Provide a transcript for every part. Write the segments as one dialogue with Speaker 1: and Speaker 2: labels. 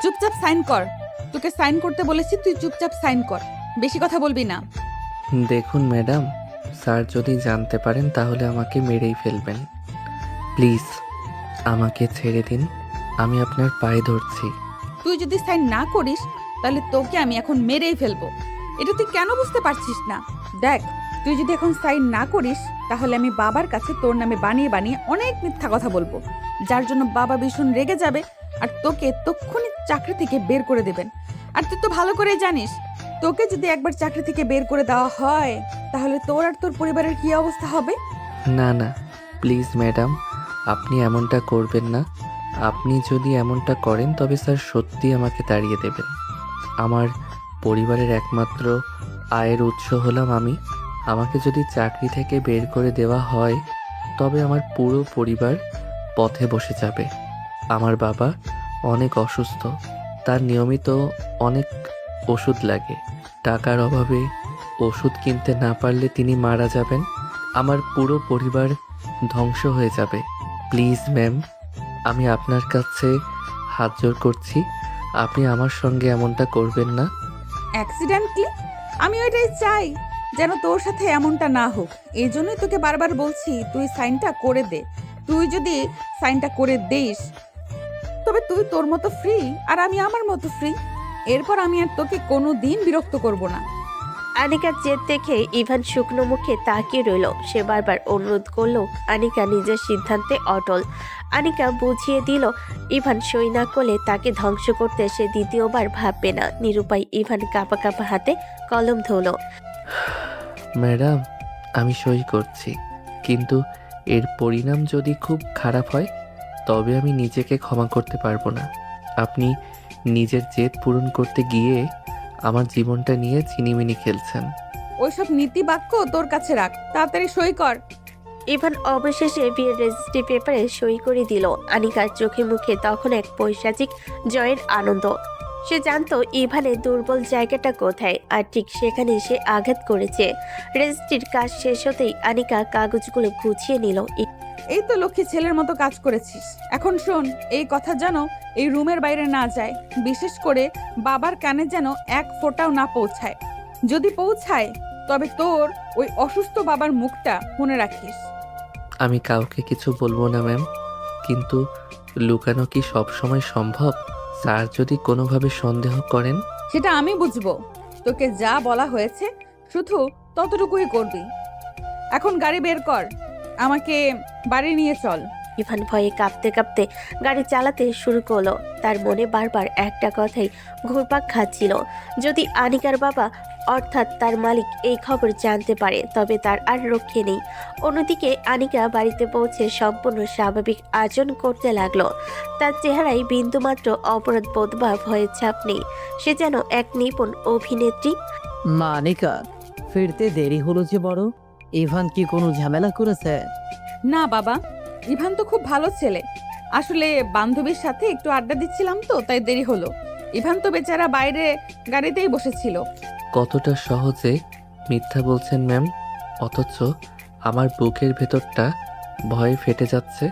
Speaker 1: চুপচাপ সাইন কর। তোকে সাইন করতে বলেছি, তুই চুপচাপ সাইন কর, বেশি কথা বলবি না।
Speaker 2: দেখুন ম্যাডাম, স্যার যদি জানতে পারেন তাহলে আমাকে মেরেই ফেলবেন। প্লিজ আমাকে ছেড়ে দিন, আমি আপনার পায়ে ধরছি।
Speaker 1: তুই যদি সাইন না করিস তাহলে তোকে আমি এখন মেরেই ফেলবো। এটা তুই কেন বুঝতে পারছিস না? দেখ, তুই যদি এখন সাইন না করিস তাহলে আমি বাবার কাছে তোর নামে বানিয়ে বানিয়ে অনেক মিথ্যা কথা বলবো, যার জন্য বাবা ভীষণ রেগে যাবে আর তোকে তক্ষুনি চাকরি থেকে বের করে দেবেন। আর তুই তো ভালো করেই জানিস, তোকে যদি একবার চাকরি থেকে বের করে দেওয়া হয় তাহলে তোর আর তোর পরিবারের কি অবস্থা হবে।
Speaker 2: না না, প্লিজ ম্যাডাম, আপনি এমনটা করবেন না। আপনি যদি এমনটা করেন তবে স্যার সত্যি আমাকে তাড়িয়ে দেবেন। আমার পরিবারের একমাত্র আয়ের উৎস হলাম আমি। আমাকে যদি চাকরি থেকে বের করে দেওয়া হয় তবে আমার পুরো পরিবার পথে বসে যাবে। আমার বাবা অনেক অসুস্থ, তার নিয়মিত অনেক ওষুধ লাগে। টাকার অভাবে ওষুধ কিনতে না পারলে তিনি মারা যাবেন। আমার পুরো পরিবার ধ্বংস হয়ে যাবে। প্লিজ ম্যাম, আমি আপনার কাছে হাত জোড় করছি, আপনি আমার সঙ্গে এমনটা করবেন না।
Speaker 1: অ্যাক্সিডেন্টলি আমি ওইটাই চাই, যেন তোর সাথে এমনটা না হোক। এই জন্যই তোকে বারবার বলছি তুই সাইনটা করে দে। তুই যদি সাইনটা করে দিস তবে তুই তোর মতো ফ্রি আর আমি আমার মতো ফ্রি। এরপর আমি আর তোকে কোনো দিন বিরক্ত করব না।
Speaker 3: আনিকার জেদ দেখে ইভান শুকনো মুখে তাকিয়ে রইল। সে বারবার অনুরোধ করলো, আনিকা নিজের সিদ্ধান্তে অটল। আনিকা বুঝিয়ে দিল ইভান সই না করলে তাকে ধ্বংস করতে সে দ্বিতীয়বার ভাববে না। নিরুপায় ইভান কাঁপা কাঁপা হাতে কলম ধরল।
Speaker 2: ম্যাডাম, আমি সই করছি, কিন্তু এর পরিণাম যদি খুব খারাপ হয় তবে আমি নিজেকে ক্ষমা করতে পারবো না। আপনি নিজের জেদ পূরণ করতে গিয়ে আমার জীবনটা নিয়ে চিনিমিনি খেলছেন।
Speaker 1: ওইসব নীতি বাক্য তোর কাছে রাখ, তাড়াতাড়ি সই কর।
Speaker 3: ইভান অবশেষে বিয়ের রেজিস্ট্রি পেপারে সই করে দিল। আনিকার চোখে মুখে তখন এক পৈশাচিক জয়ের আনন্দ। সে জানতো ইভানের দুর্বল জায়গাটা কোথায়, আর ঠিক সেখানে সে আঘাত করেছে। রেজিস্ট্রির কাজ শেষ হতেই আনিকা কাগজগুলো গুছিয়ে নিল।
Speaker 1: এই তো লক্ষ্মী ছেলের মতো কাজ করেছিস। এখন শোন, এই কথা যেন এই রুমের বাইরে না যায়, বিশেষ করে বাবার কানে যেন এক ফোঁটাও না পৌঁছায়। যদি পৌঁছায় তবে তোর ওই অসুস্থ বাবার মুখটা মনে রাখিস।
Speaker 2: আমি কাউকে কিছু বলবো না ম্যাম, কিন্তু লুকানো কি সব সময় সম্ভব? স্যার যদি কোনোভাবে সন্দেহ করেন?
Speaker 1: সেটা আমি বুঝবো। তোকে যা বলা হয়েছে শুধু ততটুকুই করবি। এখন গাড়ি বের কর, আমাকে বাড়ি নিয়ে চল।
Speaker 3: ইভান ভয়ে কাঁপতে কাঁপতে গাড়ি চালাতে শুরু করলো। তার মনে বারবার একটা কথাই ঘুরপাক খাচ্ছিল, যদি আনিকার বাবা অর্থাৎ তার মালিক এই খবর জানতে পারে তবে তার আর রক্ষে নেই। অন্যদিকে আনিকা বাড়িতে পৌঁছে সম্পূর্ণ স্বাভাবিক আচরণ করতে লাগলো। তার চেহারায় বিন্দুমাত্র অপরাধ বোধ বা ভয়ের ছাপ নেই। সে যেন এক নিপুণ অভিনেত্রী।
Speaker 4: মা আনিকা, ফিরতে দেরি হলো যে বড়। ইভান কি কোনো ঝামেলা করেছে?
Speaker 1: না বাবা, ইভান তো খুব ভালো ছেলে। আসলে বান্ধবীর সাথে একটু আড্ডা দিচ্ছিলাম তো তাই দেরি হলো। ইভান তো বেচারা বাইরে গাড়িতেই বসেছিল।
Speaker 2: কতটা সহজে মিথ্যা বলছেন ম্যাম, অথচ আমার বুকের ভেতরটা ভয়ে ফেটে যাচ্ছে।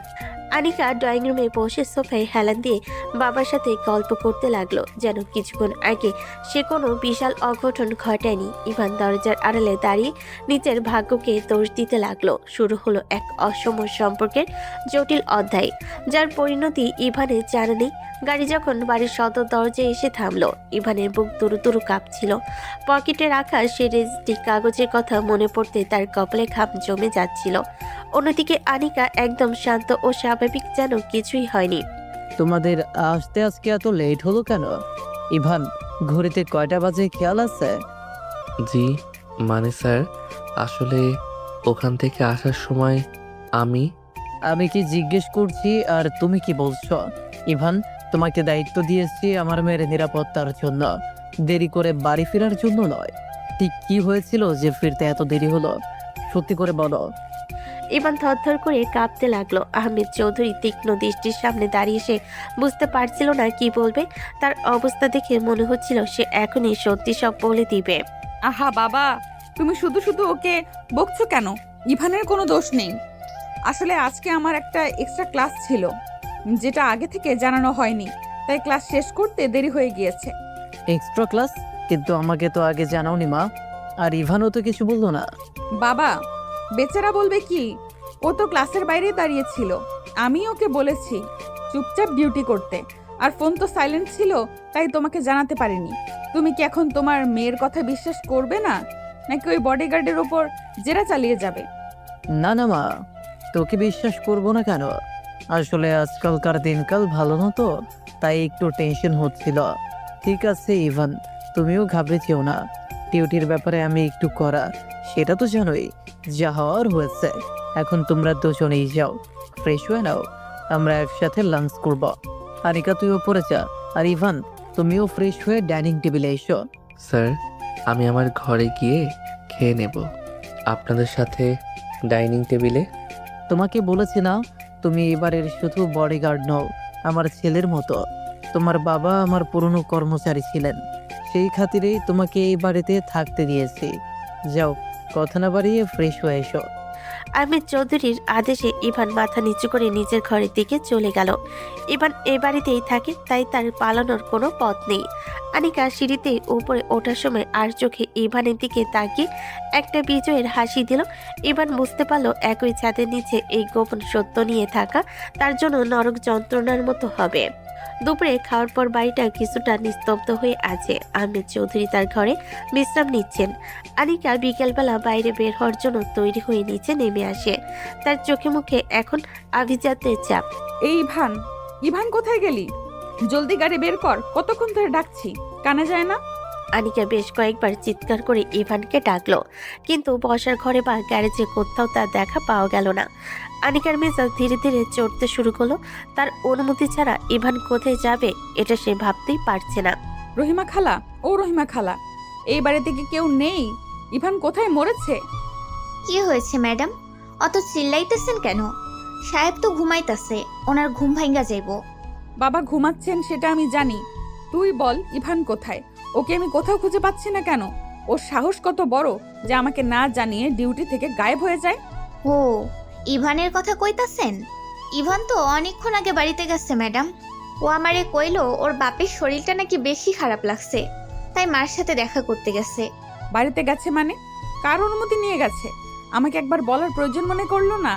Speaker 3: আনিকা ড্রয়িং রুমে বসে সোফায় হেলান দিয়ে বাবার সাথে গল্প করতে লাগলো, যেন কিছুক্ষণ আগে সে কোনো বিশাল অঘটন ঘটায়নি। ইভান দরজার আড়ালে দাঁড়িয়ে নিজের ভাগ্যকে দোষ দিতে লাগলো। শুরু হলো এক অসম সম্পর্কের জটিল অধ্যায়, যার পরিণতি ইভানের জানা নেই। গাড়ি যখন বাড়ির সদর দরজায় এসে থামলো, ইভানের বুক দুরু দুরু কাঁপছিল। পকেটে রাখা সে রেজিস্ট্রি কাগজের কথা মনে পড়তে তার কপালে ঘাম জমে যাচ্ছিল। অন্যদিকে আনিকা একদম শান্ত ও স্বাভাবিক, যেন কিছুই হয়নি।
Speaker 4: তোমাদের আসতে আজকে এত লেট হলো কেন? ইভান, ঘড়িতে কয়টা বাজে খেয়াল আছে?
Speaker 2: জি মানে স্যার, আসলে ওখান থেকে আসার সময় আমি
Speaker 4: আমি কি জিজ্ঞেস করছি আর তুমি কি বলছো? ইভান, তোমাকে দায়িত্ব দিয়েছি আমার মেয়ের নিরাপত্তার জন্য, দেরি করে বাড়ি ফেরার জন্য নয়। ঠিক কি হয়েছিল যে ফিরতে এত দেরি হলো? সত্যি করে বলো।
Speaker 3: ইভান থরথর করে কাঁপতে লাগলো। আহমেদ চৌধুরী তীক্ষ্ণ দৃষ্টির সামনে দাঁড়িয়ে সে বুঝতে পারছিল না কি বলবে। তার অবস্থা দেখে মনে হচ্ছিল সে এখনই সত্যি সব বলে দিবে।
Speaker 1: আহা বাবা, তুমি শুধু শুধু ওকে বকছো কেন? ইভানের কোনো দোষ নেই। আসলে আজকে আমার একটা এক্সট্রা ক্লাস ছিল, যেটা আগে থেকে জানানো হয়নি, তাই ক্লাস শেষ করতে দেরি হয়ে গিয়েছে।
Speaker 4: Extra class? কিন্তু আমাকে তো আগে জানাওনি মা। আর ইভানও তো কিছু বললো না।
Speaker 1: বাবা, বেচারা বলবে কি? ও তো ক্লাসের বাইরেই দাঁড়িয়েছিল। আমি ওকে বলেছি চুপচাপ ডিউটি করতে, আর ফোন তো সাইলেন্ট ছিল, তাই তোমাকে জানাতে পারিনি। তুমি কি এখন তোমার মেয়ের কথা বিশ্বাস করবে না, নাকি ওই বডিগার্ডের ওপর জেরা চালিয়ে যাবে?
Speaker 4: না না মা, তোকে বিশ্বাস করবো না কেন? আসলে আজকালকার দিনকাল ভালো না তো, তাই একটু টেনশন হচ্ছিল। ঠিক আছে ইভান, তুমিও ঘাবড়ে না। ডিউটির ব্যাপারে আমি একটু করা, সেটা তো জানোই। যা হওয়ার হয়েছে। এখন তোমরা দুজনেই যাও, ফ্রেশ হয়ে নাও, আমরা একসাথে লাঞ্চ করব। আনিকা তুইও পড়ে যা, আর ইভান তুমিও ফ্রেশ হয়ে ডাইনিং টেবিলে এসো।
Speaker 2: স্যার, আমি আমার ঘরে গিয়ে খেয়ে নেব, আপনাদের সাথে ডাইনিং টেবিলে।
Speaker 4: তোমাকে বলেছি না, তুমি এবারের শুধু বডিগার্ড নও, আমার ছেলের মতো। তোমার বাবা আমার পুরনো কর্মচারী ছিলেন, সেই খাতিরেই তোমাকে এই বাড়িতে থাকতে দিয়েছি। যাও, কথা না বাড়িয়ে ফ্রেশ হয়ে এসো।
Speaker 3: আহমেদ চৌধুরীর আদেশে ইভান মাথা নিচু করে নিজের ঘরের দিকে চলে গেল। ইভান এই বাড়িতেই থাকে, তাই তার পালানোর কোনো পথ নেই। আনিকা সিঁড়িতে উপরে ওঠার সময় আর চোখে ইভানের দিকে তাকিয়ে একটা বিজয়ের হাসি দিল। ইভান বুঝতে পারল একই ছাদের নিচে এই গোপন সত্য নিয়ে থাকা তার জন্য নরক যন্ত্রণার মতো হবে। দুপুরে খাওয়ার পর বাড়িটা কিছুটা নিস্তব্ধ হয়ে আছে। আহমেদ চৌধুরী তার ঘরে বিশ্রাম নিচ্ছেন। আনিকা বিকেলবেলা বাইরে বের হওয়ার জন্য তৈরি হয়ে নিচে নেমে আসে। তার চোখে মুখে এখন আভিজাত্যের চাপ।
Speaker 1: এই ইভান, ইভান কোথায় গেলি? জলদি গাড়ি বের কর, কতক্ষণ ধরে ডাকছি, কানে যায় না?
Speaker 3: আনিকা বেশ কয়েকবার চিৎকার করে ইভানকে ডাকলো, কিন্তু বসার ঘরে বা গ্যারেজে কোথাও তার দেখা পাওয়া গেল না। আনিকার মেজাজ ধীরে ধীরে চড়তে শুরু করলো। তার অনুমতি ছাড়া ইভান কোথায় যাবে এটা সে ভাবতেই পারছে না।
Speaker 1: রহিমা খালা, ও রহিমা খালা, এই বাড়িতে কি কেউ নেই? ইভান কোথায় মরেছে?
Speaker 5: কি হয়েছে ম্যাডাম? অত চিল্লাইতেছেন কেন? সাহেব তো ঘুমাইতাছে, ওনার ঘুম ভাঙ্গা যাইব।
Speaker 1: বাবা ঘুমাচ্ছেন সেটা আমি জানি, তুই বল ইভান কোথায়? ওকে আমি কোথাও খুঁজে পাচ্ছি না কেন? ওর সাহস কত বড় যে আমাকে না জানিয়ে ডিউটি থেকে গায়েব হয়ে যায়?
Speaker 5: ও, ইভানের কথা কইতাছেন? ইভান তো অনেকক্ষণ আগে বাড়িতে গেছে ম্যাডাম। ও আমারে কইলো ওর বাপের শরীরটা নাকি বেশি খারাপ লাগছে, তাই মার সাথে দেখা করতে গেছে।
Speaker 1: বাড়িতে গেছে মানে? কার অনুমতি নিয়ে গেছে? আমাকে একবার বলার প্রয়োজন মনে করলো না?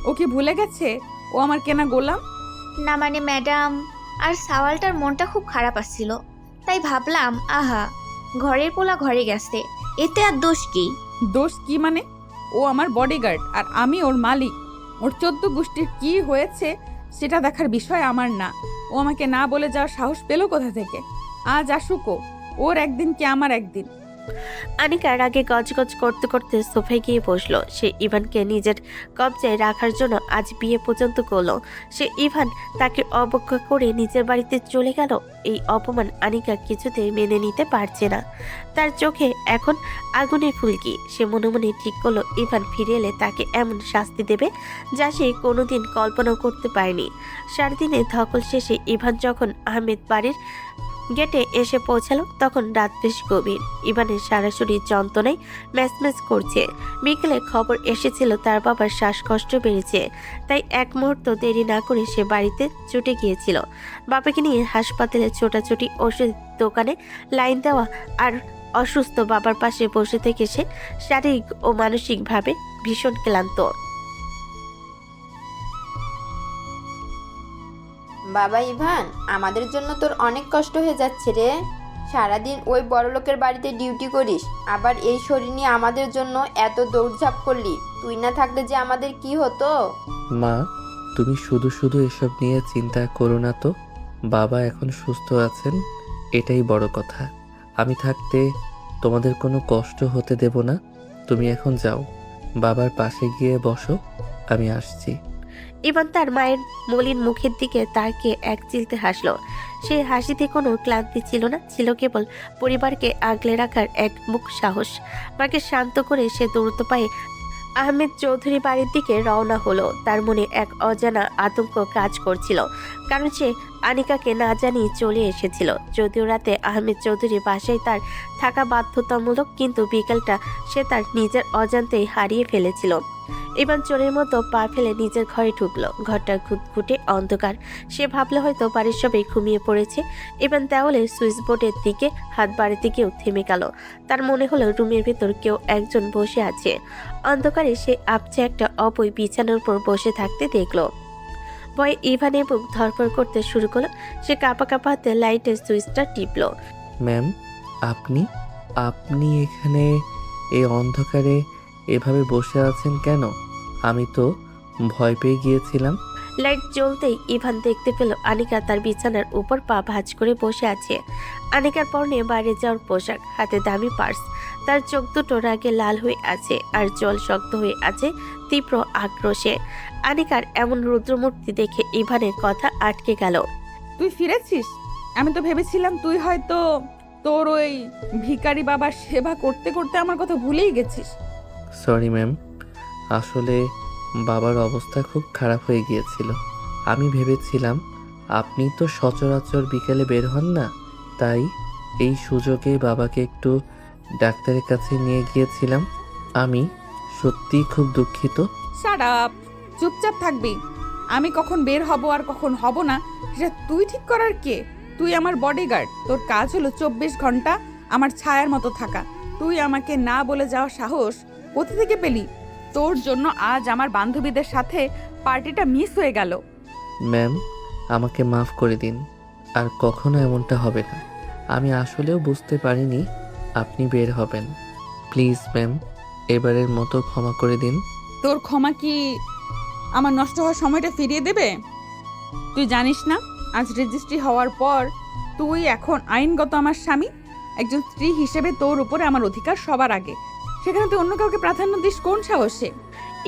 Speaker 1: ও কি ভুলে গেছে ও আমার কেনা গোলাম?
Speaker 5: না মানে ম্যাডাম, আর সাওয়ালটার মনটা খুব খারাপ আসছিল, তাই ভাবলাম আহা, ঘরের পোলা ঘরে গেছে, এতে আর দোষ কি?
Speaker 1: দোষ কি মানে? ও আমার বডিগার্ড আর আমি ওর মালিক। ওর 14 গোষ্ঠীর কি হয়েছে সেটা দেখার বিষয় আমার না। ও আমাকে না বলে যাওয়ার সাহস পেল কোথা থেকে? আজ আসুক ও, ওর একদিন কি আমার একদিন।
Speaker 3: আনিকার আগে গজগজ করতে করতে সোফায় গিয়ে বসলো। সে ইভানকে নিজের কবজায় রাখার জন্য আজ বিয়ে পর্যন্ত করলো। সে ইভান তাকে অবজ্ঞা করে নিজের বাড়িতে চলে গেল। এই অপমান আনিকা কিছুতেই মেনে নিতে পারছে না। তার চোখে এখন আগুনের ফুলকি। সে মনে মনে ঠিক করলো ইভান ফিরে এলে তাকে এমন শাস্তি দেবে যা সে কোনোদিন কল্পনাও করতে পারেনি। সারাদিনে ধকল শেষে ইভান যখন আহমেদ বাড়ির গেটে এসে পৌঁছালো তখন রাত বেশ গভীর। ইভানের সারা শরীর যন্ত্রণায় ম্যাচম্যাচ করছে। বিকেলে খবর এসেছিল তার বাবার শ্বাসকষ্ট বেড়েছে, তাই এক মুহূর্ত দেরি না করে সে বাড়িতে ছুটে গিয়েছিল। বাবাকে নিয়ে হাসপাতালে ছোটাছুটি, ওষুধ দোকানে লাইন দেওয়া, আর অসুস্থ বাবার পাশে বসে থেকে সে শারীরিক ও মানসিকভাবে ভীষণ ক্লান্ত।
Speaker 6: বাবা ইভান, আমাদের জন্য তোর অনেক কষ্ট হয়ে যাচ্ছে রে। সারাদিন ওই বড়লোকের বাড়িতে ডিউটি করিস, আবার এই শরীর নিয়ে আমাদের জন্য এত দৌড়ঝাঁপ করলি। তুই না থাকলে যে আমাদের কি হতো।
Speaker 2: মা, তুমি শুধু শুধু এসব নিয়ে চিন্তা করো না তো। বাবা এখন সুস্থ আছেন, এটাই বড় কথা। আমি থাকতে তোমাদের কোনো কষ্ট হতে দেব না। তুমি এখন যাও, বাবার পাশে গিয়ে বসো, আমি আসছি।
Speaker 3: ইভান তার মায়ের মলিন মুখের দিকে তাকিয়ে এক চিলতে হাসলো। সেই হাসিতে কোনো ক্লান্তি ছিল না, ছিল কেবল পরিবারকে আগলে রাখার এক মুখ সাহস। মাকে শান্ত করে সে দ্রুত পায়ে আহমেদ চৌধুরী বাড়ির দিকে রওনা হলো। তার মনে এক অজানা আতঙ্ক কাজ করছিল, কারণ সে আনিকাকে না জানিয়ে চলে এসেছিল। যদিও রাতে আহমেদ চৌধুরী বাসায় তার থাকা বাধ্যতামূলক, কিন্তু বিকেলটা সে তার নিজের অজান্তেই হারিয়ে ফেলেছিল। ইভান চোরের মতো পা ফেলে নিজের ঘরে ঢুকলো। ঘরটা ঘুটঘুটে অন্ধকার। সে ভাবলো হয়তো বাড়ির সবাই ঘুমিয়ে পড়েছে। ইভান দেওয়ালের সুইচ বোর্ডের দিকে হাত বাড়াতে গিয়েও থেমে গেল। তার মনে হলো রুমের ভেতর কেউ একজন বসে আছে। অন্ধকারে সে আপচে একটা অপয় বিছানার উপর বসে থাকতে দেখলো। ভয়ে ইভানের বুক ধরপড় করতে শুরু করলো। সে কাঁপা কাঁপা হাতে লাইটের সুইচটা টিপলো।
Speaker 2: ম্যাম, আপনি আপনি এখানে এই অন্ধকারে এভাবে বসে আছেন কেন? আমি তো ভয় পেয়ে গিয়েছিলাম।
Speaker 3: লাইট জ্বলতেই ইভান দেখতে পেল আনিকা তার বিছানার উপর পা ভাঁজ করে বসে আছে। আনিকার পরনে বাইরে যাওয়ার পোশাক, হাতে দামি পার্স। তার চোখ দুটো রাগে লাল হয়ে আছে আর জল শক্ত হয়ে আছে তীব্র আক্রোশে। আনিকার এমন রুদ্রমূর্তি দেখে ইভানের কথা আটকে গেল।
Speaker 1: তুই ফিরেছিস? আমি তো ভেবেছিলাম তুই হয়তো তোর ওই ভিখারি বাবার সেবা করতে করতে আমার কথা ভুলেই গেছিস।
Speaker 2: সরি ম্যাম, আসলে বাবার অবস্থা খুব খারাপ হয়ে গিয়েছিল। আমি ভেবেছিলাম আপনি তো সচরাচর বিকেলে বের হন না, তাই এই সুযোগে বাবাকে একটু ডাক্তারের কাছে নিয়ে গিয়েছিলাম। আমি সত্যিই খুব দুঃখিত।
Speaker 1: শাট আপ, চুপচাপ থাকবি। আমি কখন বের হব আর কখন হব না সেটা তুই ঠিক করার কে? তুই আমার বডিগার্ড। তোর কাজ হলো 24 ঘন্টা আমার ছায়ার মতো থাকা। তুই আমাকে না বলে যাওয়ার সাহস কোথা থেকে পেলি? তোর জন্য আজ আমার বান্ধবীদের সাথে পার্টিটা মিস হয়ে গেল।
Speaker 2: ম্যাম, আমাকে মাফ করে দিন। আর কখনো এমনটা হবে না। আমি আসলেও বুঝতে পারিনি আপনি বের হবেন। প্লিজ ম্যাম, এবারের মতো ক্ষমা করে দিন।
Speaker 1: তোর ক্ষমা কি আমার নষ্ট হওয়ার সময়টা ফিরিয়ে দেবে? তুই জানিস না আজ রেজিস্ট্রি হওয়ার পর তুই এখন আইনগত আমার স্বামী। একজন স্ত্রী হিসেবে তোর উপরে আমার অধিকার সবার আগে। সেখানে তুই অন্য কাউকে প্রাধান্য দিস কোন সাহসে?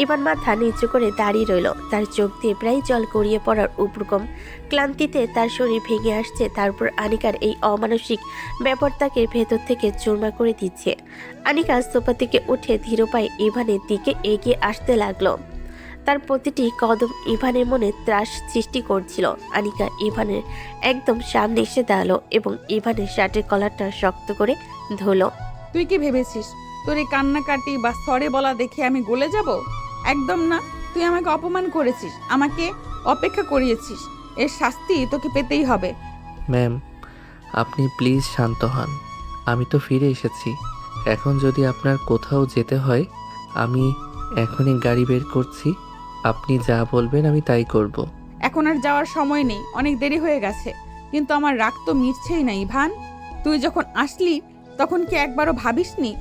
Speaker 3: ইভান মাথা নিচু করে দাঁড়িয়ে রইল। তার চোখ দিয়ে প্রায় জল গড়িয়ে পড়ার উপক্রম। ক্লান্তিতে তার শরীর ভেঙে আসছে। তারপর আনিকার এই অমানসিক ব্যাপার তাকে ভেতর থেকে চুরমার করে দিচ্ছে। আনিকা সোফা থেকে উঠে ধীর পায়ে ইভানের দিকে এগিয়ে আসতে লাগলো। তার প্রতিটি কদম ইভানের মনে ত্রাস সৃষ্টি করছিল। আনিকা ইভানের একদম সামনে এসে দাঁড়ালো এবং ইভানের শার্টের কলারটা শক্ত করে ধরলো।
Speaker 1: তুই কি ভেবেছিস তোর এই কান্নাকাটি বা সরে বলা দেখে আমি গলে যাব? একদম না। তুই আমাকে অপমান করেছিস, আমাকে অপেক্ষা করিয়েছিস। এর শাস্তি তোকে পেতেই হবে।
Speaker 2: ম্যাম, আপনি প্লিজ শান্ত হন। আমি তো ফিরে এসেছি। এখন যদি আপনার কোথাও যেতে হয়, আমি এখনই গাড়ি বের করছি। আপনি যা বলবেন আমি তাই করব।
Speaker 1: এখন আর যাওয়ার সময় নেই, অনেক দেরি হয়ে গেছে। কিন্তু আমার রাগ তো মিটছেই না ইভান। তুই যখন আসলি তখন কি একবারও ভাবিসনি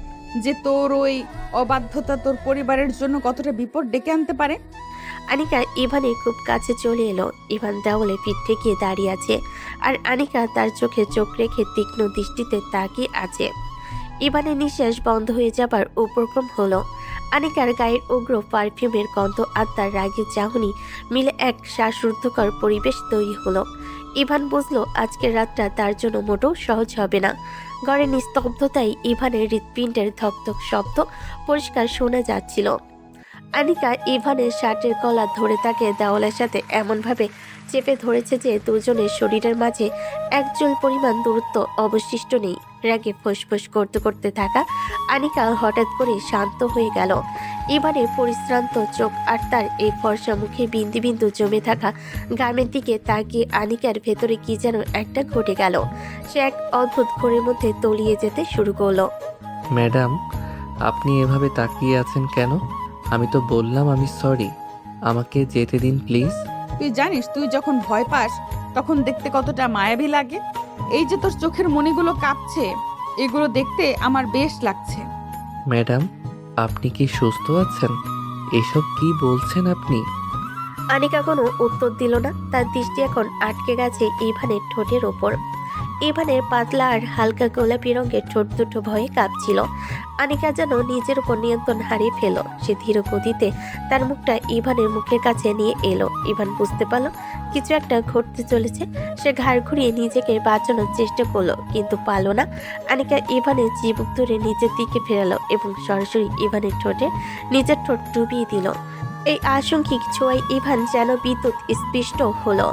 Speaker 1: যে তোর ওই অবাধ্যতা তোর পরিবারের জন্য কতটা বিপদ ডেকে আনতে পারে?
Speaker 3: আনিকা ইভানের খুব কাছে চলে এলো। ইভান দেওয়ালে পিঠ ঠেকিয়ে দাঁড়িয়ে আছে আর আনিকা তার চোখে চোখ রেখে তীক্ষ্ণ দৃষ্টিতে তাকিয়ে আছে। ইভানের নিঃশ্বাস বন্ধ হয়ে যাবার উপক্রম হলো। আনিকার গায়ের উগ্র পারফিউমের গন্ধ আর তার রাগের চাহনি মিলে এক শ্বাসরুদ্ধকর পরিবেশ তৈরি হলো। ইভান বুঝলো আজকের রাতটা তার জন্য মোটেও সহজ হবে না। ঘরের নিস্তব্ধতায় ইভানের হৃৎপিণ্ডের ধকধক শব্দ পরিষ্কার শোনা যাচ্ছিল। আনিকা ইভানের শার্টের কলার ধরে তাকে দেওয়ালের সাথে এমনভাবে চেপে ধরেছে যে দুজনের শরীরের মাঝে এক চুল পরিমাণ দূরত্ব অবশিষ্ট নেই। রাগে ফোঁস করতে করতে থাকা আনিকা হঠাৎ করে শান্ত হয়ে গেল। ইভানের পরিশ্রান্ত চোখ আর তার এই ফর্সা মুখে বিন্দু বিন্দু জমে থাকা গামের দিকে তাকিয়ে আনিকার ভেতরে কি যেন একটা ঘটে গেল। সে এক অদ্ভুত ঘোরের মধ্যে তলিয়ে যেতে শুরু করলো।
Speaker 2: ম্যাডাম, আপনি এভাবে তাকিয়ে আছেন কেন? আমি তো বললাম আমি সরি। আমাকে যেতে দিন প্লিজ।
Speaker 1: তুই জানিস তুই যখন ভয় পাস তখন দেখতে কতটা মায়াবী লাগে। এই যে তোর চোখের মণিগুলো কাঁপছে, এগুলো দেখতে আমার বেশ লাগছে।
Speaker 2: ম্যাডাম, আপনি কি সুস্থ আছেন? এসব কি বলছেন আপনি?
Speaker 3: আনিকা কোনো উত্তর দিল না। তার দৃষ্টি এখন আটকে গেছে ইভানের ঠোঁটের ওপর। ইভানের পাতলা আর হালকা গোলাপি রঙের ঠোঁট দুটো ভয়ে কাঁপছিল। আনিকা যেন নিজের উপর নিয়ন্ত্রণ হারিয়ে ফেল। সে ধীর গতিতে তার মুখটা ইভানের মুখের কাছে নিয়ে এলো। ইভান বুঝতে পারল কিছু একটা ঘটতে চলেছে। সে ঘাড় ঘুরিয়ে নিজেকে বাঁচানোর চেষ্টা করলো, কিন্তু পারল না। আনিকা ইভানের চিবুক ধরে নিজের দিকে ফেরালো এবং সরাসরি ইভানের ঠোঁটে নিজের ঠোঁট ডুবিয়ে দিল। এই আশঙ্কিক ছোঁয়ায় ইভান যেন বিদ্যুৎ স্পৃষ্ট হলো।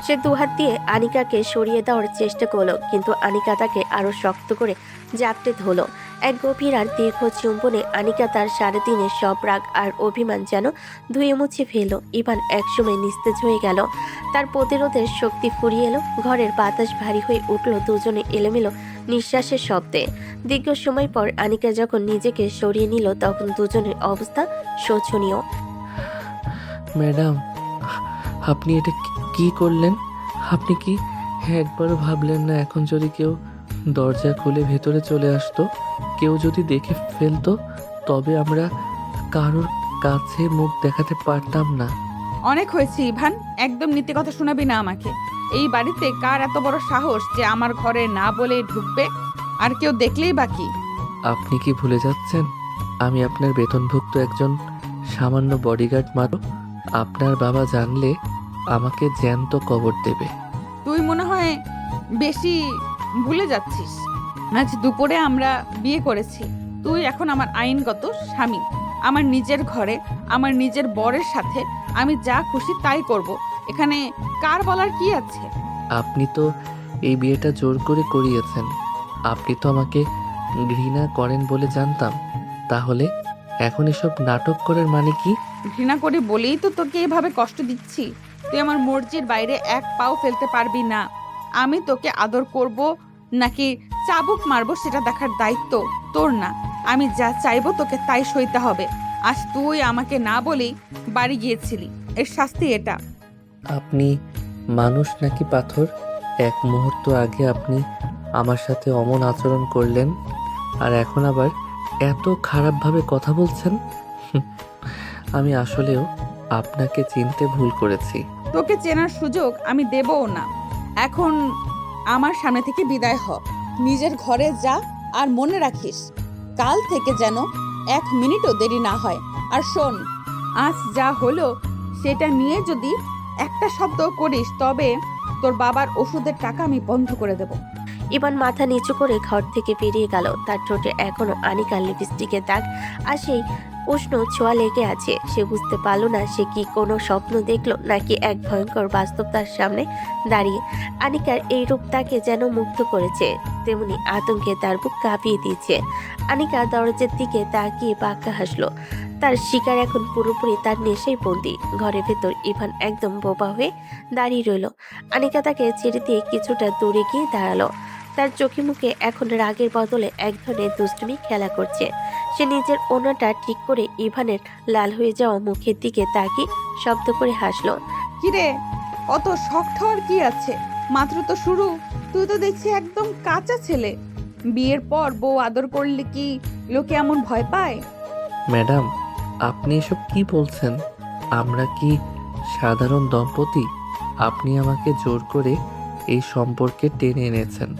Speaker 3: সে দুহাত দিয়ে আনিকাকে সরিয়ে দেওয়ার চেষ্টা করলো, কিন্তু আনিকা তাকে আরো শক্ত করে জাপটে ধরলো। এক গভীর আর দীর্ঘ চুম্বনে আনিকা তার সারাদিনের সব রাগ আর অভিমান যেন ধুয়ে মুছে ফেলল। ইভান একসময় নিস্তেজ হয়ে গেল, তার প্রতিরোধের শক্তি ফুরিয়ে এলো, ঘরের বাতাস ভারী হয়ে উঠল দুজনে এলোমেলো নিঃশ্বাসের শব্দে। দীর্ঘ সময় পর আনিকা যখন নিজেকে সরিয়ে নিল তখন দুজনের অবস্থা শোচনীয়।
Speaker 2: ম্যাডাম, আপনি এটা কি করলেন? আপনি কি একবারও ভাবলেন না এখন যদি কেউ দরজা খুলে ভেতরে চলে আসতো, কেউ যদি দেখে ফেলতো, তবে আমরা কারোর কাছে মুখ দেখাতে পারতাম না?
Speaker 1: অনেক হয়েছে ইভান, একদম নীতি কথা শোনাবি না আমাকে। এই বাড়িতে কার এত বড় সাহস যে আমার ঘরে না বলে ঢুকবে? আর কেউ দেখলেই বাকি।
Speaker 2: আপনি কি ভুলে যাচ্ছেন আমি আপনার বেতনভুক্ত একজন সামান্য বডিগার্ড মাত্র? আপনার বাবা জানলে আমাকে জ্যান্ত কবর দেবে।
Speaker 1: তুই মনে হয় বেশি ভুলে যাচ্ছিস। আজ দুপুরে আমরা বিয়ে করেছি, তুই এখন আমার আইনগত স্বামী। আমার নিজের ঘরে আমার নিজের বরের সাথে আমি যা খুশি তাই করব। এখানে কার বলার কি আছে?
Speaker 2: আপনি তো এই বিয়েটা জোর করে করিয়েছেন। আপনি তো আমাকে ঘৃণা করেন বলে জানতাম। তাহলে এখন এসব নাটক করার মানে কি?
Speaker 1: ঘৃণা করি বলেই তো তোকে এভাবে কষ্ট দিচ্ছি। তুই আমার মর্জির বাইরে এক পাও ফেলতে পারবি না। আমি তোকে আদর করব নাকি চাবুক মারবো সেটা দেখার দায়িত্ব তোর না। আমি যা চাইবো তোকে তাই সইতে হবে। আজ তুই আমাকে না বলেই বাড়ি গিয়েছিলি, এর শাস্তি এটা।
Speaker 2: আপনি মানুষ নাকি পাথর? এক মুহূর্ত আগে আপনি আমার সাথে অমন আচরণ করলেন, আর এখন আবার এত খারাপভাবে কথা বলছেন। আমি আসলেও আপনাকে চিনতে ভুল করেছি।
Speaker 1: তোকে চেনার সুযোগ আমি দেবও না। এখন আমার সামনে থেকে বিদায় হ, নিজের ঘরে যা। আর মনে রাখিস, কাল থেকে যেন 1 মিনিটও দেরি না হয়। আর শোন, আজ যা হলো সেটা নিয়ে যদি একটা শব্দ করিস তবে তোর বাবার ওষুধের টাকা আমি বন্ধ করে দেব।
Speaker 3: ইভান মাথা নিচু করে ঘর থেকে বেরিয়ে গেল। তার ঠোঁটে এখনো আনিকার লিপস্টিকের দাগ আর সেই উষ্ণ ছোঁয়া লেগে আছে। সে বুঝতে পারল না সে কি কোনো স্বপ্ন দেখলো নাকি এক ভয়ঙ্কর বাস্তব তার সামনে দাঁড়িয়ে। আনিকার এই রূপ তাকে যেন মুগ্ধ করেছে, তেমনি আতঙ্কে তার বুক কাঁপিয়ে দিয়েছে। আনিকা দরজার দিকে তাকিয়ে বাঁকা হাসলো। তার শিকার এখন পুরোপুরি তার নেশায় বন্দি। ঘরের ভেতর ইভান একদম বোবা হয়ে দাঁড়িয়ে রইল। আনিকা তাকে ছেড়ে দিয়ে কিছুটা দূরে গিয়ে দাঁড়ালো। তার চোখে মুখে এখন রাগের বদলে এক ধরনের দুষ্টুমি খেলা করছে। সে নিজের ওনাটা ঠিক করে ইভানের লাল হয়ে যাওয়া মুখের দিকে তাকিয়ে শব্দ করে হাসলো।
Speaker 1: কিরে, অত শখ হওয়ার কি আছে? মাত্র তো শুরু। তুই তো দেখছি একদম কাঁচা ছেলে। বিয়ের পর বউ আদর করলে কি লোকে এমন ভয় পায়?
Speaker 2: ম্যাডাম, আপনি এসব কি বলছেন? আমরা কি সাধারণ দম্পতি? আপনি আমাকে জোর করে এই সম্পর্কে টেনে এনেছেন।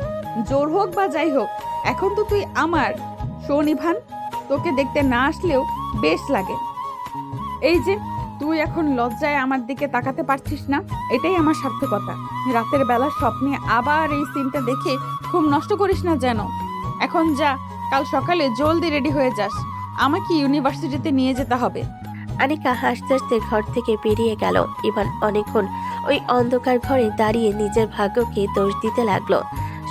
Speaker 1: জোর হোক বা যাই হোক, এখন তো তুই আমার। শোন ইভান, তোকে দেখতে না আসলেও বেশ লাগে। এই যে তুই এখন লজ্জায় আমার দিকে তাকাতে পারছিস না, এটাই আমার সার্থকতা। রাতের বেলা স্বপ্নে আবার এই সিনটা দেখে খুব নষ্ট করিস না যেন। এখন যা, কাল সকালে জলদি রেডি হয়ে যাস, আমাকে ইউনিভার্সিটিতে নিয়ে যেতে হবে।
Speaker 3: আনিকা হাসতে হাসতে ঘর থেকে বেরিয়ে গেল। ইভান অনেকক্ষণ ওই অন্ধকার ঘরে দাঁড়িয়ে নিজের ভাগ্যকে দোষ দিতে লাগলো।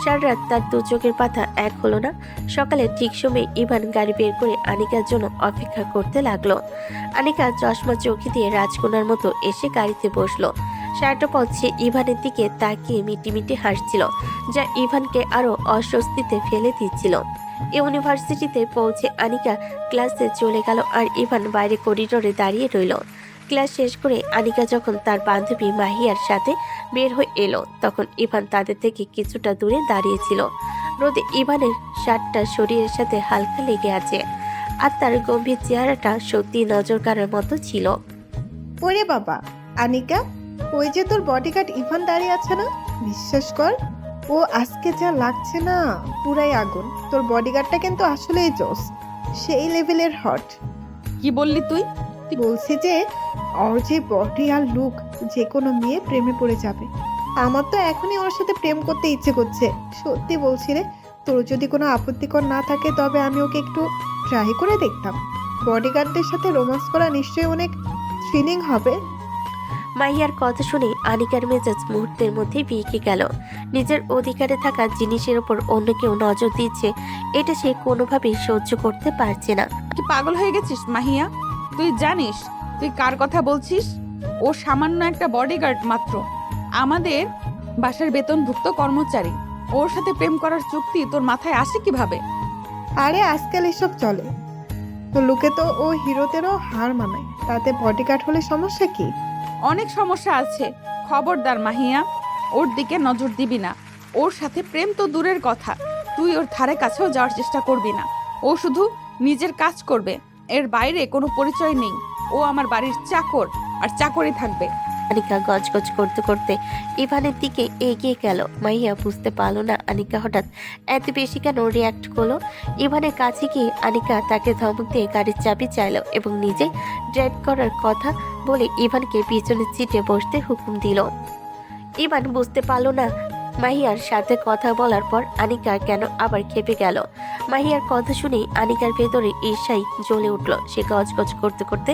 Speaker 3: সারা রাত তার দু চোখের পাতা এক হলো না। সকালে ঠিক সময় ইভান গাড়ি বের করে আনিকার জন্য অপেক্ষা করতে লাগলো। আনিকা চশমা চোখে দিয়ে রাজকন্যার মতো এসে গাড়িতে বসলো। সারাটা পথ সে ইভানের দিকে তাকিয়ে মিটিমিটি হাসছিল, যা ইভানকে আরো অস্বস্তিতে ফেলে দিচ্ছিল। ইউনিভার্সিটিতে পৌঁছে আনিকা ক্লাসে চলে গেল আর ইভান বাইরে করিডোরে দাঁড়িয়ে রইল। ক্লাস শেষ করে আনিকা যখন তার বান্ধবী মাহিয়ার সাথে বের হয়ে এলো তখন ইভান তাদের থেকে কিছুটা দূরে দাঁড়িয়েছিল। রোদে ইভানের শার্টটা শরীরের সাথে হালকা লেগে আছে আর তার গম্ভীর চেহারাটা সত্যি নজর কাড়ার মতো ছিল।
Speaker 7: ওরে বাবা, আনিকা, ওই যে তোর বডিগার্ড ইভান দাঁড়িয়ে আছে না? বিশ্বাস কর, ও আজকে যা লাগছে না, পুরাই আগুন। তোর বডিগার্ডটা কিন্তু আসলেই জোস, সেই লেভেলের হট।
Speaker 1: কি বললি তুই?
Speaker 7: বলছি যে ওর যে বডি আর লুক, যে কোনো মেয়ে প্রেমে পড়ে যাবে। আমার তো এখনই ওর সাথে প্রেম করতে ইচ্ছে করছে। সত্যি বলছি রে, তোর যদি কোনো আপত্তিকর না থাকে তবে আমি ওকে একটু ট্রাই করে দেখতাম। বডিগার্ডদের সাথে রোম্যান্স করা নিশ্চয়ই অনেক থ্রিলিং হবে।
Speaker 3: মাহিয়ার কথা শুনে আনিকার মেজাজ মুহূর্তের মধ্যে বিকে গেল। নিজের অধিকারে থাকা জিনিসের ওপর অন্য কেউ নজর দিচ্ছে, এটা সে কোনোভাবেই সহ্য করতে পারছে না।
Speaker 1: কি পাগল হয়ে গেছিস মাহিয়া? তুই জানিস তুই কার কথা বলছিস? ও সামান্য একটা বডিগার্ড মাত্র, আমাদের বাসার বেতনভুক্ত কর্মচারী। ওর সাথে প্রেম করার চুক্তি তোর মাথায় আসে কিভাবে?
Speaker 7: আরে আজকাল এসব চলে, তো লোকে তো ও হিরোদেরও হার মানায়, তাতে বডিগার্ড হলে সমস্যা কি?
Speaker 1: অনেক সমস্যা আছে। খবরদার মাহিয়া, ওর দিকে নজর দিবি না। ওর সাথে প্রেম তো দূরের কথা, তুই ওর ধারে কাছেও যাওয়ার চেষ্টা করবি না। ও শুধু নিজের কাজ করবে, এর বাইরে কোনো পরিচয় নেই। ও আমার বাড়ির চাকর, আর চাকরই থাকবে।
Speaker 3: আনিকা গজগজ করতে করতে ইভানের দিকে এগিয়ে গেল। মাহিয়া বুঝতে পারলো না আনিকা হঠাৎ এত বেশি কেন রিয়াক্ট করলো। ইভানের কাছে গিয়ে আনিকা তাকে ধমক দিয়ে গাড়ির চাবি চাইলো এবং নিজে ড্রাইভ করার কথা বলে ইভানকে পিছনের সিটে বসতে হুকুম দিল। ইভান বুঝতে পারলো না মাহিয়ার সাথে কথা বলার পর আনিকা কেন আবার খেপে গেল। মাহিয়ার কথা শুনে আনিকার ভেতরে ঈর্ষাই জ্বলে উঠল। সে গজগজ করতে করতে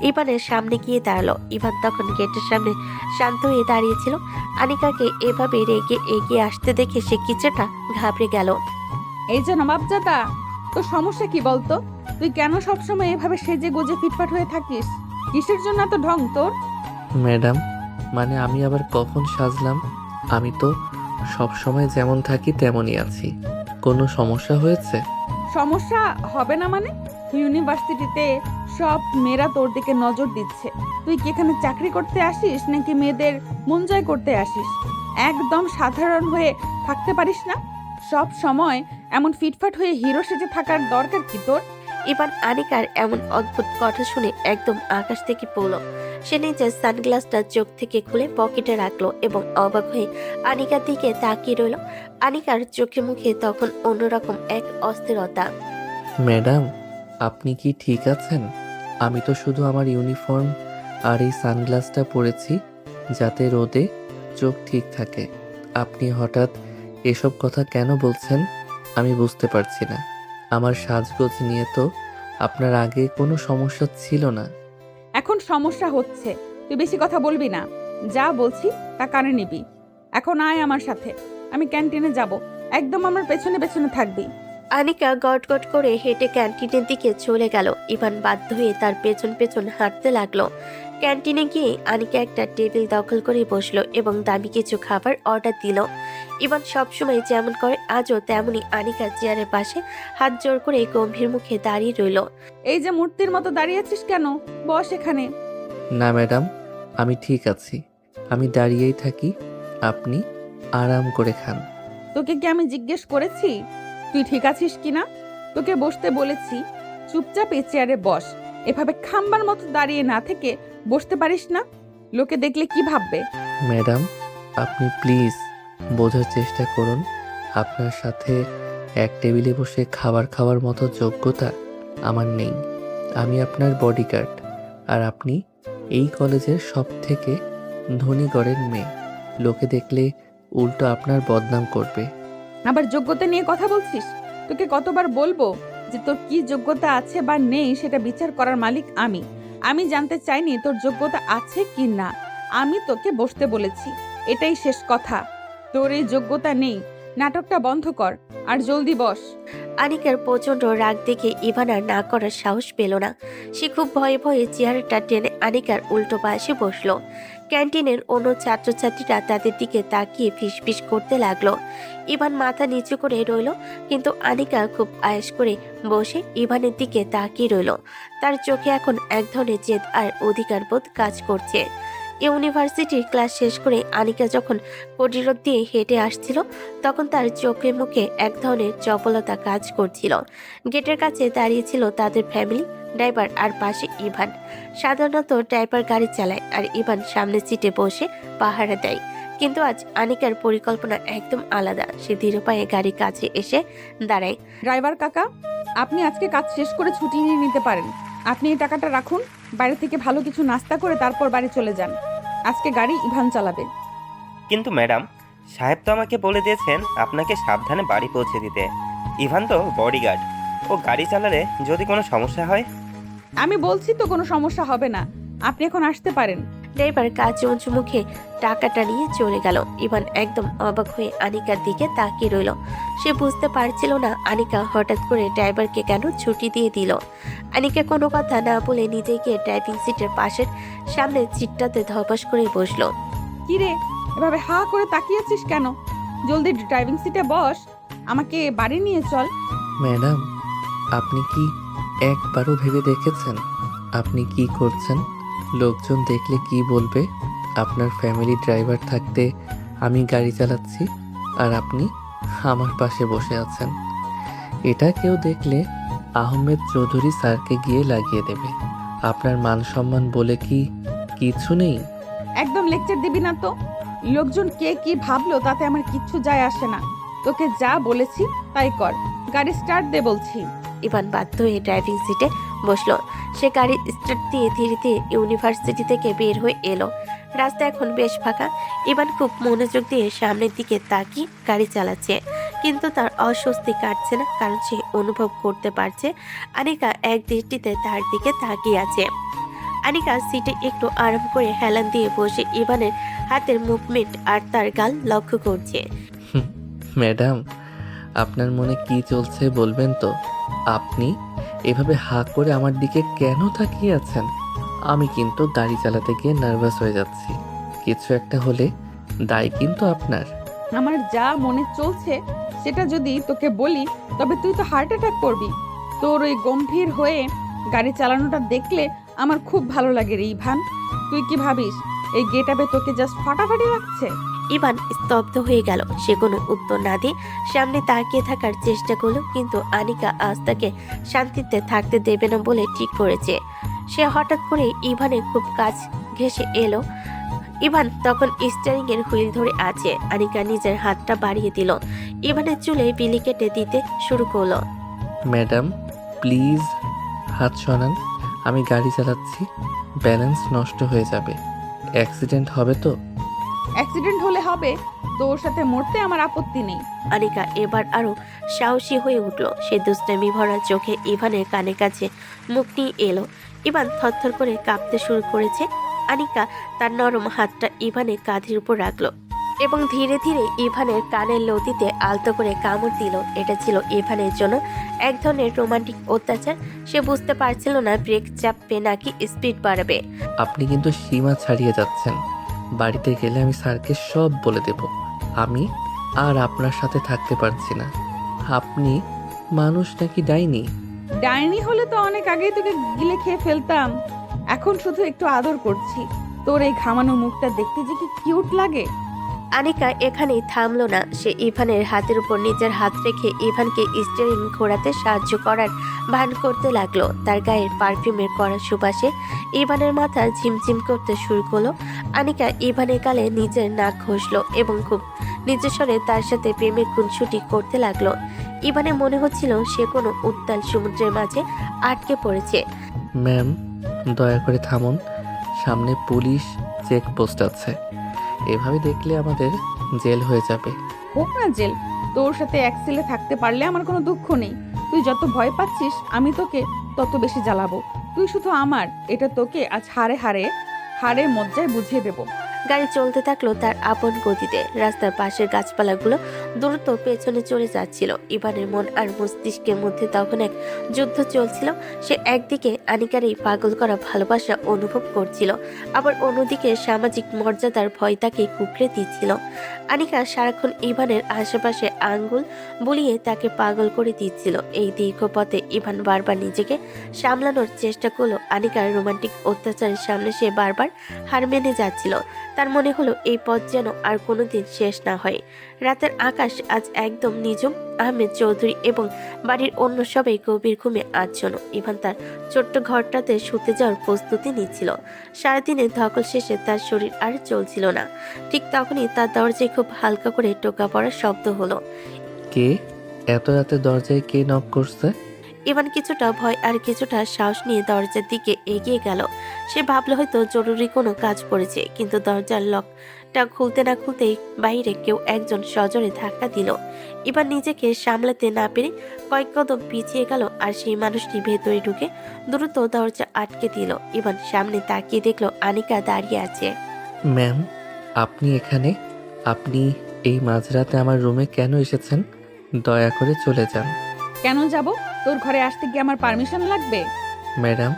Speaker 3: ইভানের সামনে গিয়ে দাঁড়ালো। ইভান তখন গেটের সামনে শান্ত হয়ে দাঁড়িয়েছিল। আনিকাকে এভাবে রেগে এগিয়ে আসতে দেখে সে কিছুটা ঘাবড়ে গেল।
Speaker 1: এই যে নবাবজাদা, তোর সমস্যা কি বলতো? তুই কেন সবসময় এভাবে সেজে গুজে ফিটফাট হয়ে থাকিস? কিসের জন্য এত ঢং তোর?
Speaker 2: ম্যাডাম, মানে আমি আবার কখন সাজলাম? আমি তো সব সময় যেমন থাকি তেমনই আছি। কোনো সমস্যা হয়েছে?
Speaker 1: সমস্যা হবে না মানে? ইউনিভার্সিটিতে সব মেয়েরা তোর দিকে নজর দিচ্ছে। তুই কি এখানে চাকরি করতে আসিস নাকি মেয়েদের মন জয় করতে আসিস? একদম সাধারণ হয়ে থাকতে পারিস না? সব সময় এমন ফিটফাট হয়ে হিরো সেজে থাকার দরকার কি তোর?
Speaker 3: ইভান আনিকার এমন অদ্ভুত কথা শুনে একদম আকাশ থেকে পড়ল। সে নিজের সানগ্লাসটা চোখ থেকে খুলে পকেটে রাখলো এবং অবাক হয়ে আনিকার দিকে তাকিয়ে রইল। আনিকার চোখে মুখে তখন অন্যরকম এক অস্থিরতা।
Speaker 2: ম্যাডাম, আপনি কি ঠিক আছেন? আমি তো শুধু আমার ইউনিফর্ম আর এই সানগ্লাসটা পরেছি যাতে রোদে চোখ ঠিক থাকে। আপনি হঠাৎ এসব কথা কেন বলছেন আমি বুঝতে পারছি না। আমার সাজগোজ নিয়ে তো আপনার আগে কোনো সমস্যা ছিল না।
Speaker 1: এখন সমস্যা হচ্ছে। তুই বেশি কথা বলবি না, যা বলছি তা কানে নিবি। এখন আয় আমার সাথে, আমি ক্যান্টিনে যাব। একদম আমার পেছনে পেছনে থাকবি।
Speaker 3: আনিকা গটগট করে হেঁটে ক্যান্টিনের দিকে চলে গেল। ইভান বাধ্য হয়ে তার পেছন পেছন হাঁটতে লাগলো। ক্যান্টিনে গিয়ে আনিকা একটা টেবিল দখল করে বসলো এবং দামি কিছু খাবার অর্ডার দিল। ইভান সবসময় যেমন করে আজও তেমনি আনিকার চেয়ারের পাশে হাত জোর করে গম্ভীর মুখে দাঁড়িয়ে রইল।
Speaker 1: এই যে মূর্তির মতো দাঁড়িয়ে আছিস কেন? বস এখানে।
Speaker 2: না ম্যাডাম, আমি ঠিক আছি। আমি দাঁড়িয়েই থাকি, আপনি আরাম করে খান।
Speaker 1: তোকে কি আমি জিজ্ঞেস করেছি তুই ঠিক আছিস কিনা? তোকে বসতে বলেছি, চুপচাপ এই চেয়ারে বস। এভাবে খাম্বার মতো দাঁড়িয়ে না থেকে বসতে পারিস না? লোকে দেখলে কি ভাববে?
Speaker 2: ম্যাডাম, আপনি প্লিজ বোঝার চেষ্টা করুন। আপনার সাথে এক টেবিলে বসে খাবার খাওয়ার মতো যোগ্যতা আমার নেই। আমি আপনার বডিগার্ড, আর আপনি এই কলেজের সব থেকে ধনী ঘরের মেয়ে। লোকে দেখলে উল্টো আপনার বদনাম করবে।
Speaker 1: আবার যোগ্যতা নিয়ে কথা বলছিস? তোকে কতবার বলবো যে তোর কি যোগ্যতা আছে বা নেই সেটা বিচার করার মালিক আমি। আমি জানতে চাইনি তোর যোগ্যতা আছে কি না। আমি তোকে বসতে বলেছি, এটাই শেষ কথা। তোর এই যোগ্যতা নেই, নাটকটা বন্ধ কর আর জলদি বস।
Speaker 3: আনিকার প্রচন্ড রাগ দেখে ইভান আর না করার সাহস পেল না। সে খুব ভয়ে ভয়ে চেয়ারটা টেনে আনিকার উল্টো পাশে বসলো। ক্যান্টিনের অন্য ছাত্রছাত্রীরা তাদের দিকে তাকিয়ে ফিসফিস করতে লাগলো। ইভান মাথা নিচু করে রইল, কিন্তু আনিকা খুব আয়েশ করে বসে ইভানের দিকে তাকিয়ে রইল। তার চোখে এখন এক ধরনের জেদ আর অধিকারবোধ কাজ করছে। ইউনিভার্সিটির ক্লাস শেষ করে আনিকা যখন করিডোর দিয়ে হেঁটে আসছিল তখন তার চোখে মুখে এক ধরনের চপলতা কাজ করছিল। গেটের কাছে দাঁড়িয়েছিল তাদের ফ্যামিলি, ড্রাইভার আর পাশে ইভান। সাধারণত ড্রাইভার গাড়ি চালায় আর ইভান সামনের সিটে বসে পাহারা দেয়, কিন্তু আজ আনিকার পরিকল্পনা একদম আলাদা। সে ধীর পায়ে গাড়ির কাছে এসে দাঁড়ায়।
Speaker 1: ড্রাইভার কাকা, আপনি আজকে কাজ শেষ করে ছুটি নিয়ে নিতে পারেন। আপনি এই টাকাটা রাখুন, বাইরে থেকে ভালো কিছু নাস্তা করে তারপর বাড়ি চলে যান। আজকে গাড়ি ইভান চালাবে।
Speaker 8: কিন্তু ম্যাডাম, সাহেব তো আমাকে বলে দিয়েছেন আপনাকে সাবধানে বাড়ি পৌঁছে দিতে। ইভান তো বডিগার্ড, ও গাড়ি চালালে যদি কোনো সমস্যা হয়।
Speaker 1: আমি বলছি তো কোনো সমস্যা হবে না, আপনি এখন আসতে পারেন।
Speaker 3: ড্রাইভার কাঁচুমুচু মুখে টাকাটা নিয়ে চলে গেল। ইভান একদম অবাক হয়ে আনিকার দিকে তাকিয়ে রইল। সে বুঝতে পারছিল না আনিকা হঠাৎ করে ড্রাইভারকে কেন ছুটি দিয়ে দিল। আনিকা কোনো কথা না বলে নিজে গিয়ে ড্রাইভিং সিটের পাশের সামনে সিটটাতে ধপাস করে বসলো।
Speaker 1: কি রে, এভাবে হা করে তাকিয়ে আছিস কেন? জলদি ড্রাইভিং সিটে বস, আমাকে বাড়ি নিয়ে চল।
Speaker 2: ম্যাডাম, আপনি কি একবারও ভেবে দেখেছেন আপনি কি করছেন? লোকজন দেখলে কি বলবে? আপনার ফ্যামিলি ড্রাইভার থাকতে আমি গাড়ি চালাচ্ছি আর আপনি আমার পাশে বসে আছেন। এটা কেউ দেখলে আহমেদ চৌধুরী স্যারকে গিয়ে লাগিয়ে দেবে। আপনার মান সম্মান বলে কি কিছু নেই?
Speaker 1: একদম লেকচার দিবি না তো। লোকজন কে কি ভাবলো তাতে আমার কিচ্ছু যায় আসে না। তোকে যা বলেছি তাই কর, গাড়ি স্টার্ট দে বলছি।
Speaker 3: ইভান বাধ্য হয়ে ড্রাইভিং সিটে বসলো। সে গাড়ি স্টার্ট দিয়ে ধীরে ধীরে ইউনিভার্সিটি থেকে বের হয়ে এলো। রাস্তা এখন বেশ ফাঁকা। ইভান খুব মনোযোগ দিয়ে সামনের দিকে তাকিয়ে গাড়ি চালাচ্ছে, কিন্তু তার অস্বস্তি কাটছে না, কারণ সে অনুভব করতে পারছে আনিকা এক দৃষ্টিতে তার দিকে তাকিয়ে আছে। আনিকা সিটে একটু আরাম করে হেলান দিয়ে বসে ইভানের হাতের মুভমেন্ট আর তার গাল লক্ষ্য করছে।
Speaker 2: ম্যাডাম, আপনার মনে কি চলছে বলবেন তো? আপনি এভাবে হা করে আমার দিকে কেন তাকিয়ে আছেন? আমি কিন্তু গাড়ি চালাতে গিয়ে নার্ভাস হয়ে যাচ্ছি। কিছু একটা হলে দায় কিন্তু আপনার।
Speaker 1: আমার যা মনে চলছে সেটা যদি তোকে বলি তবে তুই তো হার্ট অ্যাটাক করবি। তোর ওই গম্ভীর হয়ে গাড়ি চালানোটা দেখলে আমার খুব ভালো লাগে রে ইভান। তুই কি ভাবিস এই গেটআপে তোকে জাস্ট ফাটাফাটি লাগছে?
Speaker 3: ইভান স্তব্ধ হয়ে গেল। সে কোনো উত্তর না দিয়ে সামনে তাকিয়ে থাকার চেষ্টা করলো, কিন্তু আনিকা আজ তাকে শান্তিতে থাকতে দেবে না বলে ঠিক করেছে। সে হঠাৎ করে ইভানের খুব কাছ ঘেঁষে এলো। ইভান তখন স্টিয়ারিং এর হুইল ধরে আছে। আনিকা নিজের হাতটা বাড়িয়ে দিল, ইভানের চুলে বিলি কেটে দিতে শুরু করলো।
Speaker 2: ম্যাডাম প্লিজ হাত সরান, আমি গাড়ি চালাচ্ছি, ব্যালেন্স নষ্ট হয়ে যাবে, অ্যাক্সিডেন্ট হবে তো।
Speaker 1: অ্যাক্সিডেন্ট হলে হবে, তোর সাথে মরতে আমার আপত্তি নেই।
Speaker 3: আনিকা এবার আরো সাহসী হয়ে উঠল। সে দুষ্টামি ভরা চোখে ইভানের কানে কাছে মুখ নিয়ে এলো। ইভান থরথর করে কাঁপতে শুরু করেছে। আনিকা তার নরম হাতটা ইভানের কাঁধের উপর রাখলো এবং ধীরে ধীরে ইভানের কানের লতিতে আলতো করে কামড় দিল। এটা ছিল ইভানের জন্য এক ধরনের রোমান্টিক অত্যাচার। সে বুঝতে পারছিল না ব্রেক চাপবে নাকি স্পিড বাড়াবে।
Speaker 2: আপনি কিন্তু সীমা ছাড়িয়ে যাচ্ছেন। বাড়িতে গেলে আমি স্যারকে সব বলে দেব। আমি আর আপনার সাথে থাকতে পারছি না। আপনি মানুষ নাকি ডাইনি?
Speaker 1: ডাইনি হলে তো অনেক আগেই তোকে গিলে খেয়ে ফেলতাম। এখন শুধু একটু আদর করছি। তোর এই ঘামানো মুখটা দেখতে যে কি কিউট লাগে।
Speaker 3: আনিকা এখানেই থামলো না। সে ইভানের হাতের উপর নিজের হাত রেখে ইভানকে স্টিয়ারিং ঘোরাতে সাহায্য করার ভান করতে লাগলো। তার গায়ের পারফিউমের কড়া সুবাসে ইভানের মাথা ঝিমঝিম করতে শুরু করলো। আনিকা ইভানের গালে নিজের নাক ঘষলো এবং খুব নিজস্বরে তার সাথে প্রেমের খুনসুটি করতে লাগলো। ইভানের মনে হচ্ছিল সে কোনো উত্তাল সমুদ্রের মাঝে আটকে পড়েছে।
Speaker 2: ম্যাম দয়া করে থামুন, সামনে পুলিশ চেকপোস্ট আছে। এভাবে দেখলে আমাদের জেল হয়ে যাবে।
Speaker 1: হোক না জেল, তোর সাথে এক সেলে থাকতে পারলে আমার কোনো দুঃখ নেই। তুই যত ভয় পাচ্ছিস আমি তোকে তত বেশি জ্বালাবো। তুই শুধু আমার, এটা তোকে আজ হাড়ে হাড়ে হাড়ে মজ্জায় বুঝিয়ে দেবো।
Speaker 3: গাড়ি চলতে থাকলো তার আপন গতিতে। রাস্তার পাশের গাছপালাগুলো দ্রুত পেছনে চলে যাচ্ছিল। ইভানের মন আর মস্তিষ্কের মধ্যে তখন এক যুদ্ধ চলছিল। সে একদিকে আনিকার এই পাগল করা ভালোবাসা অনুভব করছিল, আবার অন্যদিকে সামাজিক মর্যাদার ভয় তাকে কুকড়ে দিচ্ছিল। আনিকা সারাক্ষণ ইভানের আশেপাশে আঙ্গুল বুলিয়ে তাকে পাগল করে দিচ্ছিল। এই দীর্ঘ পথে ইভান বারবার নিজেকে সামলানোর চেষ্টা করলো। আনিকার রোমান্টিক অত্যাচারের সামনে সে বারবার হার মেনে যাচ্ছিল। তার মনে হলো এই পথ যেন আর কোনোদিন শেষ না হয়। রাতের আকাশ আজ একদম নিঝুম। আহমেদ চৌধুরী এবং বাড়ির অন্য সবাই গভীর ঘুমে আচ্ছন্ন। ইভান তার ছোট্ট ঘরটাতে শুতে যাওয়ার প্রস্তুতি নিচ্ছিল। সারাদিনে ধকল শেষে তার শরীর আর চলছিল না। ঠিক তখনই তার দরজায় খুব হালকা করে টোকা পড়ার শব্দ হলো।
Speaker 2: কে এত রাতে দরজায় কে নক করছে?
Speaker 3: ইভান কিছুটা ভয় আর কিছুটা সাহস নিয়ে দরজার দিকে এগিয়ে গেল। সে ভাবলো হয়তো জরুরি কোনো কাজ পড়েছে, কিন্তু দরজার লকটা খুলতে না খুলতেই বাইরে কেউ একজন সজোরে ধাক্কা দিল। এবার নিজেকে সামলাতে না পেরে কয়েক কদম পিছিয়ে গেল আর সেই মানুষটি ভেতরে ঢুকে দ্রুত দরজা আটকে দিল। ইভান সামনে তাকিয়ে দেখলো আনিকা দাঁড়িয়ে আছে।
Speaker 2: ম্যাম, আপনি এখানে? আপনি এই মাঝরাতে আমার রুমে কেন এসেছেন? দয়া করে চলে যান।
Speaker 1: কেন যাব? তোর ঘরে আসতে কি আমার পারমিশন লাগবে?
Speaker 2: ম্যাডাম,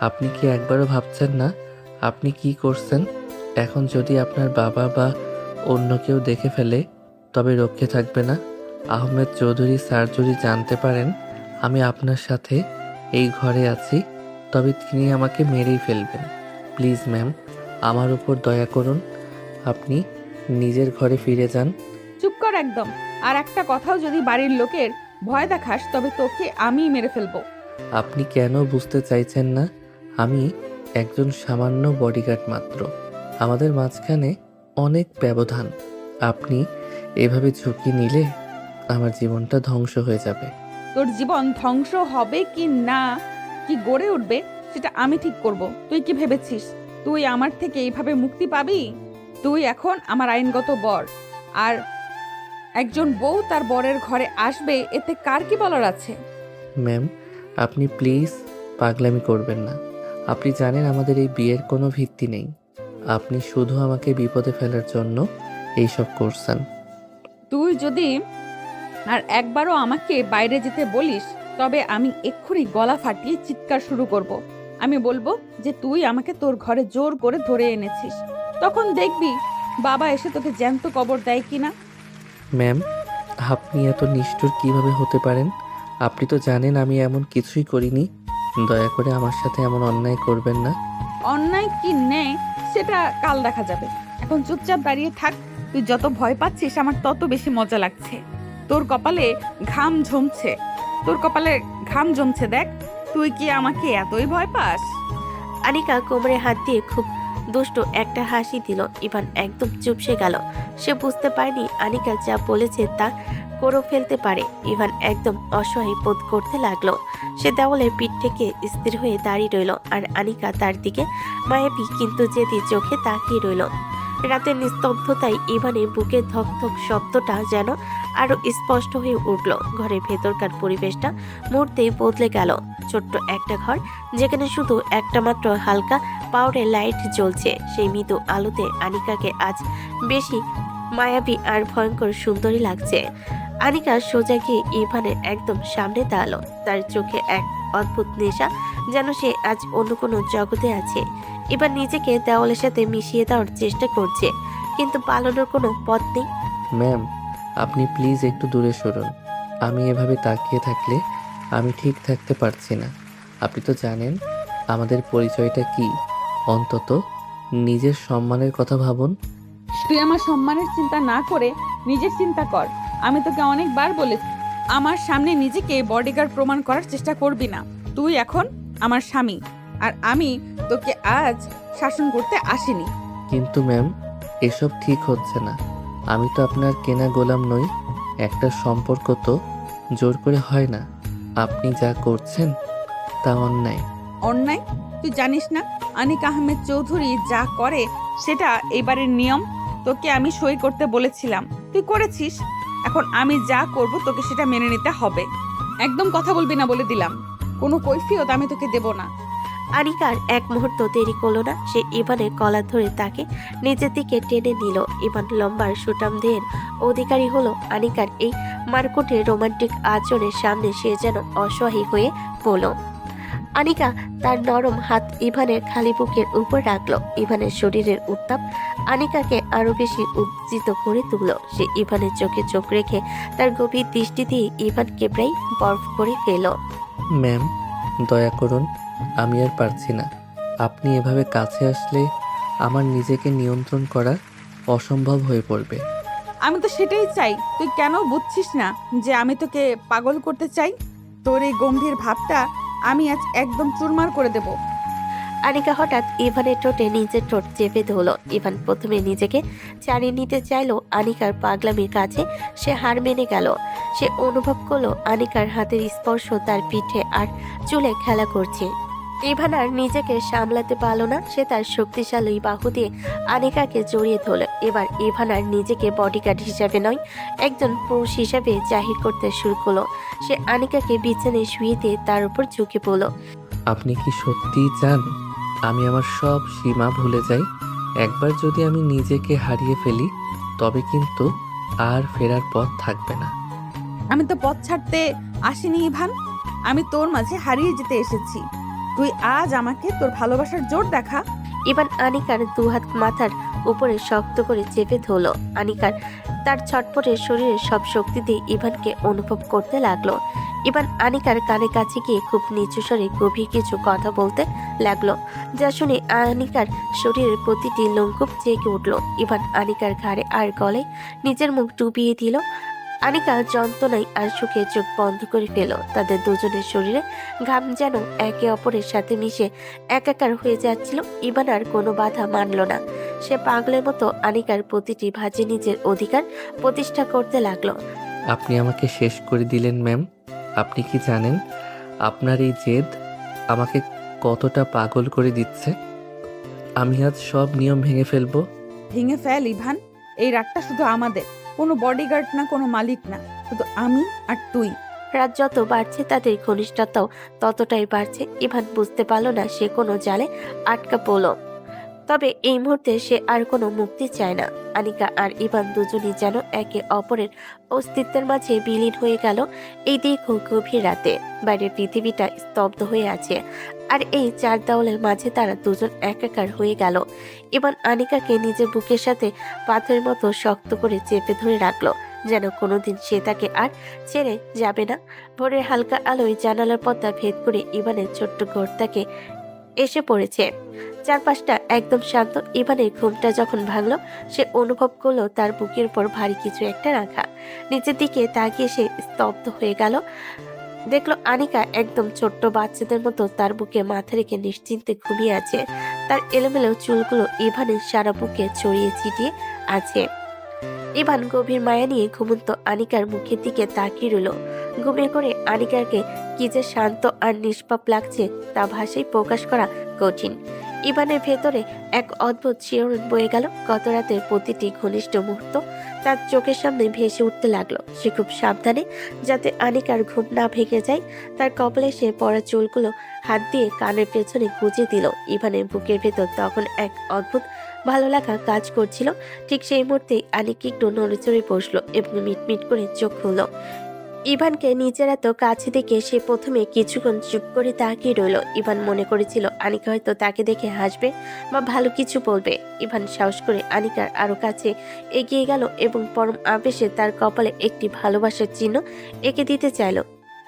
Speaker 2: আপনি কি একবারও ভাবছেন না আপনি কি করছেন? এখন যদি আপনার বাবা বা অন্য কেউ দেখে ফেলে তবে রক্ষে থাকবে না। আহমেদ চৌধুরী স্যার যদি জানতে পারেন আমি আপনার সাথে এই ঘরে আছি তবে তিনি আমাকে মেরেই ফেলবেন। প্লিজ ম্যাম, আমার উপর দয়া করুন। আপনি নিজের ঘরে ফিরে যান।
Speaker 1: চুপ কর একদম। আর একটা কথাও যদি বাড়ির লোকের ভয় দেখাস তবে তোকে আমি মেরে ফেলবো।
Speaker 2: আপনি কেন বুঝতে চাইছেন না? আমি একজন সামান্য বডিগার্ড মাত্র। আমাদের মাঝখানে অনেক ব্যবধান। আপনি এভাবে ঝুঁকি নিলে আমার জীবনটা ধ্বংস হয়ে যাবে।
Speaker 1: তোর জীবন ধ্বংস হবে কি না, কি গড়ে উঠবে সেটা আমি ঠিক করব। তুই কি ভেবেছিস তুই আমার থেকে এইভাবে মুক্তি পাবি? তুই এখন আমার আইনগত বর, আর একজন বউ তার বরের ঘরে আসবে এতে কার কি বলার আছে?
Speaker 2: ম্যাম, আপনি প্লিজ পাগলামি করবেন না। আপনি জানেন আমাদের এই বিয়ের কোনো ভিত্তি নেই। আপনি শুধু আমাকে বিপদে ফেলার জন্য এইসব করছেন।
Speaker 1: তুই যদি আর একবারও আমাকে বাইরে যেতে বলিস তবে আমি এক্ষুনি গলা ফাটিয়ে চিৎকার শুরু করব। আমি বলবো যে তুই আমাকে তোর ঘরে জোর করে ধরে এনেছিস। তখন দেখবি বাবা এসে তোকে জ্যান্ত কবর দেয় কিনা।
Speaker 2: ম্যাম, আপনি এত নিষ্ঠুর কিভাবে হতে পারেন? আপনি তো জানেন আমি এমন কিছুই করিনি। দয়া করে আমার সাথে এমন অন্যায় করবেন না।
Speaker 1: অন্যায় কি নেই সেটা কাল দেখা যাবে। এখন চুপচাপ দাঁড়িয়ে থাক। তুই যত ভয় পাচ্ছিস আমার তত বেশি মজা লাগছে। তোর কপালে ঘাম জমছে, তোর কপালে ঘাম জমছে। দেখ তুই কি আমাকে এতই ভয় পাস?
Speaker 3: আনিকা কোমরে হাত দিয়ে খুব দুষ্ট একটা হাসি দিল। ইভান একদম চুপসে গেল। সে বুঝতে পারেনি আনিকা যা বলেছে তা করে ফেলতে পারে। ইভান একদম অসহায় বোধ করতে লাগলো। সে দেওয়ালে পিঠ থেকে স্থির হয়ে দাঁড়িয়ে রইল আর আনিকা তার দিকে মায়াবী কিন্তু জেদি চোখে তাকিয়ে রইল। রাতের নিস্তব্ধতায় ইভানের বুকে ধক ধক শব্দটা যেন আরো স্পষ্ট হয়ে উঠল। ঘরের ভেতরকার পরিবেশটা মুহূর্তেই বদলে গেল। ছোট্ট একটা ঘর যেখানে শুধু একটা মাত্র হালকা পাওয়ারের লাইট জ্বলছে। সেই মৃদু আলোতে আনিকাকে আজ বেশি মায়াবী আর ভয়ঙ্কর সুন্দরী লাগছে। আনিকা সোজা গিয়ে ইভানের একদম সামনে দাঁড়ালো। তার চোখে এক অদ্ভুত নেশা, যেন সে আজ অন্য কোনো জগতে আছে। এবার নিজেকে দেওয়ালের সাথে মিশিয়ে দেওয়ার চেষ্টা করছে, কিন্তু পালানোর কোনো পথ নেই।
Speaker 2: ম্যাম, আপনি প্লিজ একটু দূরে সরুন। আমি এভাবে তাকিয়ে থাকলে আমি ঠিক থাকতে পারছি না। আপনি তো জানেন আমাদের পরিচয়টা কি। অন্তত নিজের সম্মানের কথা ভাবুন।
Speaker 1: তুই আমার সম্মানের চিন্তা না করে নিজের চিন্তা কর। আমি তোকে অনেকবার বলেছি আমার সামনে নিজেকে বডিগার্ড প্রমাণ করার চেষ্টা করবি না। তুই এখন আমার স্বামী, আর আমি তোকে আজ শাসন করতে আসিনি।
Speaker 2: কিন্তু ম্যাম, এসব ঠিক হচ্ছে না। আমি তো আপনার কেনা গোলাম নই। একটা সম্পর্ক তো জোর করে হয় না। আপনি যা করছেন তা অন্যায়।
Speaker 1: অন্যায়? তুই জানিস না আনিক আহমেদ চৌধুরী যা করে সেটা এবারের নিয়ম। তোকে আমি সই করতে বলেছিলাম, তুই করেছিস। এখন আমি যা করব তোকে সেটা মেনে নিতে হবে। একদম কথা বলবি না বলে দিলাম। কোনো কৈফিয়ত আমি তোকে দেব না।
Speaker 3: আনিকার এক মুহূর্ত দেরি করলো না। সে ইভানের কলা ধরে তাকে নিজের দিকে টেনে নিল। ইভান লম্বার সুটাম দেহের অধিকারী হলো। আনিকার এই মারকুটে রোমান্টিক আচরণের সামনে সে যেন অসহায় হয়ে পড়ল। আনিকা তার নরম হাত ইভানের খালি বুকের উপর রাখলো। ইভানের শরীরের উত্তাপ আনিকাকে আরো বেশি উত্তেজিত করে তুলল। সে ইভানের চোখে চোখ রেখে তার গভীর দৃষ্টি দিয়ে ইভানকে প্রায় বরফ করে ফেল।
Speaker 2: ম্যাম, দয়া করুন, আমি আর পারছি না। আপনি এভাবে কাছে আসলে আমার নিজেকে নিয়ন্ত্রণ করা অসম্ভব হয়ে পড়বে।
Speaker 1: আমি তো সেটাই চাই। তুই কেন বুঝছিস না যে আমি তোকে পাগল করতে চাই? তোর এই গম্ভীর ভাবটা আমি আজ একদম চুরমার করে দেব।
Speaker 3: আনিকা হঠাৎ ইভানের ঠোঁটে নিজের ঠোঁট চেপে ধরল। ইভান প্রথমে নিজেকে ছাড়িয়ে নিতে চাইলো আনিকার পাগলামির কাছে সে হার মেনে গেল। সে অনুভব করলো আনিকার হাতের স্পর্শ তার পিঠে আর চুলে খেলা করছে। ইভান আর নিজেকে সামলাতে পারল না। সে তার শক্তিশালী বাহু দিয়ে আনিকাকে জড়িয়ে ধরল। এবার ইভান আর নিজেকে বডিগার্ড হিসাবে নয়, একজন পুরুষ হিসাবে জাহির করতে শুরু করলো। সে আনিকাকে বিছানায় শুয়ে দিয়ে তার উপর ঝুঁকে পড়ল।
Speaker 2: আপনি কি সত্যিই চান আমি আমার সব সীমা ভুলে যাই? একবার যদি আমি নিজেকে হারিয়ে ফেলি তবে কিন্তু আর ফেরার পথ থাকবে না।
Speaker 1: আমি তো পথ ছাড়তে আসিনি ইভান, আমি তোর মাঝে হারিয়ে যেতে এসেছি। তুই আজ আমাকে তোর ভালোবাসার জোর দেখা।
Speaker 3: ইভান আনিকার দুহাত মাথার উপরে শক্ত করে চেপে ধরল। আনিকার তার ছটপটের শরীরের সব শক্তি দিয়ে ইভানকে অনুভব করতে লাগলো। ইভান আনিকার কানে কাছে গিয়ে খুব নিচু স্বরে গভীর কিছু কথা বলতে লাগলো, যা শুনে আনিকার শরীরের প্রতিটি লোমকূপ জেগে উঠল। ইভান আনিকার ঘাড়ে আর গলায় নিজের মুখ ডুবিয়ে দিল। আনিকা যন্ত্রণায় আর সুখে চোখ বন্ধ করে ফেল। তাদের দুজনের শরীরে ঘাম যেন একে অপরের সাথে মিশে একাকার হয়ে যাচ্ছিল। ইভান আর কোনো বাধা মানল না। সে পাগলের মতো আনিকার প্রতিটি ভাঁজে নিজের অধিকার প্রতিষ্ঠা করতে লাগলো।
Speaker 2: আপনি আমাকে শেষ করে দিলেন ম্যাম। আপনি কি জানেন আপনার এই জেদ আমাকে কতটা পাগল করে দিচ্ছে? আমি আজ সব নিয়ম ভেঙে ফেলবো।
Speaker 1: ভেঙে ফেল ইভান, এই রাতটা শুধু আমাদের, কোনো বডিগার্ড না, কোনো মালিক না, শুধু আমি আর তুই।
Speaker 3: রাত যত বাড়ছে তাদের ঘনিষ্ঠতাও ততটাই বাড়ছে। ইভান বুঝতে পারল না সে কোনো জালে আটকা পড়ল। তবে এই মুহূর্তে সে আর কোনো মুক্তি চায় না। আনিকা আর ইভান দুজনই যেন একে অপরের অস্তিত্বের মাঝে বিলীন হয়ে গেল। এই দীর্ঘ গভীর রাতে বাইরের পৃথিবীটা স্তব্ধ হয়ে আছে, আর এই চার দেওয়ালের মাঝে তারা দুজন একাকার হয়ে গেল। ইভান আনিকাকে নিজের বুকের সাথে পাথরের মতো শক্ত করে চেপে ধরে রাখলো, যেন কোনোদিন সে তাকে আর ছেড়ে যাবে না। ভোরের হালকা আলোয় জানালার পর্দা ভেদ করে ইভানের ছোট্ট ঘরটাকে এসে পড়েছে। চারপাশটা একদম শান্ত। ইভানের ঘুমটা যখন ভাঙলো, সে অনুভব করলো তার বুকের উপর ভারী কিছু একটা রাখা। নিচের দিকে তাকিয়ে সে স্তব্ধ হয়ে গেল। দেখলো আনিকা একদম ছোট্ট বাচ্চাদের মতো তার বুকে মাথা রেখে নিশ্চিন্তে ঘুমিয়ে আছে। তার এলোমেলো চুলগুলো ইভানের সারা বুকে ছড়িয়ে ছিটিয়ে আছে। ইভান গভীর মায়া নিয়ে ঘুমন্ত আনিকার মুখের দিকে তাকিয়ে রইল। ঘুমিয়ে করে আনিকাকে কি যে শান্ত আর নিষ্পাপ লাগছে তা ভাষায় প্রকাশ করা কঠিন। ইভানের ভেতরে এক অদ্ভুত শিহরণ বয়ে গেল। গত রাতের প্রতিটি ঘনিষ্ঠ মুহূর্ত তার চোখের সামনে ভেসে উঠতে লাগলো। সে খুব সাবধানে, যাতে আনিকার ঘুম না ভেঙে যায়, তার কপালে সে পড়া চুলগুলো হাত দিয়ে কানের পেছনে গুজে দিল। ইভানের বুকের ভেতর তখন এক অদ্ভুত ভালো লাগা কাজ করছিল। ঠিক সেই মুহূর্তে আনিকা একটু নড়েচড়ে বসলো এবং মিটমিট করে চোখ খুলল। ইভানকে নিজের এত কাছে দেখে সে প্রথমে কিছুক্ষণ চুপ করে তাকিয়ে রইল। ইভান মনে করেছিল আনিকা হয়তো তাকে দেখে হাসবে বা ভালো কিছু বলবে। ইভান সাহস করে আনিকার আরো কাছে এগিয়ে গেল এবং পরম আবেশে তার কপালে একটি ভালোবাসার চিহ্ন এঁকে দিতে চাইল।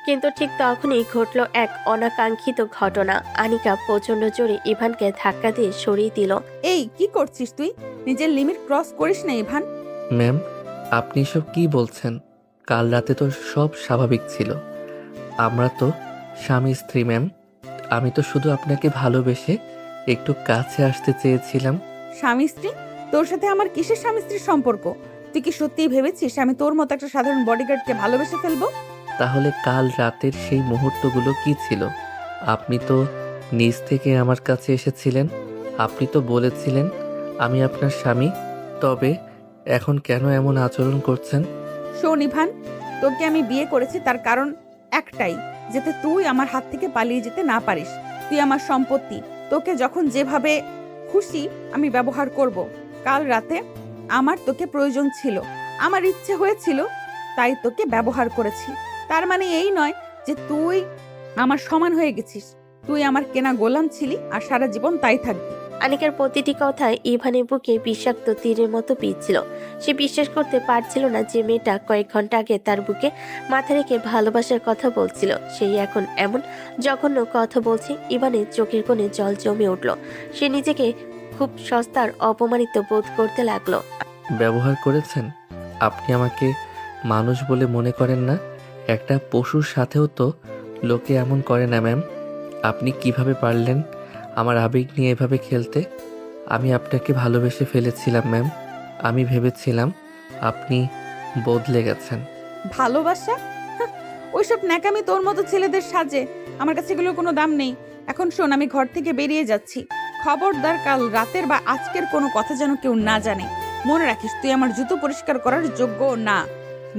Speaker 3: কিন্তু ঠিক তখনই ঘটল এক অনাকাঙ্ক্ষিত ঘটনা। আনিকা প্রচন্ড জোরে ইভানকে ধাক্কা দিয়ে সরিয়ে দিল।
Speaker 1: এই কি করছিস তুই? নিজের লিমিট ক্রস করিস না ইভান।
Speaker 2: ম্যাম, আপনি সব কি বলছেন? কাল রাতে তো সব স্বাভাবিক ছিল। আমরা তো স্বামী স্ত্রী ম্যাম। আমি তো শুধু আপনাকে ভালোবেসে একটু কাছে আসতে চেয়েছিলাম।
Speaker 1: স্বামী স্ত্রী? তোর সাথে আমার কিসের স্বামী স্ত্রীর সম্পর্ক? তুই কি সত্যিই ভেবেছিস আমি তোর মতো একটা সাধারণ বডিগার্ডকে ভালোবেসে ফেলবো?
Speaker 2: তাহলে কাল রাতের সেই মুহূর্তগুলো কি ছিল? আপনি তো নিজ থেকে আমার কাছে এসেছিলেন। আপনি তো বলেছিলেন আমি আপনার স্বামী। তবে এখন কেন এমন আচরণ করছেন?
Speaker 1: শোন ইভান, তোকে আমি বিয়ে করেছি তার কারণ একটাই, যাতে তুই আমার হাত থেকে পালিয়ে যেতে না পারিস। তুই আমার সম্পত্তি, তোকে যখন যেভাবে খুশি আমি ব্যবহার করব। কাল রাতে আমার তোকে প্রয়োজন ছিল, আমার ইচ্ছে হয়েছিল, তাই তোকে ব্যবহার করেছি। তার মানে এই নয় যে তুই আমার সমান হয়ে গেছিস। তুই আমার কেনা গোলাম ছিলি আর সারা জীবন তাই থাকবি।
Speaker 3: আনিকার প্রতিটি কথায় ইভানের বুকে বিষাক্ত তীরের মতো পিচ্ছিল। সে বিশ্বাস করতে পারছিল না যে মেয়েটা কয়েক ঘন্টা আগে তার বুকে মাথা রেখে ভালোবাসার কথা বলছিল, সেই এখন এমন জঘন্য কথা বলছে। ইভানের চোখের কোণে জল জমে উঠল। সে নিজেকে খুব সস্তার অপমানিত বোধ করতে লাগলো।
Speaker 2: ব্যবহার করেছেন? আপনি আমাকে মানুষ বলে মনে করেন না? একটা পশুর সাথেও তো লোকে এমন করে না ম্যাম। আপনি কিভাবে পারলেন আমার আবেগ নিয়ে এভাবে খেলতে? আমি আপনাকে ভালোবেসে ফেলেছিলাম ম্যাম। আমি ভেবেছিলাম আপনি বদলে গেছেন।
Speaker 1: ভালোবাসা? হাহ, ওইসব ন্যাকামি তোর মতো ছেলেদের সাজে। আমার কাছে এগুলোর কোনো দাম নেই। এখন শোন, আমি ঘর থেকে বেরিয়ে যাচ্ছি। খবরদার কাল রাতের বা আজকের কোনো কথা যেন কেউ না জানে। মনে রাখিস, তুই আমার জুতো পরিষ্কার করার যোগ্য না।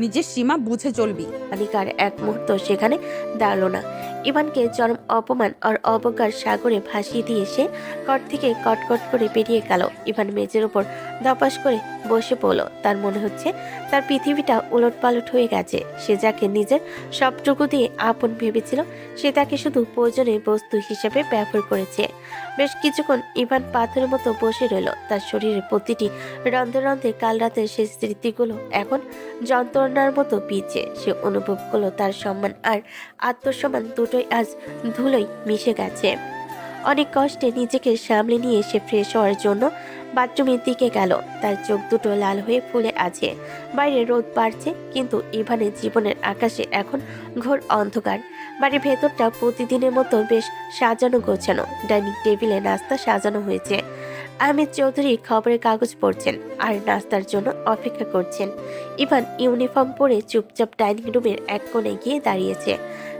Speaker 1: নিজের সীমা বুঝে চলবি।
Speaker 3: আনিকার এক মুহূর্ত সেখানে দাঁড়ালো না। ইভানকে চরম অপমান আর অবজ্ঞার সাগরে ভাসিয়ে দিয়ে সে ঘর থেকে কটকট করে বেরিয়ে গেল। ইভান মেঝের উপর ধপাস করে বসে পড়ল। তার মনে হচ্ছে তার পৃথিবীটা উলটপালট হয়ে গেছে। সে যাকে নিজের সবটুকু দিয়ে আপন ভেবেছিল, সে তাকে শুধু প্রয়োজনীয় বস্তু হিসেবে ব্যবহার করেছে। বেশ কিছুক্ষণ ইভান পাথরের মতো বসে রইল। তার শরীরের প্রতিটি রন্ধে রন্ধে কাল রাতের সেই স্মৃতিগুলো এখন যন্ত্রণার মতো পিছে। সে অনুভব করলো তার সম্মান আর আত্মসম্মান দুটোই আজ ধুলোয় মিশে গেছে। অনেক কষ্টে নিজেকে সামলে নিয়ে সে ফ্রেশ হওয়ার জন্য বাথরুমের দিকে গেল। তার চোখ দুটো লাল হয়ে ফুলে আছে। বাইরে রোদ বাড়ছে, কিন্তু ইভানের জীবনের আকাশে এখন ঘোর অন্ধকার। বাড়ির ভেতরটা প্রতিদিনের মতো বেশ সাজানো গোছানো। ডাইনিং টেবিলে নাস্তা সাজানো হয়েছে। আহমেদ চৌধুরী খবরের কাগজ পড়ছেন আর নাস্তার জন্য অপেক্ষা করছেন। ইভান ইউনিফর্ম পরে চুপচাপ ডাইনিং রুমের এক কোণে গিয়ে দাঁড়িয়েছে।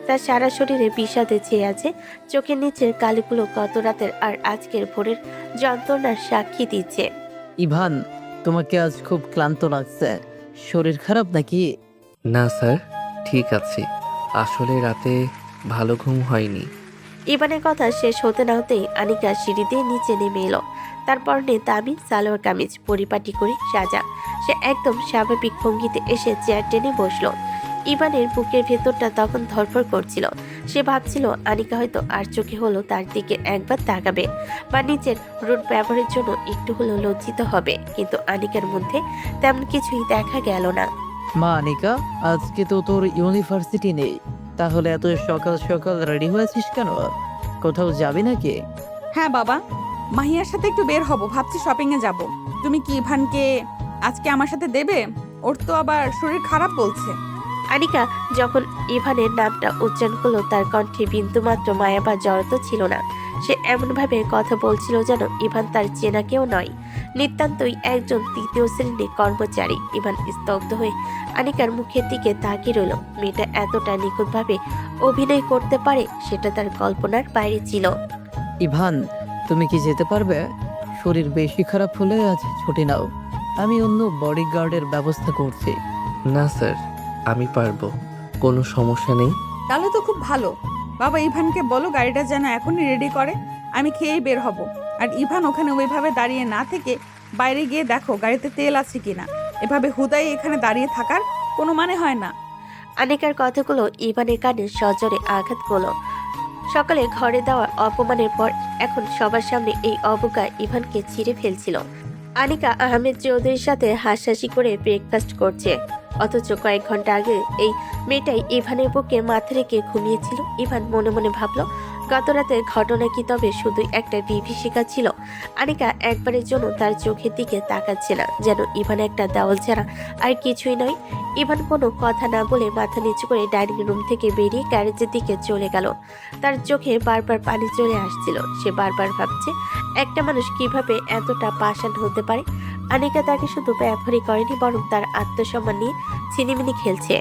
Speaker 3: তার সারা শরীরে বিষাদে ছেয়ে আছে। চোখের নিচের কালিগুলো গত রাতের আর আজকের ভোরের যন্ত্রণার সাক্ষী দিচ্ছে।
Speaker 4: ইভান, তোমাকে আজ খুব ক্লান্ত লাগছে। শরীর খারাপ নাকি?
Speaker 2: না স্যার, ঠিক আছে। আসলে রাতে ভালো ঘুম হয়নি।
Speaker 3: ইভানের কথা শেষ হতে না হতেই আনিকা সিঁড়ি দিয়ে নিচে নেমে এলো। তার পরনে দামি সালোয়ার কামিজ, পরিপাটি করে সাজা। সে একদম স্বাভাবিক ভঙ্গিতে এসে চেয়ার টেনে বসলো। ইভানের বুকের ভেতরটা তখন ধরফর করছিল। সে ভাবছিল আনিকা হয়তো আর চোখে হলো তার দিকে একবার তাকাবে বা নিজের রুট ব্যবহারের জন্য একটু হলো লজ্জিত হবে, কিন্তু আনিকার মধ্যে তেমন কিছুই দেখা গেল না।
Speaker 4: মা আনিকা, আজকে তো তোর ইউনিভার্সিটি নেই, তাহলে এত সকাল সকাল রেডি হয়েছিস কেন? কোথাও যাবি নাকি?
Speaker 1: হ্যাঁ বাবা, মাহিয়ার সাথে একটু বের হব, ভাবছি শপিং এ যাব। তুমি কি ইভানকে আজকে আমার সাথে দেবে? ওর তো আবার শরীর খারাপ বলছে।
Speaker 3: আনিকা যখন ইভানের নামটা উচ্চারণ করলো, তার কণ্ঠে বিন্দুমাত্র মায়া বা জড়তা ছিল না। সে এমনভাবে কথা বলছিল যেন ইভান তার চেনা কেউ নয়, নিতান্তই একজন তৃতীয় শ্রেণীর কর্মচারী। ইভান স্তব্ধ হয়ে আনিকার মুখের দিকে তাকিয়ে রইল। মেয়েটা এতটা নিখুঁতভাবে অভিনয় করতে পারে সেটা তার কল্পনার বাইরে ছিল।
Speaker 4: ইভান, তুমি কি যেতে পারবে? শরীর বেশি খারাপ হলে আজ ছুটি নাও, আমি অন্য বডিগার্ডের ব্যবস্থা করছি।
Speaker 2: না স্যার, আমি পারবো, কোনো সমস্যা নেই।
Speaker 1: তাহলে তো খুব ভালো। বাবা, ইভানকে বলো গাড়িটা যেন এখনই রেডি করে, আমি খেয়েই বের হব। আর ইভান ওখানে ওইভাবে দাঁড়িয়ে না থেকে বাইরে গিয়ে দেখো গাড়িতে তেল আছে কিনা। এভাবে হুদাই এখানে দাঁড়িয়ে থাকার কোনো মানে হয় না।
Speaker 3: আনিকার কথাগুলো ইভানের কানে সজোরে আঘাত করলো। সকালে ঘরে দেওয়া অপমানের পর এখন সবার সামনে এই অবজ্ঞা ইভানকে ছিঁড়ে ফেলছিল। আনিকা আহমেদ চৌধুরীর সাথে হাসাহাসি করে ব্রেকফাস্ট করছে, অথচ কয়েক ঘন্টা আগে এই মেয়েটাই ইভানের বুকে মাথা রেখে ঘুমিয়েছিল। ইভান মনে মনে ভাবল, গত রাতের ঘটনা কি তবে শুধুই একটা বিভীষিকা ছিল? আনিকা একবারের জন্য তার চোখের দিকে তাকাচ্ছে না, যেন ইভান একটা দেওয়াল ছাড়া আর কিছুই নয়। ইভান কোনো কথা না বলে মাথা নিচু করে ডাইনিং রুম থেকে বেরিয়ে গ্যারেজের দিকে চলে গেল। তার চোখে বারবার পানি চলে আসছিল। সে বারবার ভাবছে, একটা মানুষ কিভাবে এতটা পাষাণ হতে পারে? আনিকা তাকে শুধু ব্যবহারই করেনি, বরং তার আত্মসম্মান নিয়ে ছিনিমিনি খেলছে।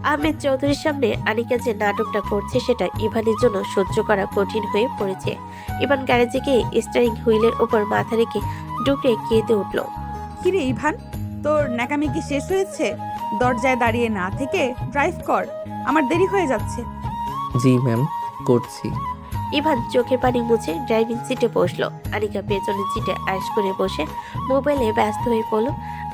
Speaker 3: আহমেদ চৌধুরীর সামনে আনিকা যে নাটকটা করছে সেটা ইভানের জন্য সহ্য করা কঠিন হয়ে পড়েছে। ইভান গ্যারেজে গিয়ে স্টিয়ারিং হুইলের উপর মাথা রেখে ডুকরে কেঁদে উঠল।
Speaker 1: কিরে ইভান, তোর ন্যাকামি কি শেষ হয়েছে? দরজায় দাঁড়িয়ে না থেকে ড্রাইভ কর, আমার দেরি হয়ে যাচ্ছে।
Speaker 2: জি ম্যাম, করছি।
Speaker 3: ইভান চোখের পানি মুছে ড্রাইভিং সিটে বসলো। আনিকা পেছনের সিটে আয়েশ করে বসে মোবাইলে ব্যস্ত হয়ে পড়ল।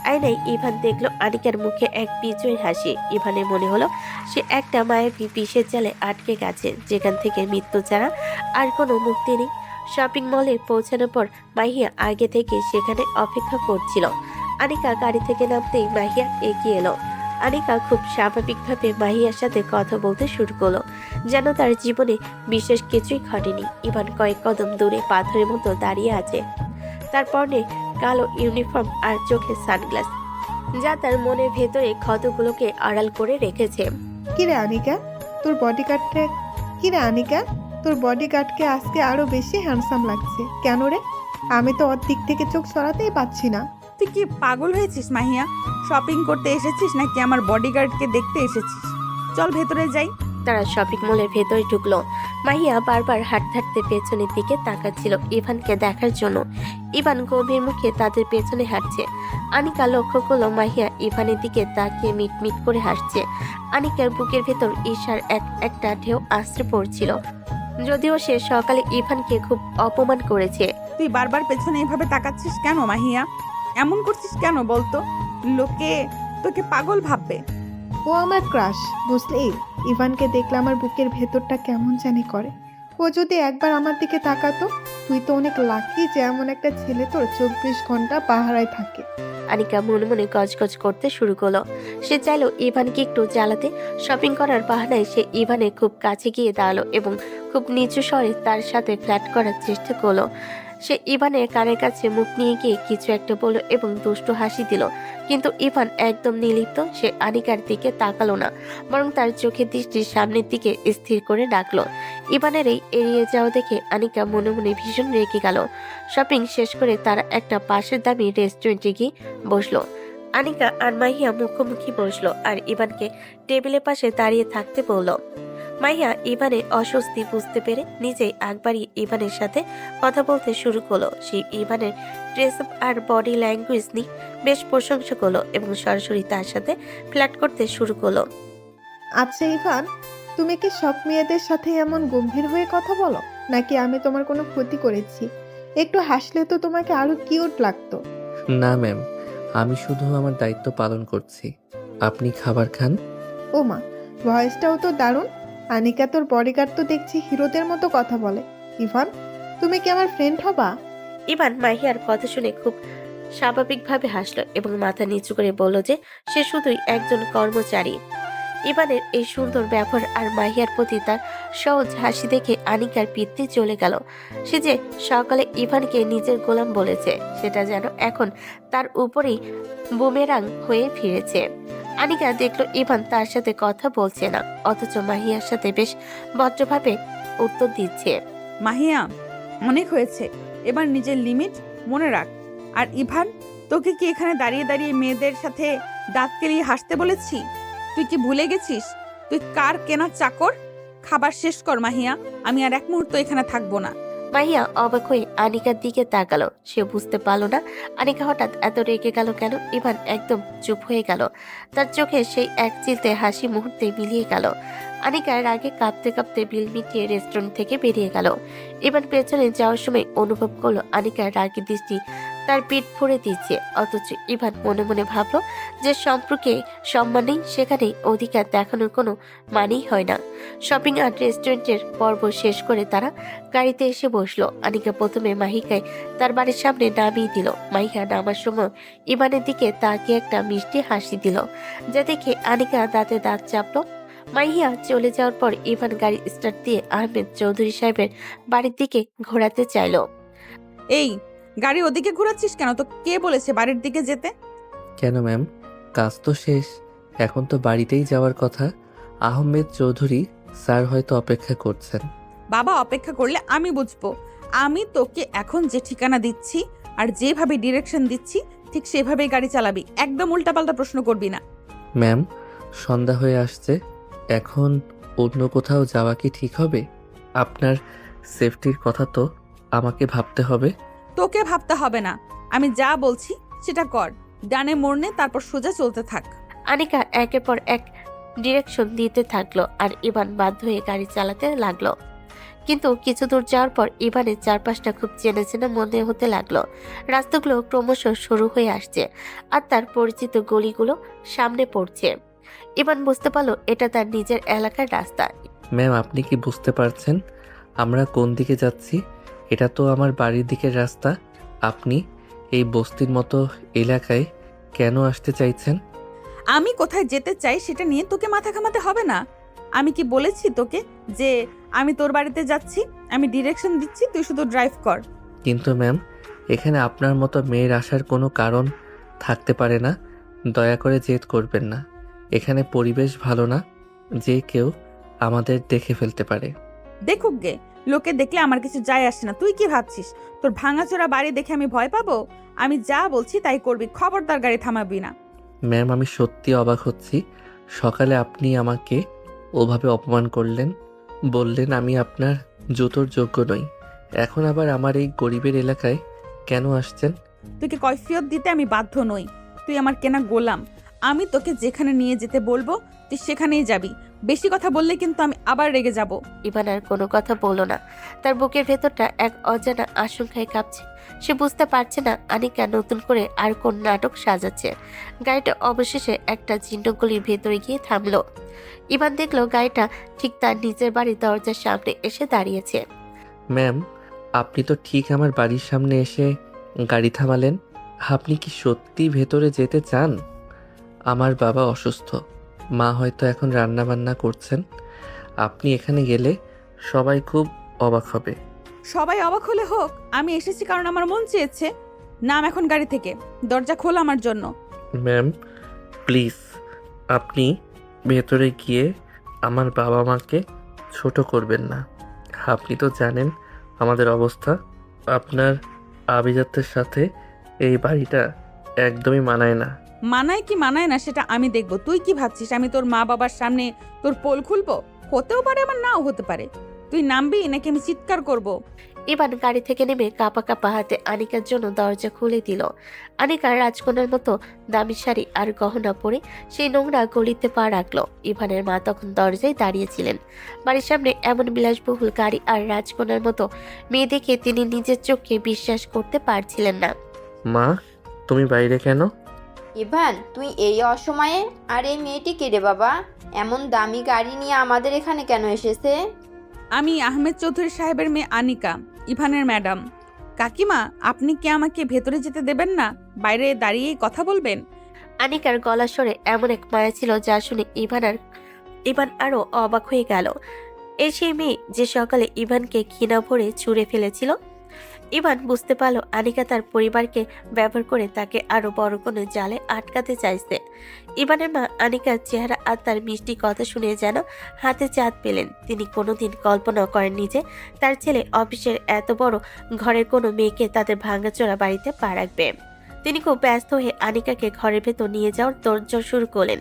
Speaker 3: আয়নায় ইভান দেখলো আনিকার মুখে এক বিজয়ের হাসি। ইভানের মনে হলো সে একটা মায়াবী বিষের জালে আটকে গেছে, যেখান থেকে মৃত্যু ছাড়া আর কোনো মুক্তি নেই। শপিং মলে পৌঁছানোর পর মাহিয়া আগে থেকে সেখানে অপেক্ষা করছিল। আনিকা গাড়ি থেকে নামতেই মাহিয়া এগিয়ে এলো। আনিকা খুব স্বাভাবিকভাবে মাহিয়ার সাথে কথা বলতে শুরু করলো, যেন তার জীবনে বিশেষ কিছুই ঘটেনি। ইভান কয়েক কদম দূরে পাথরের মতো দাঁড়িয়ে আছে। তার পরনে কালো ইউনিফর্ম আর চোখে সানগ্লাস, যা তার মনের ভেতরে ক্ষতগুলোকে আড়াল করে রেখেছে।
Speaker 7: কিরে আনিকা, তোর বডিগার্ডকে আজকে আরো বেশি হ্যান্ডসাম লাগছে কেন রে? আমি তো ওর দিক থেকে চোখ সরাতেই পাচ্ছি না।
Speaker 1: তুই কি পাগল হয়েছিস মাহিয়া? শপিং করতে এসেছিস নাকি আমার বডিগার্ডকে দেখতে এসেছিস? চল ভেতরে যাই।
Speaker 3: তারা শপিং মলের ভেতরে ঢুকলো। মাহিয়া বারবার হাঁটতে হাঁটতে পেছনের দিকে তাকাচ্ছিল ইভানকে দেখার জন্য। ইভান গভীর মুখে তাদের পেছনে হাঁটছে। আনিকা লক্ষ্য করলো মাহিয়া ইভানের দিকে তাকিয়ে মিটমিট করে হাসছে। আনিকার বুকের ভেতর ঈর্ষার একটা ঢেউ আশ্রে পড়ছিল, যদিও সে সকালে ইভানকে খুব অপমান করেছে।
Speaker 1: তুই বারবার পেছনে এভাবে তাকাচ্ছিস কেন মাহিয়া? এমন করছিস কেন বলতো? লোকে তোকে পাগল ভাববে।
Speaker 7: ও আমার ক্রাশ, বুঝলি? ইভানকে দেখলে আমার বুকের ভেতরটা কেমন জানি করে। ও যদি একবার আমার দিকে তাকাতো। তুই তো অনেক লাকি যে এমন একটা ছেলে তোর 24 ঘন্টা পাহারায় থাকে।
Speaker 3: আনিকা মনে মনে গজগজ করতে শুরু করলো। সে চাইলো ইভানকে একটু জ্বালাতে। শপিং করার বাহানায় সে ইভানের খুব কাছে গিয়ে দাঁড়ালো এবং খুব নিচু স্বরে তার সাথে ফ্ল্যাট করার চেষ্টা করলো। সে ইভানের কানের কাছে মুখ নিয়ে গিয়ে কিছু একটা বলল এবং দুষ্টু হাসি দিল, কিন্তু ইভান একদম নির্লিপ্ত। সে আনিকার দিকে তাকালো না, বরং তার চোখের দৃষ্টি সামনের দিকে স্থির করে রাখলো। ইভানের এই এড়িয়ে যাওয়া দেখে আনিকা মনে মনে ভীষণ রেগে গেল। শপিং শেষ করে তারা একটা পাশের দামি রেস্টুরেন্টে গিয়ে বসলো। আনিকা আর মাহিয়া মুখোমুখি বসলো আর ইভানকে টেবিলের পাশে দাঁড়িয়ে থাকতে বলল। মাহিয়া ইভানের অস্বস্তি বুঝতে পেরে নিজেই আগ বাড়িয়ে ইভানের সাথে কথা বলতে শুরু করলো। সে ইভানের ড্রেস আর বডি ল্যাঙ্গুয়েজ নিয়ে বেশ প্রশংসা করলো এবং সরাসরি তার সাথে ফ্ল্যাট করতে শুরু করলো।
Speaker 7: আচ্ছা ইভান, তুমি কি সব মেয়েদের সাথে এমন গম্ভীর হয়ে কথা বলো, নাকি আমি তোমার কোনো ক্ষতি করেছি? একটু হাসলে তো তোমাকে আরো কিউট লাগতো।
Speaker 2: না ম্যাম, আমি শুধু আমার দায়িত্ব পালন করছি। আপনি খাবার খান।
Speaker 7: ও মা, ভয়েসটাও তো দারুণ। আনিকা তোর বডিগার্ড তো দেখছি হিরোদের মতো কথা বলে। ইভান, তুমি কি আমার ফ্রেন্ড হবা?
Speaker 3: ইভান মাহিয়ার কথা শুনে খুব স্বাভাবিকভাবে হাসলো এবং মাথা নিচু করে বলল যে সে শুধুই একজন কর্মচারী। ইভানের এই সুন্দর ব্যবহার আর মাহিয়ার প্রতি তার সহজ হাসি দেখে আনিকার পিত্তি চলে গেল। সে যে সকালে ইভানকে নিজের গোলাম বলেছে, সেটা যেন এখন তার উপরেই বুমেরাং হয়ে ফিরেছে। আনিকা দেখলো ইভান তার সাথে কথা বলছে না, অথচ মাহিয়ার সাথে বেশ ভদ্রভাবে উত্তর দিচ্ছে।
Speaker 1: মাহিয়া, অনেক হয়েছে, এবার নিজের লিমিট মনে রাখ। আর ইভান, তোকে কি এখানে দাঁড়িয়ে দাঁড়িয়ে মেয়েদের সাথে দাঁত কেলিয়ে হাসতে বলেছি? তুই কি ভুলে গেছিস তুই কার কেনা চাকর? খাবার শেষ কর মাহিয়া, আমি আর এক মুহূর্ত এখানে থাকবো না।
Speaker 3: মাহিয়া অবাক হয়ে আনিকার দিকে তাকালো। সে বুঝতে পারলো না আনিকা হঠাৎ এত রেগে গেল কেন। ইভান একদম চুপ হয়ে গেল, তার চোখে সেই এক চিলতে হাসি মুহূর্তে মিলিয়ে গেল। আনিকা রাগে কাঁপতে কাঁপতে বিল মিটিয়ে রেস্টুরেন্ট থেকে বেরিয়ে গেল। ইভান পেছনে যাওয়ার সময় অনুভব করলো আনিকার রাগী দৃষ্টি তার পিঠ ফুঁড়ে দিচ্ছে, অথচ ইভান মনে মনে ভাবলো যে সম্পর্কে সম্মান নেই সেখানেই অধিকার দেখানোর কোনো মানেই হয় না। শপিং আর রেস্টুরেন্টের পর্ব শেষ করে তারা গাড়িতে এসে বসলো। আনিকা প্রথমে মাহিকায় তার বাড়ির সামনে নামিয়ে দিল। মাহিকা নামার সময় ইভানের দিকে তাকিয়ে একটা মিষ্টি হাসি দিল, যা দেখে আনিকা দাঁতে দাঁত চাপলো। মাহিয়া চলে যাওয়ার পর ইভান গাড়ি স্টার্ট দিয়ে আহমেদ চৌধুরী সাহেবের বাড়ির দিকে ঘোরাতে চাইলো।
Speaker 1: এই গাড়ি ওদিকে ঘোরাচ্ছিস কেন? তো কে বলেছে বাড়ির দিকে যেতে?
Speaker 2: কেন ম্যাম, কাজ তো শেষ, এখন তো বাড়িতেই যাওয়ার কথা। আহমেদ চৌধুরী স্যার হয়তো অপেক্ষা করছেন।
Speaker 1: বাবা অপেক্ষা করলে আমি বুঝবো। আমি তোকে এখন যে ঠিকানা দিচ্ছি আর যেভাবে ডিরেকশন দিচ্ছি ঠিক সেভাবেই গাড়ি চালাবি, একদম উল্টাপাল্টা প্রশ্ন করবি না।
Speaker 2: ম্যাম, সন্ধ্যা হয়ে আসছে, এখন অন্য কোথাও যাওয়া কি ঠিক হবে? আপনার সেফটির কথা তো আমাকে ভাবতে হবে।
Speaker 1: তোকে ভাবতে হবে না, আমি যা বলছি সেটা কর। ডানে মোড়নে, তারপর সোজা চলতে থাক।
Speaker 3: আনিকা একের পর এক ডিরেকশন দিতে থাকলো আর ইভান বাধ্য হয়ে গাড়ি চালাতে লাগলো। কিন্তু কিছু দূর যাওয়ার পর ইভানের চারপাশটা খুব চেনা চেনা মনে হতে লাগলো। রাস্তাগুলো ক্রমশ সরু হয়ে আসছে আর তার পরিচিত গলিগুলো সামনে পড়ছে। ইভান বুঝতে পারলো এটা তার নিজের এলাকার রাস্তা।
Speaker 2: ম্যাম, আপনি কি বুঝতে পারছেন আমরা কোন দিকে যাচ্ছি? এটা তো আমার বাড়ির দিকের রাস্তা। আপনি এই বস্তির মতো এলাকায় কেন আসতে চাইছেন?
Speaker 1: আমি কোথায় যেতে চাই সেটা নিয়ে তোকে মাথা ঘামাতে হবে না। আমি কি বলেছি তোকে যে আমি তোর বাড়িতে যাচ্ছি? আমি ডিরেকশন দিচ্ছি, তুই শুধু ড্রাইভ কর।
Speaker 2: কিন্তু ম্যাম, এখানে আপনার মতো মেয়ের আসার কোনো কারণ থাকতে পারে না। দয়া করে জেদ করবেন না। এখানে পরিবেশ ভালো না, যে কেউ আমাদের দেখে ফেলতে পারে।
Speaker 1: দেখুক গে, লোকে দেখলে আমার কিছু যায় আসে না। তুই কি ভাবছিস তোর ভাঙাচোরা বাড়ি দেখে আমি ভয় পাবো? আমি যা বলছি তাই করবি, খবরদার গাড়ি থামাবি না।
Speaker 2: ম্যাম, আমি সত্যি অবাক হচ্ছি। সকালে আপনি আমাকে ওভাবে অপমান করলেন, বললেন আমি আপনার জুতোর যোগ্য নই। এখন আবার আমার এই গরিবের এলাকায় কেন আসছেন?
Speaker 1: তোকে কৈফিয়ত দিতে আমি বাধ্য নই। তুই আমার কেনা গোলাম। আমি তোকে যেখানে নিয়ে যেতে বলবো তুই সেখানেই যাবি। বেশি কথা বললে কিন্তু আমি আবার রেগে যাব।
Speaker 3: ইভান আর কোনো কথা বলল না। তার বুকের ভেতরটা এক অজানা আশঙ্কায় কাঁপছে। সে বুঝতে পারছে না আনিকা নতুন করে আর কোন নাটক সাজাচ্ছে। গাড়িটা অবশেষে একটা চিহ্নগুলির ভেতরে গিয়ে থামলো। ইভান দেখলো গাড়িটা ঠিক তার নিজের বাড়ির দরজার সামনে এসে দাঁড়িয়েছে।
Speaker 2: ম্যাম, আপনি তো ঠিক আমার বাড়ির সামনে এসে গাড়ি থামালেন। আপনি কি সত্যি ভেতরে যেতে চান? আমার বাবা অসুস্থ, মা হয়তো এখন রান্না বান্না করছেন। আপনি এখানে গেলে সবাই খুব অবাক হবে।
Speaker 1: সবাই অবাক হলে হোক, আমি এসেছি কারণ আমার মন চেয়েছে। নাম এখন গাড়ি থেকে, দরজা খোল আমার জন্য।
Speaker 2: ম্যাম প্লিজ, আপনি ভেতরে গিয়ে আমার বাবা মাকে ছোট করবেন না। আপনি তো জানেন আমাদের অবস্থা। আপনার আভিজাত্যের সাথে এই বাড়িটা একদমই মানায় না।
Speaker 1: মানায় কি মানায় না সেটা আমি দেখব। তুই কি ভাবছিস আমি তোর মা বাবার সামনে তোর পোল খুলবো? হতেও পারে আবার নাও হতে পারে। তুই নামবি নাকি আমি চিৎকার করব?
Speaker 3: ইভান গাড়ি থেকে নেমে কাঁপা কাঁপা হাতে আনিকার জন্য দরজা খুলে দিল। আনিকার রাজকন্যার মতো দামি শাড়ি আর গহনা পরে সেই নোংরা গলিতে পা রাখলো। ইভানের মা তখন দরজায় দাঁড়িয়েছিলেন। বাড়ির সামনে এমন বিলাসবহুল গাড়ি আর রাজকন্যার মতো মেয়ে দেখে তিনি নিজের চোখকে বিশ্বাস করতে পারছিলেন না।
Speaker 2: মা, তুমি বাইরে কেন?
Speaker 6: ইভান, তুই এই অসময়ে? আর এই মেয়েটি কে রে বাবা? এমন দামি গাড়ি নিয়ে আমাদের এখানে কেন এসেছে?
Speaker 1: আমি আহমেদ চৌধুরী সাহেবের মেয়ে আনিকা, ইভানের ম্যাডাম। কাকিমা, আপনি কি আমাকে ভেতরে যেতে দেবেন না? বাইরে দাঁড়িয়েই কথা বলবেন?
Speaker 3: আনিকার গলা স্বরে এমন এক মায়া ছিল যা শুনে ইভান আরো অবাক হয়ে গেল। এই সেই মেয়ে যে সকালে ইভানকে ঘৃণা ভরে ছুঁড়ে ফেলেছিল। ইভান বুঝতে পারল আনিকা তার পরিবারকে ব্যবহার করে তাকে আরো বড় কোনো জালে আটকাতে চাইছে। ইভানের মা আনিকার চেহারা আর তার মিষ্টি কথা শুনে যেন হাতে চাঁদ পেলেন। তিনি কোনোদিন কল্পনা করেননি যে তার ছেলে অফিসের এত বড় ঘরের কোনো মেয়েকে তাদের ভাঙাচোরা বাড়িতে পা রাখবে। তিনি খুব ব্যস্ত হয়ে আনিকাকে ঘরের ভেতর নিয়ে যাওয়ার তোড়জোড় শুরু করলেন।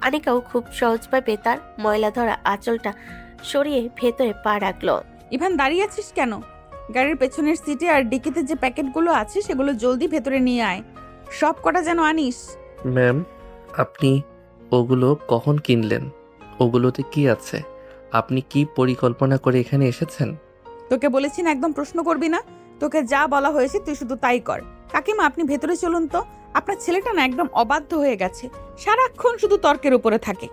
Speaker 3: আনিকাও খুব সহজভাবে তার ময়লা ধরা আঁচলটা সরিয়ে ভেতরে পা রাখলো।
Speaker 1: ইভান, দাঁড়িয়ে আছিস কেন? গাড়ির পেছনের সিটে আর ডিকিতে যে প্যাকেটগুলো আছে সেগুলো জলদি ভেতরে নিয়ে আয়। সব কটা যেন আনিস।
Speaker 2: ম্যাম, আপনি ওগুলো কখন কিনলেন? ওগুলোতে কি আছে? আপনি কি পরিকল্পনা করে এখানে এসেছেন?
Speaker 1: তোকে বলেছি না একদম প্রশ্ন করবি না। তোকে যা বলা হয়েছে তুই শুধু তাই কর। কাকিমা, আপনি ভেতরে চলুন তো। আপনার ছেলেটা না একদম অবাধ্য হয়ে গেছে, সারাক্ষণ শুধু তর্কের উপরে থাকে।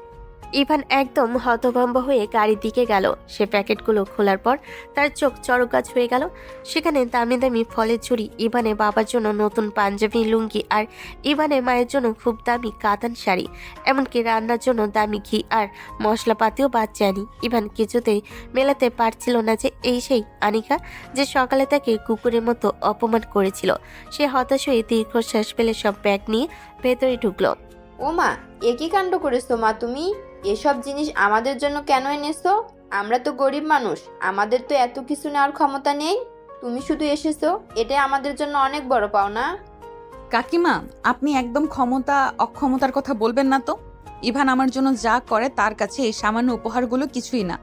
Speaker 3: ইভান একদম হতভম্ব হয়ে গাড়ির দিকে গেল। সে প্যাকেটগুলো খোলার পর তার চোখ চড়কগাছ হয়ে গেল। সেখানে দামি দামি ফলের ঝুড়ি, ইভানের বাবার জন্য নতুন পাঞ্জাবি লুঙ্গি আর ইভানের মায়ের জন্য খুব দামি কাতান শাড়ি, এমনকি রান্নার জন্য দামি ঘি আর মশলাপাতিও বাদ যায়নি। ইভান কিছুতেই মেলাতে পারছিল না যে এই সেই আনিকা যে সকালে তাকে কুকুরের মতো অপমান করেছিল। সে হতাশ হয়ে দীর্ঘশ্বাস ফেলে সব ব্যাগ নিয়ে ভেতরে ঢুকলো।
Speaker 6: ও মা, এ কি কাণ্ড করেছো মা তুমি? এসব জিনিস আমাদের জন্য কেন এনেছো? আমরা তো গরিব মানুষ, আমাদের তো এত কিছু নেওয়ার ক্ষমতা নেই। তুমি শুধু এসেছো, এটাই আমাদের জন্য অনেক বড় পাওনা।
Speaker 1: কাকিমা, আপনি একদম ক্ষমতা অক্ষমতার কথা বলবেন না তো। ইভান আমার জন্য যা করে তার কাছে এই সামান্য উপহারগুলো কিছুই না।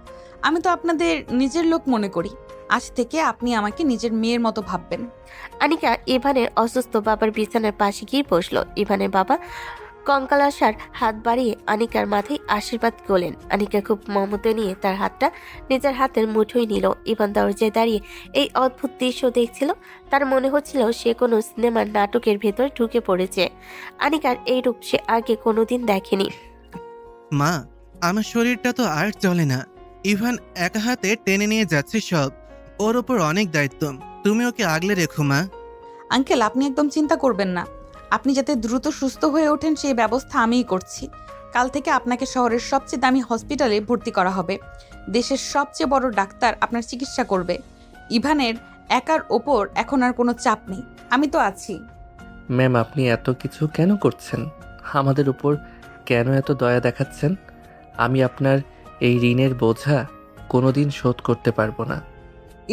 Speaker 1: আমি তো আপনাদের নিজের লোক মনে করি। আজ থেকে আপনি আমাকে নিজের মেয়ের মতো ভাববেন।
Speaker 3: আনিকা ইভানের অসুস্থ বাবার বিছানার পাশে গিয়ে বসলো। ইভানের বাবা কঙ্কালাসার হাত বাড়িয়ে আনিকার মাথায় আশীর্বাদ করলেন। আনিকা খুব মমতা নিয়ে তার হাতটা নিজের হাতের মুঠোয় নিল। ইভান দরজায় দাঁড়িয়ে এই অদ্ভুত দৃশ্য দেখছিল। তার মনে হচ্ছিল সে কোনো সিনেমার নাটকের ভেতর ঢুকে পড়েছে। আনিকার এই রূপ সে আগে কোনোদিন দেখেনি।
Speaker 9: মা, আমার শরীরটা তো আর চলে না। ইভান একা হাতে টেনে নিয়ে যাচ্ছে সব। ওর ওপর অনেক দায়িত্ব, তুমি ওকে আগলে রেখো মা।
Speaker 1: আঙ্কেল, আপনি একদম চিন্তা করবেন না। আপনি যাতে দ্রুত সুস্থ হয়ে ওঠেন সেই ব্যবস্থা আমিই করছি। কাল থেকে আপনাকে শহরের সবচেয়ে দামি হসপিটালে ভর্তি করা হবে। দেশের সবচেয়ে বড় ডাক্তার আপনার চিকিৎসা করবে। ইভানের একার ওপর এখন আর কোনো চাপ নেই, আমি তো আছি।
Speaker 2: ম্যাম, আপনি এত কিছু কেন করছেন? আমাদের উপর কেন এত দয়া দেখাচ্ছেন? আমি আপনার এই ঋণের বোঝা কোনোদিন শোধ করতে পারবো না।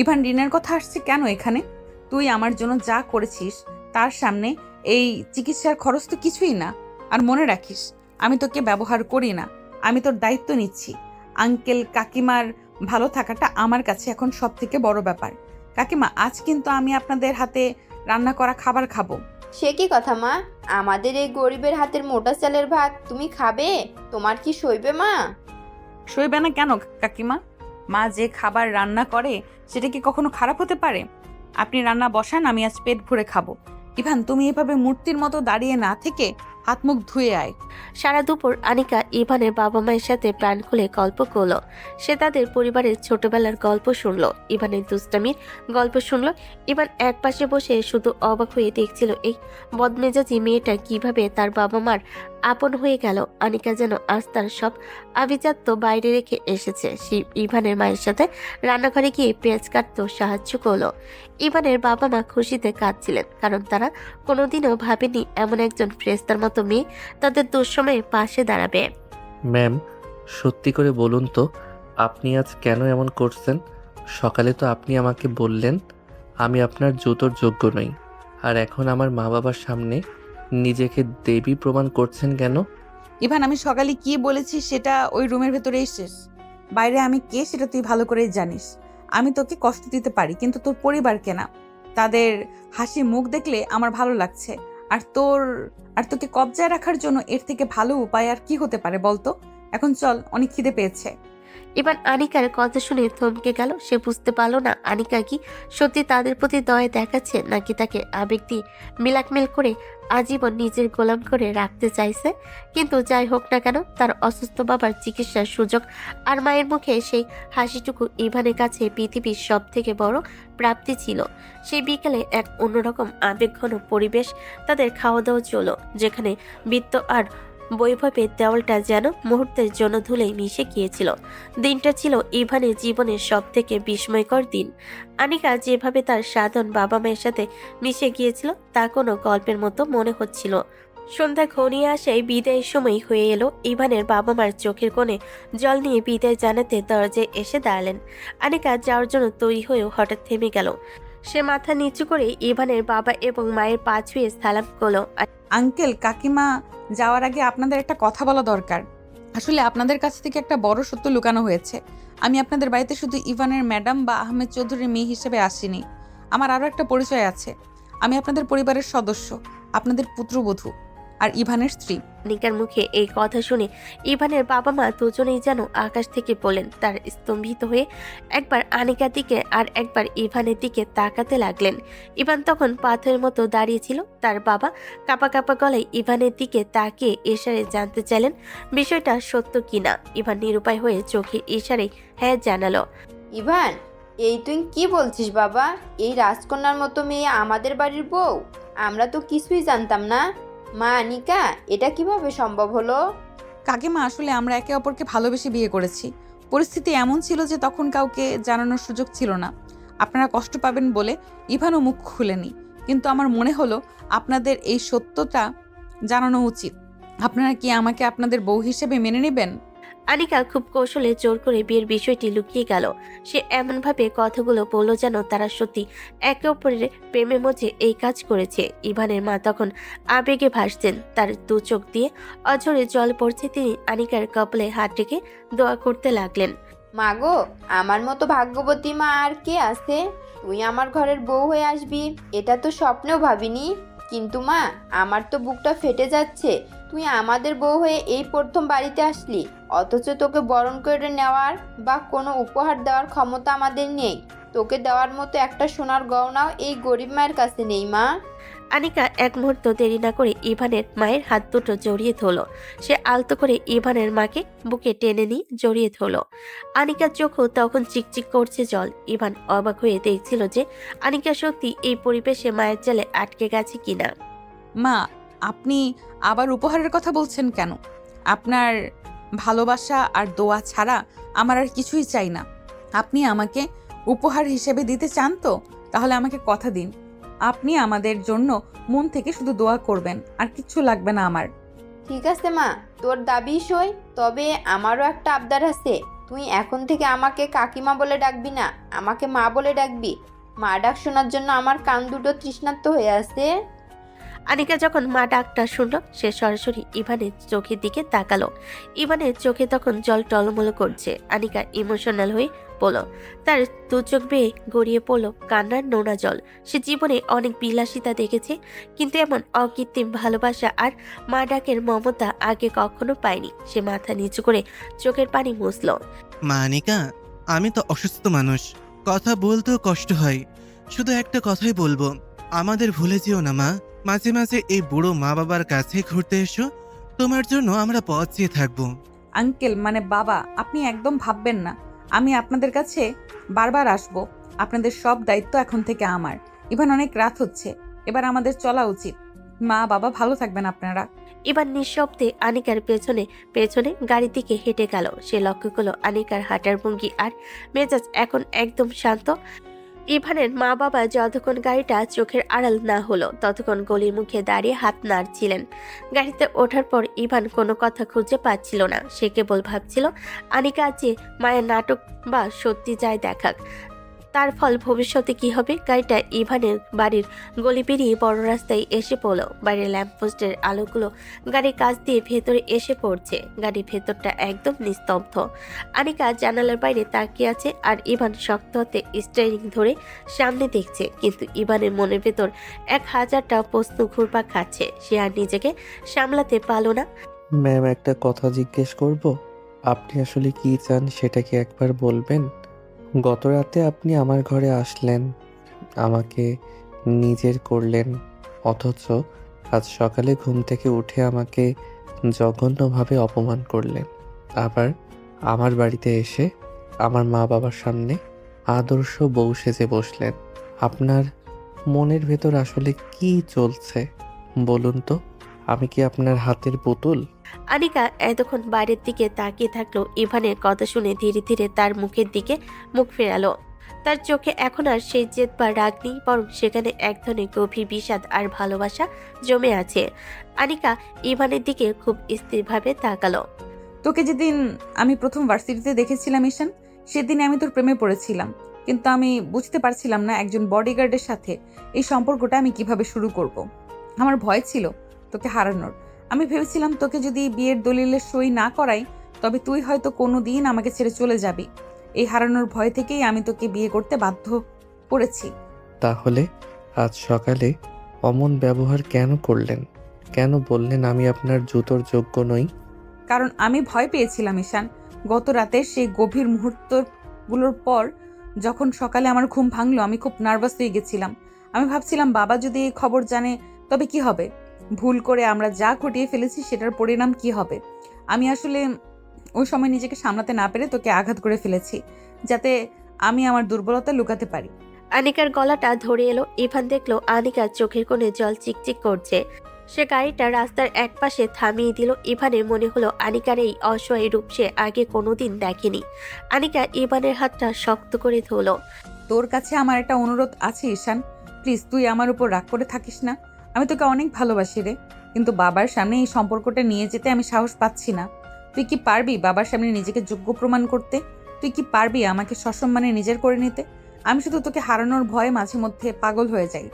Speaker 1: ইভান, রিনার কথা আসছে কেন এখানে? তুই আমার জন্য যা করেছিস তার সামনে এই চিকিৎসার খরচ তো কিছুই না। আর মনে রাখিস, আমি তোকে ব্যবহার করি না, আমি তোর দায়িত্ব নিচ্ছি। আঙ্কেল কাকিমার ভালো থাকাটা আমার কাছে এখন সব থেকে বড় ব্যাপার। কাকিমা, আজ কিন্তু আমি আপনাদের হাতে রান্না করা খাবার খাবো।
Speaker 6: সে কি কথা মা? আমাদের এই গরিবের হাতের মোটা চালের ভাত তুমি খাবে? তোমার কি সইবে মা?
Speaker 1: সইবে না কেন কাকিমা? মা যে খাবার রান্না করে সেটা কি কখনো খারাপ হতে পারে? আপনি রান্না বসান, আমি আজ পেট ভরে খাবো। ইভান, তুমি এভাবে মূর্তির মতো দাঁড়িয়ে না থেকে হাত মুখ ধুয়ে আয়।
Speaker 3: সারা দুপুর আনিকা ইভানের বাবা মায়ের সাথে প্রাণ খুলে গল্প করলো। সে তাদের পরিবারের ছোটবেলার গল্প শুনলো, ইভানের দুষ্টামির গল্প শুনলো। ইভান এক পাশে বসে শুধু অবাক হয়ে দেখছিল এই বদমেজাজি মেয়েটা কিভাবে তার বাবা মার আপন হয়ে গেল। আনিকা যেন আজ তার সব আভিজাত্য বাইরে রেখে এসেছে। সে ইভানের মায়ের সাথে রান্নাঘরে গিয়ে পেঁয়াজ কাটতে সাহায্য করলো। ইভানের বাবা মা খুশিতে কাঁদছিলেন, কারণ তারা কোনোদিনও ভাবেনি এমন একজন ফ্রেস্তার মতো মেয়ে তাদের দুঃসময়ে পাশে দাঁড়াবে।
Speaker 2: ম্যাম, সত্যি করে বলুন তো, আপনি আজ কেন এমন করছেন? সকালে তো আপনি আমাকে বললেন আমি আপনার জুতোর যোগ্য নই, আর এখন আমার মা বাবার সামনে নিজেকে দেবী প্রমাণ করছেন কেন?
Speaker 1: ইভান, আমি সকালে কি বলেছি সেটা ওই রুমের ভেতরেই শেষ। বাইরে আমি কে সেটা তুই ভালো করেই জানিস। আমি তোকে কষ্ট দিতে পারি, কিন্তু তোর পরিবারকে না। তাদের হাসি মুখ দেখলে আমার ভালো লাগছে। আর তোকে কবজায় রাখার জন্য এর থেকে ভালো উপায় আর কি হতে পারে বলতো? এখন চল, অনেক খিদে পেয়েছে।
Speaker 3: এবার আনিকার কথা শুনে থমকে গেল। সে বুঝতে পারলো না আনিকা কি সত্যি তাদের প্রতি দয়া দেখাচ্ছে, নাকি তাকে আবেগ দিয়ে মিলাকমিল করে আজীবন নিজের গোলাম করে রাখতে চাইছে। কিন্তু যাই হোক না কেন, তার অসুস্থ বাবার চিকিৎসার সুযোগ আর মায়ের মুখে সেই হাসিটুকু ইভানের কাছে পৃথিবীর সব থেকে বড় প্রাপ্তি ছিল। সেই বিকেলে এক অন্যরকম আবেগঘন পরিবেশ তাদের খাওয়া দাওয়া চলো, যেখানে বৃত্ত আর বৈভবের দেওয়ালটা যেন মুহূর্তের জন্য ধুলেই মিশে গিয়েছিল। দিনটা ছিল ইভানের জীবনের সব থেকে বিস্ময়কর দিন। আনিকা যেভাবে তার সাধন বাবা মায়ের সাথে মিশে গিয়েছিল তা কোনো গল্পের মতো মনে হচ্ছিল। সন্ধ্যা ঘনিয়ে আসায় বিদায়ের সময় হয়ে এলো। ইভানের বাবা মার চোখের কোণে জল নিয়ে বিদায় জানাতে দরজায় এসে দাঁড়ালেন। আনিকা যাওয়ার জন্য তৈরি হয়েও হঠাৎ থেমে গেল। সে মাথা নিচু করে ইভানের বাবা এবং মায়ের পা ছুঁয়ে সালাম করলো।
Speaker 1: আঙ্কেল, কাকিমা যাওয়ার আগে আপনাদের একটা কথা বলা দরকার। আসলে আপনাদের কাছ থেকে একটা বড় সত্য লুকানো হয়েছে। আমি আপনাদের বাড়িতে শুধু ইভানের ম্যাডাম বা আহমেদ চৌধুরীর মেয়ে হিসেবে আসিনি। আমার আরও একটা পরিচয় আছে। আমি আপনাদের পরিবারের সদস্য, আপনাদের পুত্রবধূ আর ইভানের স্ত্রী।
Speaker 3: আনিকার মুখে এই কথা শুনে ইভানের বাবা মা দুজনেই যেন আকাশ থেকে পড়লেন। তার স্তম্ভিত হয়ে একবার আনিকার দিকে আর একবার ইভানের দিকে তাকাতে লাগলেন। ইভান তখন পাথরের মতো দাঁড়িয়েছিল। তার বাবা কাপা কাপা গলায় ইভানের দিকে তাকিয়ে ইশারে জানতে চাইলেন বিষয়টা সত্য কিনা। ইভান নিরুপায় হয়ে চোখে ইশারে হ্যাঁ জানালো।
Speaker 6: ইভান, এই তুই কি বলছিস বাবা? এই রাজকন্যার মতো মেয়ে আমাদের বাড়ির বউ? আমরা তো কিছুই জানতাম না। মা আনিকা, এটা কিভাবে সম্ভব হলো?
Speaker 1: কাকিমা, আসলে আমরা একে অপরকে ভালোবেসে বিয়ে করেছি। পরিস্থিতি এমন ছিল যে তখন কাউকে জানানোর সুযোগ ছিল না। আপনারা কষ্ট পাবেন বলে ইভানও মুখ খুলেনি, কিন্তু আমার মনে হলো আপনাদের এই সত্যটা জানানো উচিত। আপনারা কি আমাকে আপনাদের বউ হিসেবে মেনে নেবেন?
Speaker 3: আনিকা খুব কৌশলে জোর করে বিয়ের বিষয়টি লুকিয়ে গেল। সে এমনভাবে কথাগুলো বলল যেন তারা সত্যি একে অপরের প্রেমের মধ্যে এই কাজ করেছে। ইভানের মা তখন আবেগে ভাসছেন, তার দু চোখ দিয়ে অঝরে জল পড়ছে। তিনি আনিকার কপালে হাত রেখে দোয়া করতে লাগলেন।
Speaker 6: মা গো, আমার মতো ভাগ্যবতী মা আর কে আছে? তুই আমার ঘরের বউ হয়ে আসবি এটা তো স্বপ্নেও ভাবিনি। কিন্তু মা, আমার তো বুকটা ফেটে যাচ্ছে। তুই আমাদের বউ হয়ে এই প্রথম বাড়িতে আসলি, অথচ তোকে বরণ করে নেওয়ার বা কোনো উপহার দেওয়ার ক্ষমতা আমাদের নেই। তোকে দেওয়ার মতো একটা সোনার গয়নাও এই গরিব মায়ের কাছে নেই মা।
Speaker 3: আনিকা এক মুহূর্ত দেরি না করে ইভানের মায়ের হাত দুটো জড়িয়ে ধরল। সে আলতো করে ইভানের মাকে বুকে টেনে নিয়ে জড়িয়ে ধরল। আনিকার চোখও তখন চিকচিক করছে জল। ইভান অবাক হয়ে দেখছিল যে আনিকা সত্যি এই পরিবেশে মায়ের জালে আটকে গেছে কিনা।
Speaker 1: মা, আপনি আবার উপহারের কথা বলছেন কেন? আপনার ভালোবাসা আর দোয়া ছাড়া আমার আর কিছুই চাই না। আপনি আমাকে উপহার হিসেবে দিতে চান তো তাহলে আমাকে কথা দিন, আপনি আমাদের জন্য মন থেকে শুধু দোয়া করবেন, আর কিচ্ছু লাগবে না আমার।
Speaker 6: ঠিক আছে মা, তোর দাবি সই। তবে আমারও একটা আবদার আছে। তুই এখন থেকে আমাকে কাকিমা বলে ডাকবি না, আমাকে মা বলে ডাকবি। মা ডাক শোনার জন্য আমার কান দুটো তৃষ্ণার্ত হয়ে আছে।
Speaker 3: আনিকা যখন মা ডাকটা শুনল, সে সরাসরি ইভানের চোখের দিকে তাকালো। ইভানের চোখে তখন জল টলমল করছে। আনিকা ইমোশনাল হয়ে পড়ল। তার দু চোখ বেয়ে গড়িয়ে পড়ল কান্নার নোনা জল। সে জীবনে অনেক বিলাসিতা দেখেছে, কিন্তু এমন অকৃত্রিম ভালোবাসা আর মা ডাকের মমতা আগে কখনো পায়নি। সে মাথা নিচু করে চোখের পানি মুছল।
Speaker 9: মা আনিকা, আমি তো অসুস্থ মানুষ, কথা বলতেও কষ্ট হয়। শুধু একটা কথাই বলবো, আমাদের ভুলে যেও না মা। মাঝে মাঝে এই বুড়ো মা বাবার কাছে ঘুরতে এসো, তোমার জন্য আমরা পথ চেয়ে থাকবো।
Speaker 1: আঙ্কেল মানে বাবা, আপনি একদম ভাববেন না আমি আপনাদের কাছে বারবার আসব। আপনাদের সব দায়িত্ব এখন থেকে আমার। ইভান অনেক রাত হচ্ছে, এবার আমাদের চলা উচিত। মা বাবা ভালো থাকবেন আপনারা।
Speaker 3: এবার নিঃশব্দে আনিকার পেছনে পেছনে গাড়ির দিকে হেঁটে গেল। সে লক্ষ্য করলো আনিকার হাঁটার ভঙ্গি আর মেজাজ এখন একদম শান্ত। ইভানের মা বাবা যতক্ষণ গাড়িটা চোখের আড়াল না হলো ততক্ষণ গলির মুখে দাঁড়িয়ে হাত নাড়ছিলেন। গাড়িতে ওঠার পর ইভান কোনো কথা খুঁজে পাচ্ছিল না। সে কেবল ভাবছিল আনিকা যে মায়ের নাটক বা সত্যি যায় দেখাক, তার ফল ভবিষ্যতে কি হবে। গাড়িটা ইভানের বাড়ির গলি পেরিয়ে বড় রাস্তায় এসে পড়ল। বাড়ির ল্যাম্পপোস্টের আলোগুলো গাড়ির কাছ দিয়ে ভেতরে এসে পড়ছে। গাড়ির ভেতরটা একদম নিস্তব্ধ। আনিকা জানালার বাইরে তাকিয়ে আছে আর ইভান শক্ত হাতে স্টিয়ারিং ধরে সামনে দেখছে, কিন্তু ইভানের মনের ভেতর 1000টা প্রশ্ন ঘুরপাক খাচ্ছে। সে আর নিজেকে সামলাতে পারল না।
Speaker 2: ম্যাম, একটা কথা জিজ্ঞেস করব? আপনি আসলে কি চান সেটা কি একবার বলবেন? গত রাতে আপনি আমার ঘরে আসলেন, আমাকে নিজের করলেন, অথচ আজ সকালে ঘুম থেকে উঠে আমাকে জঘন্যভাবে অপমান করলেন। আবার আমার বাড়িতে এসে আমার মা বাবার সামনে আদর্শ বউ সেজে বসলেন। আপনার মনের ভেতর আসলে কি চলছে বলুন তো? আমি কি আপনার হাতের পুতুল?
Speaker 3: আনিকা এতক্ষণ বাইরের দিকে তাকিয়ে থাকলো। ইভানের কথা শুনে ধীরে ধীরে তার মুখের দিকে মুখ ফেরালো। তার চোখে এখন আর সেই জেদ বা রাগ নেই, বরং সেখানে এক ধরনের গভীর বিষাদ আর ভালোবাসা জমে আছে। আনিকা ইভানের দিকে খুব স্থিরভাবে তাকালো।
Speaker 1: তোকে যেদিন আমি প্রথম ভার্সিটিতে দেখেছিলাম ঈশান, সেদিন আমি তোর প্রেমে পড়েছিলাম, কিন্তু আমি বুঝতে পারছিলাম না একজন বডিগার্ডের সাথে এই সম্পর্কটা আমি কিভাবে শুরু করব। আমার ভয় ছিল তোকে হারানোর। আমি ভেবেছিলাম তোকে যদি বিয়ের দলিলে সই না করাই তবে তুই হয়তো কোনো দিন আমাকে ছেড়ে চলে যাবি। এই হারানোর ভয় থেকেই আমি তোকে বিয়ে করতে বাধ্য করেছি।
Speaker 2: তাহলে আজ সকালে অমন ব্যবহার কেন করলেন? কেন বললেন আমি আপনার জুতোর যোগ্য নই?
Speaker 1: কারণ আমি ভয় পেয়েছিলাম ঈশান। গত রাতের সেই গভীর মুহূর্তগুলোর পর যখন সকালে আমার ঘুম ভাঙলো, আমি খুব নার্ভাস হয়ে গেছিলাম। আমি ভাবছিলাম বাবা যদি এই খবর জানে তবে কি হবে, ভুল করে আমরা যা ঘটিয়ে ফেলেছি সেটার পরিণাম কি হবে। আমি আসলে ওই সময় নিজেকে সামলাতে না পেরে তোকে আঘাত করে ফেলেছি, যাতে আমি আমার দুর্বলতা লুকাতে পারি।
Speaker 3: আনিকার গলাটা ধরে এলো। ইভান দেখলো আনিকার চোখের কোণে জল চিকচিক করছে। সে গাড়িটা রাস্তার একপাশে থামিয়ে দিল। ইভানের মনে হলো আনিকার এই অসহায় রূপ সে আগে কোনোদিন দেখেনি। আনিকা ইভানের হাতটা শক্ত করে ধরল।
Speaker 1: তোর কাছে আমার একটা অনুরোধ আছে ঈশান, প্লিজ তুই আমার উপর রাগ করে থাকিস না। আমি তোকে অনেক ভালোবাসি রে, কিন্তু বাবার সামনে এই সম্পর্কটা নিয়ে যেতে আমি সাহস পাচ্ছি না। তুই কি পারবি বাবার সামনে নিজেকে যোগ্য প্রমাণ করতে? তুই কি পারবি আমাকে সসম্মানে নিজের করে নিতে? আমি শুধু তোকে হারানোর ভয়ে মাঝে মধ্যে পাগল হয়ে যাই।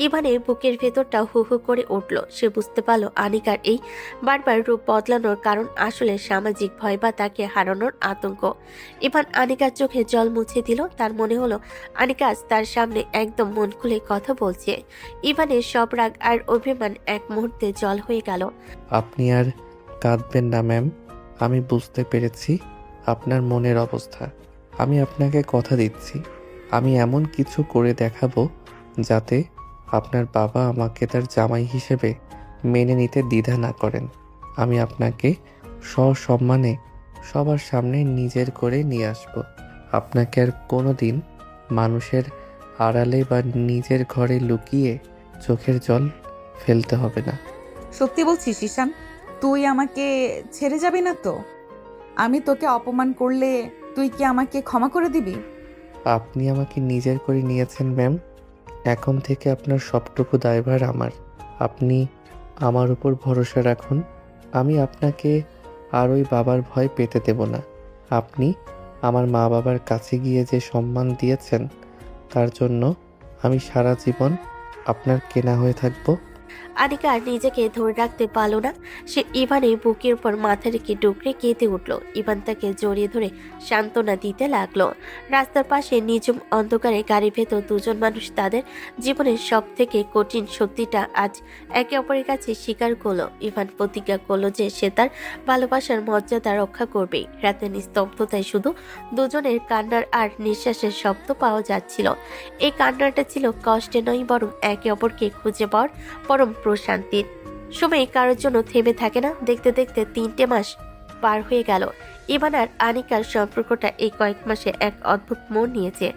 Speaker 3: ইভানের বুকের ভেতরটা হু হু করে উঠল। সে বুঝতে পারল আনিকার এই বারবার রূপ বদলানোর কারণ আসলে সামাজিক ভয় বা তাকে হারানোর আতঙ্ক। ইভান আনিকার চোখে জল মুছে দিল। তার মনে হলো আনিকা আজ তার সামনে একদম মন খুলে কথা বলছে। ইভানের সব রাগ আর অভিমান এক মুহূর্তে জল হয়ে গেল।
Speaker 2: আপনি আর কাঁদবেন না ম্যাম, আমি বুঝতে পেরেছি আপনার মনের অবস্থা। আমি আপনাকে কথা দিচ্ছি, আমি এমন কিছু করে দেখাবো যাতে আপনার বাবা আমাকে তার জামাই হিসেবে মেনে নিতে দ্বিধা না করেন। আমি আপনাকে সসম্মানে সবার সামনে নিজের করে নিয়ে আসব। আপনাকে আর কোনো দিন মানুষের আড়ালে বা নিজের ঘরে লুকিয়ে চোখের জল ফেলতে হবে না।
Speaker 1: সত্যি বলছিস ঈশান? তুই আমাকে ছেড়ে যাবি না তো? আমি তোকে অপমান করলে তুই কি আমাকে ক্ষমা করে দিবি?
Speaker 2: আপনি আমাকে নিজের করে নিয়েছেন ম্যাম, এখন থেকে আপনার সবটুকু দায়ভার আমার। আপনি আমার উপর ভরসা রাখুন। আমি আপনাকে আর ওই বাবার ভয় পেতে দেব না। আপনি আমার মা বাবার কাছে গিয়ে যে সম্মান দিয়েছেন তার জন্য আমি সারা জীবন আপনার কেনা হয়ে থাকব।
Speaker 3: আনিকা আর নিজেকে ধরে রাখতে পারল না। সে ইভানের বুকের উপর মাথা রেখে ডুকরে কেঁদে উঠল। ইভান তাকে জড়িয়ে ধরে সান্ত্বনা দিতে লাগলো। রাস্তার পাশে নিঝুম অন্ধকারে গাড়ির ভেতর দুজন মানুষ তাদের জীবনের সব থেকে কঠিন সত্যিটা আজ একে অপরের কাছে স্বীকার করলো। ইভান প্রতিজ্ঞা করলো যে সে তার ভালোবাসার মর্যাদা রক্ষা করবে। রাতের নিস্তব্ধতায় শুধু দুজনের কান্নার আর নিঃশ্বাসের শব্দ পাওয়া যাচ্ছিল। এই কান্নাটা ছিল কষ্টে নয়, বরং একে অপরকে খুঁজে পাওয়ার পরম প্রশান্তির। সময় কারোর জন্য থেমে থাকে না। দেখতে দেখতে 3টে মাস পার হয়ে গেল। ইভান আর আনিকার সম্পর্কটা এই কয়েক মাসে এক অদ্ভুত মোড় নিয়েছে।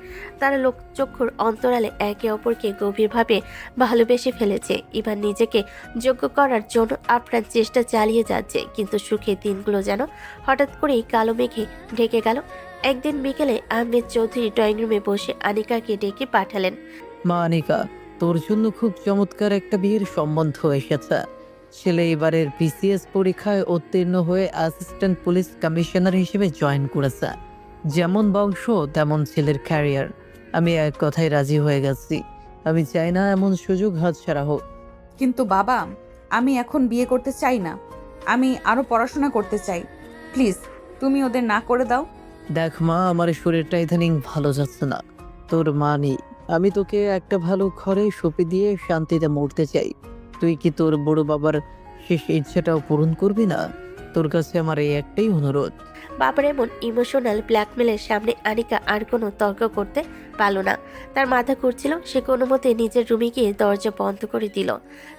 Speaker 3: তারা লোকচক্ষুর অন্তরালে একে অপরকে গভীরভাবে ভালোবেসে ফেলেছে। ইভান নিজেকে যোগ্য করার জন্য আপ্রাণ চেষ্টা চালিয়ে যাচ্ছে, কিন্তু সুখের দিনগুলো যেন হঠাৎ করেই কালো মেঘে ঢেকে গেল। একদিন বিকেলে আহমেদ চৌধুরী ড্রয়িং রুমে বসে আনিকাকে ডেকে পাঠালেন।
Speaker 4: মা আনিকা, তোর জন্য খুব চমৎকার একটা বিয়ের সম্বন্ধ এসেছে। ছেলে এবারের বিসিএস পরীক্ষায় উত্তীর্ণ হয়ে অ্যাসিস্ট্যান্ট পুলিশ কমিশনার হিসেবে জয়েন করেছে। যেমন বংশ তেমন ছেলের ক্যারিয়ার। আমি এক কথায় রাজি হয়ে গেছি। আমি চাই না এমন সুযোগ হাতছাড়া হোক।
Speaker 1: কিন্তু বাবা, আমি এখন বিয়ে করতে চাই না। আমি আরো পড়াশোনা করতে চাই। প্লিজ তুমি ওদের না করে দাও।
Speaker 4: দেখ মা, আমার শরীরটা ইদানিং ভালো যাচ্ছে না। তোর মা নেই। আমি তোকে একটা ভালো ঘরে সঁপে দিয়ে শান্তিতে মরতে চাই। তুই কি তোর বড় বাবার শেষ ইচ্ছাটাও পূরণ করবি না? তোর কাছে আমার এই একটাই অনুরোধ।
Speaker 3: বাবার এমন ইমোশনাল ব্ল্যাকমেলের সামনে আনিকা আর কোনো তর্ক করতে পারল না। তার মাথা ঘুরছিল। সে কোনো মতে নিজের রুমে গিয়ে দরজা বন্ধ করে দিল।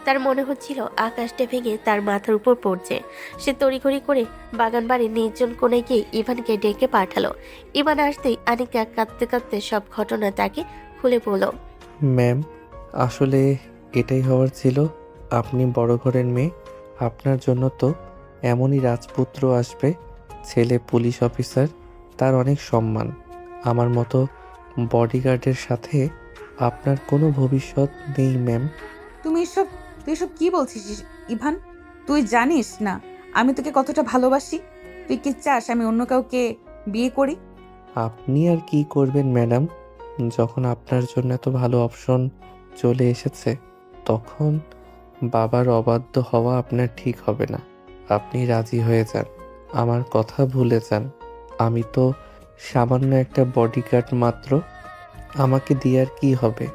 Speaker 3: তার মনে হচ্ছিল আকাশটা ভেঙে তার মাথার উপর পড়ছে। সে তড়িঘড়ি করে বাগান বাড়ির নির্জন কোণে গিয়ে ইভানকে ডেকে পাঠালো। ইভান আসতেই আনিকা কাঁদতে কাঁদতে সব ঘটনা তাকে খুলে বলল।
Speaker 2: ম্যাম, আসলে এটাই হওয়ার ছিল। আপনি বড় ঘরের মেয়ে, আপনার জন্য তো এমনই রাজপুত্র আসবে। ছেলে পুলিশ অফিসার, তার অনেক সম্মান। আমার মতো বডিগার্ডের সাথে আপনার কোনো ভবিষ্যৎ নেই ম্যাম।
Speaker 1: তুই এসব কি বলছিস ইভান? তুই জানিস না আমি তোকে কতটা ভালোবাসি। তুই কি চাস আমি অন্য কাউকে বিয়ে করি?
Speaker 2: আপনি আর কি করবেন ম্যাডাম? যখন আপনার জন্য এত ভালো অপশন চলে এসেছে, তখন বাবার অবাধ্য হওয়া আপনার ঠিক হবে না। আপনি রাজি হয়ে যান, আমার কথা ভুলে যান। আমি তো সামান্য একটা বডিগার্ড মাত্র। আমাকে দিয়ে আর কি হবে?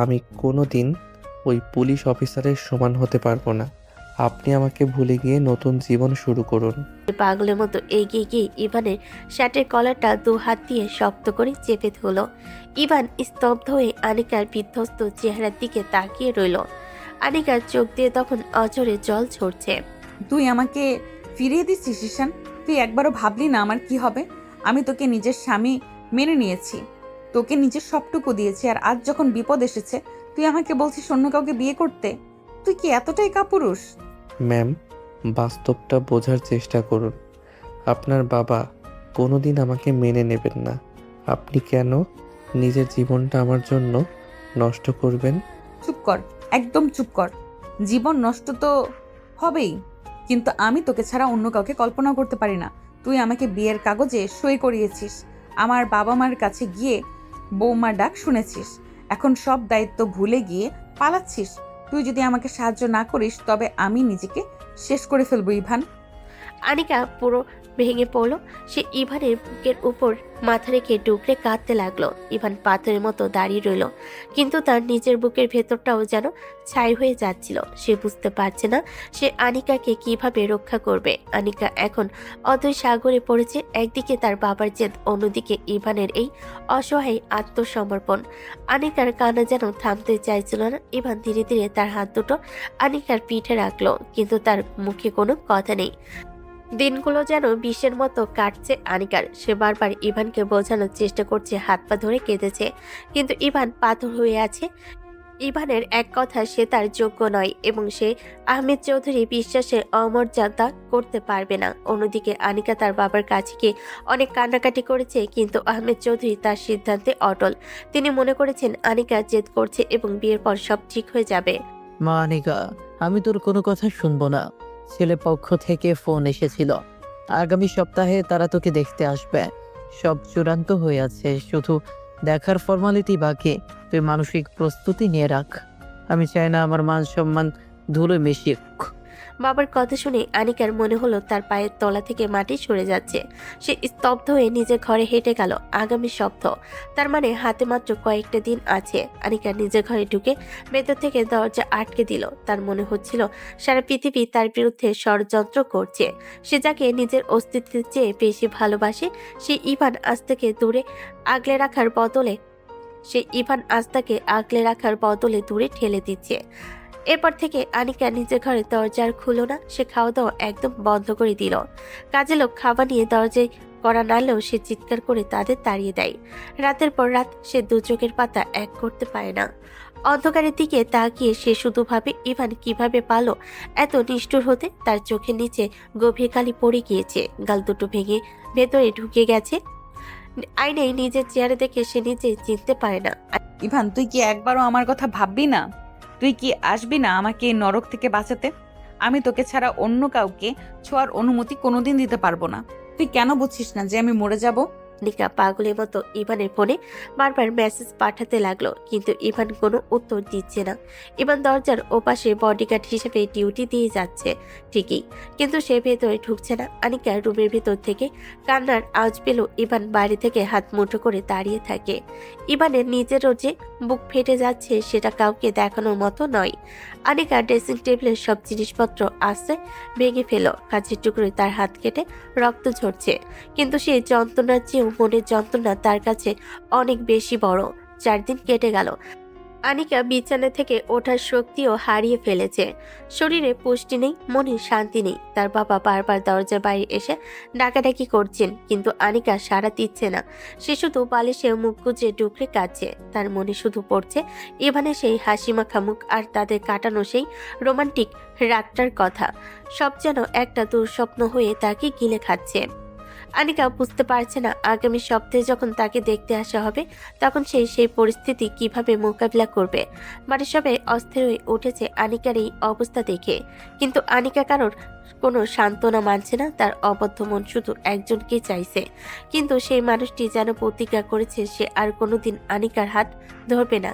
Speaker 2: আমি কোনো দিন ওই পুলিশ অফিসারের সমান হতে পারবো না। আপনি আমাকে ভুলে গিয়ে নতুন জীবন শুরু করুন।
Speaker 3: পাগলের মতো এগিয়ে গিয়ে ইভানের শার্টের কলারটা 2 হাত দিয়ে শক্ত করে চেপে ধরল। ইভান স্তব্ধ হয়ে আনিকার বিধ্বস্ত চেহারার দিকে তাকিয়ে রইল। আনিকার চোখ দিয়ে তখন অঝরে জল ঝরছে।
Speaker 1: তুই আমাকে ফিরিয়ে দিচ্ছিস ঈশান? তুই একবারও ভাবলি না আমার কি হবে? আমি তোকে নিজের স্বামী মেনে নিয়েছি, তোকে নিজের সবটুকু দিয়েছি, আর আজ যখন বিপদ এসেছে তুই আমাকে বলছিস অন্য কাউকে বিয়ে করতে। তুই কি এতটাই কাপুরুষ?
Speaker 2: ম্যাম, বাস্তবটা বোঝার চেষ্টা করুন। আপনার বাবা কোনোদিন আমাকে মেনে নেবেন না। আপনি কেন নিজের জীবনটা আমার জন্য নষ্ট করবেন?
Speaker 1: চুপ কর, একদম চুপ কর। জীবন নষ্ট তো হবেই, কিন্তু আমি তোকে ছাড়া অন্য কাউকে কল্পনা করতে পারি না। তুই আমাকে বিয়ের কাগজে সই করিয়েছিস, আমার বাবা মার কাছে গিয়ে বৌমার ডাক শুনেছিস, এখন সব দায়িত্ব ভুলে গিয়ে পালাচ্ছিস। তুই যদি আমাকে সাহায্য না করিস তবে আমি নিজেকে শেষ করে ফেলবো ইভান।
Speaker 3: আনিকা পুরো ভেঙে পড়ল। সে ইভানের বুকের উপর মাথা রেখে ডুকরে কাঁদতে লাগলো। ইভান পাথরের মতো দাঁড়িয়ে রইল, কিন্তু তার নিজের বুকের ভেতরটাও যেন ছাই হয়ে যাচ্ছিল। সে বুঝতে পারছে না সে আনিকাকে কিভাবে রক্ষা করবে। আনিকা এখন অথৈ সাগরে পড়েছে। একদিকে তার বাবার জেদ, অন্যদিকে ইভানের এই অসহায় আত্মসমর্পণ। আনিকার কান্না যেন থামতে চাইছিল না। ইভান ধীরে ধীরে তার হাত দুটো আনিকার পিঠে রাখলো, কিন্তু তার মুখে কোনো কথা নেই। দিনগুলো যেন বিষের মতো কাটছে আনিকার। সে বারবার ইভানকে বোঝানোর চেষ্টা করছে, হাত পা ধরে কেঁদেছে, কিন্তু ইভান পাথর হয়ে আছে। ইভানের এক কথা সে তার যোগ্য নয় এবং সে আহমেদ চৌধুরী বিশ্বাসে অমর্যাদা করতে পারবে না। অন্যদিকে আনিকা তার বাবার কাছে গিয়ে অনেক কান্নাকাটি করেছে, কিন্তু আহমেদ চৌধুরী তার সিদ্ধান্তে অটল। তিনি মনে করেছেন আনিকা জেদ করছে এবং বিয়ের পর সব ঠিক হয়ে যাবে।
Speaker 4: মা আনিকা, আমি তোর কোনো কথা শুনবো না। ছেলে পক্ষ থেকে ফোন এসেছিল, আগামী সপ্তাহে তারা তোকে দেখতে আসবে। সব চূড়ান্ত হয়ে আছে, শুধু দেখার ফর্মালিটি বাকি। তুই মানসিক প্রস্তুতি নিয়ে রাখ। আমি চাই না আমার মান সম্মান ধুলো মিশিয়ে।
Speaker 3: বাবার কথা শুনে আনিকার মনে হলো তার পায়ের তলা থেকে মাটি সরে যাচ্ছে। সে স্তব্ধ হয়ে নিজের ঘরে হেঁটে গেল। আগামী সপ্তাহ, তার মানে হাতে মাত্র কয়েকটা দিন আছে। আনিকা নিজের ঘরে ঢুকে ভেতর থেকে দরজা আটকে দিল। তার মনে হচ্ছিল সারা পৃথিবী তার বিরুদ্ধে ষড়যন্ত্র করছে। সে যাকে নিজের অস্তিত্বের চেয়ে বেশি ভালোবাসে, সে ইভান আস্তাকে দূরে আগলে রাখার বদলে দূরে ঠেলে দিচ্ছে। এরপর থেকে আনিকা নিজের ঘরে দরজা আর খুলো না। সে খাওয়া দাওয়া একদম বন্ধ করে দিল। কাজে লোক খাবার নিয়ে দরজায় করা নাড়লেও সে চিৎকার করে তাদের তাড়িয়ে দেয়। রাতের পর রাত সে দু চোখের পাতা এক করতে পারে না। অন্ধকারের দিকে তাকিয়ে সে শুধু ভাবে ইভান কিভাবে পালো এত নিষ্ঠুর হতে। তার চোখের নিচে গভীর কালি পড়ে গিয়েছে, গাল দুটো ভেঙে ভেতরে ঢুকে গেছে। আয়নায় নিজের চেহারা দেখে সে নিজেই চিনতে পারে না।
Speaker 1: ইভান, তুই কি একবারও আমার কথা ভাববি না? তুই কি আসবি না আমাকে এই নরক থেকে বাঁচাতে? আমি তোকে ছাড়া অন্য কাউকে ছোঁয়ার অনুমতি কোনোদিন দিতে পারবো না। তুই কেন বুঝছিস না যে আমি মরে যাব?
Speaker 3: নিকা পাগলের মতো ইভানের ফোনে বারবার মেসেজ পাঠাতে লাগলো, কিন্তু ইভান কোনো উত্তর দিচ্ছে না। ইভান দরজার ওপাশে বডিগার্ড হিসেবে ডিউটি দিয়ে যাচ্ছে ঠিকই, কিন্তু সে ভেতরে ঢুকছে না। আনিকা রুমের ভেতর থেকে কান্নার আওয়াজ পেল। ইভান বাইরে থেকে হাত মুঠো করে দাঁড়িয়ে থাকে। ইভানের নিজেরও যে বুক ফেটে যাচ্ছে সেটা কাউকে দেখানোর মতো নয়। আনিকা ড্রেসিং টেবিলের সব জিনিসপত্র আস্তে ভেঙে ফেল। কাছের টুকরোয় তার হাত কেটে রক্ত ঝরছে, কিন্তু সেই যন্ত্রণার চেয়েও মনের যন্ত্রণা তার কাছে অনেক বেশি বড়। 4 দিন কেটে গেল। আনিকা বিছানা থেকে ওঠার শক্তিও হারিয়ে ফেলেছে। শরীরে পুষ্টি নেই, মনে শান্তি নেই। তার বাবা বারবার দরজার বাইরে এসে ডাকাডাকি করছেন, কিন্তু আনিকা সাড়া দিচ্ছে না। সে শুধু বালিশে মুখ গুজে ডুকরে কাঁদছে। তার মনে শুধু পড়ছে ইভানের সেই হাসি মাখা মুখ আর তাদের কাটানো সেই রোমান্টিক রাতটার কথা। সব যেন একটা দুঃস্বপ্ন হয়ে তাকে গিলে খাচ্ছে। আনিকা বুঝতে পারছে না আগামী সপ্তাহে যখন তাকে দেখতে আসা হবে তখন সেই পরিস্থিতি কিভাবে মোকাবিলা করবে। বাড়ির সবাই অস্থির হয়ে উঠেছে আনিকার এই অবস্থা দেখে, কিন্তু আনিকা কারোর কোনো সান্ত্বনা মানছে না। তার অবদ্ধ মন শুধু একজনকে চাইছে, কিন্তু সেই মানুষটি যেন প্রতিজ্ঞা করেছে সে আর কোনোদিন আনিকার হাত ধরবে না।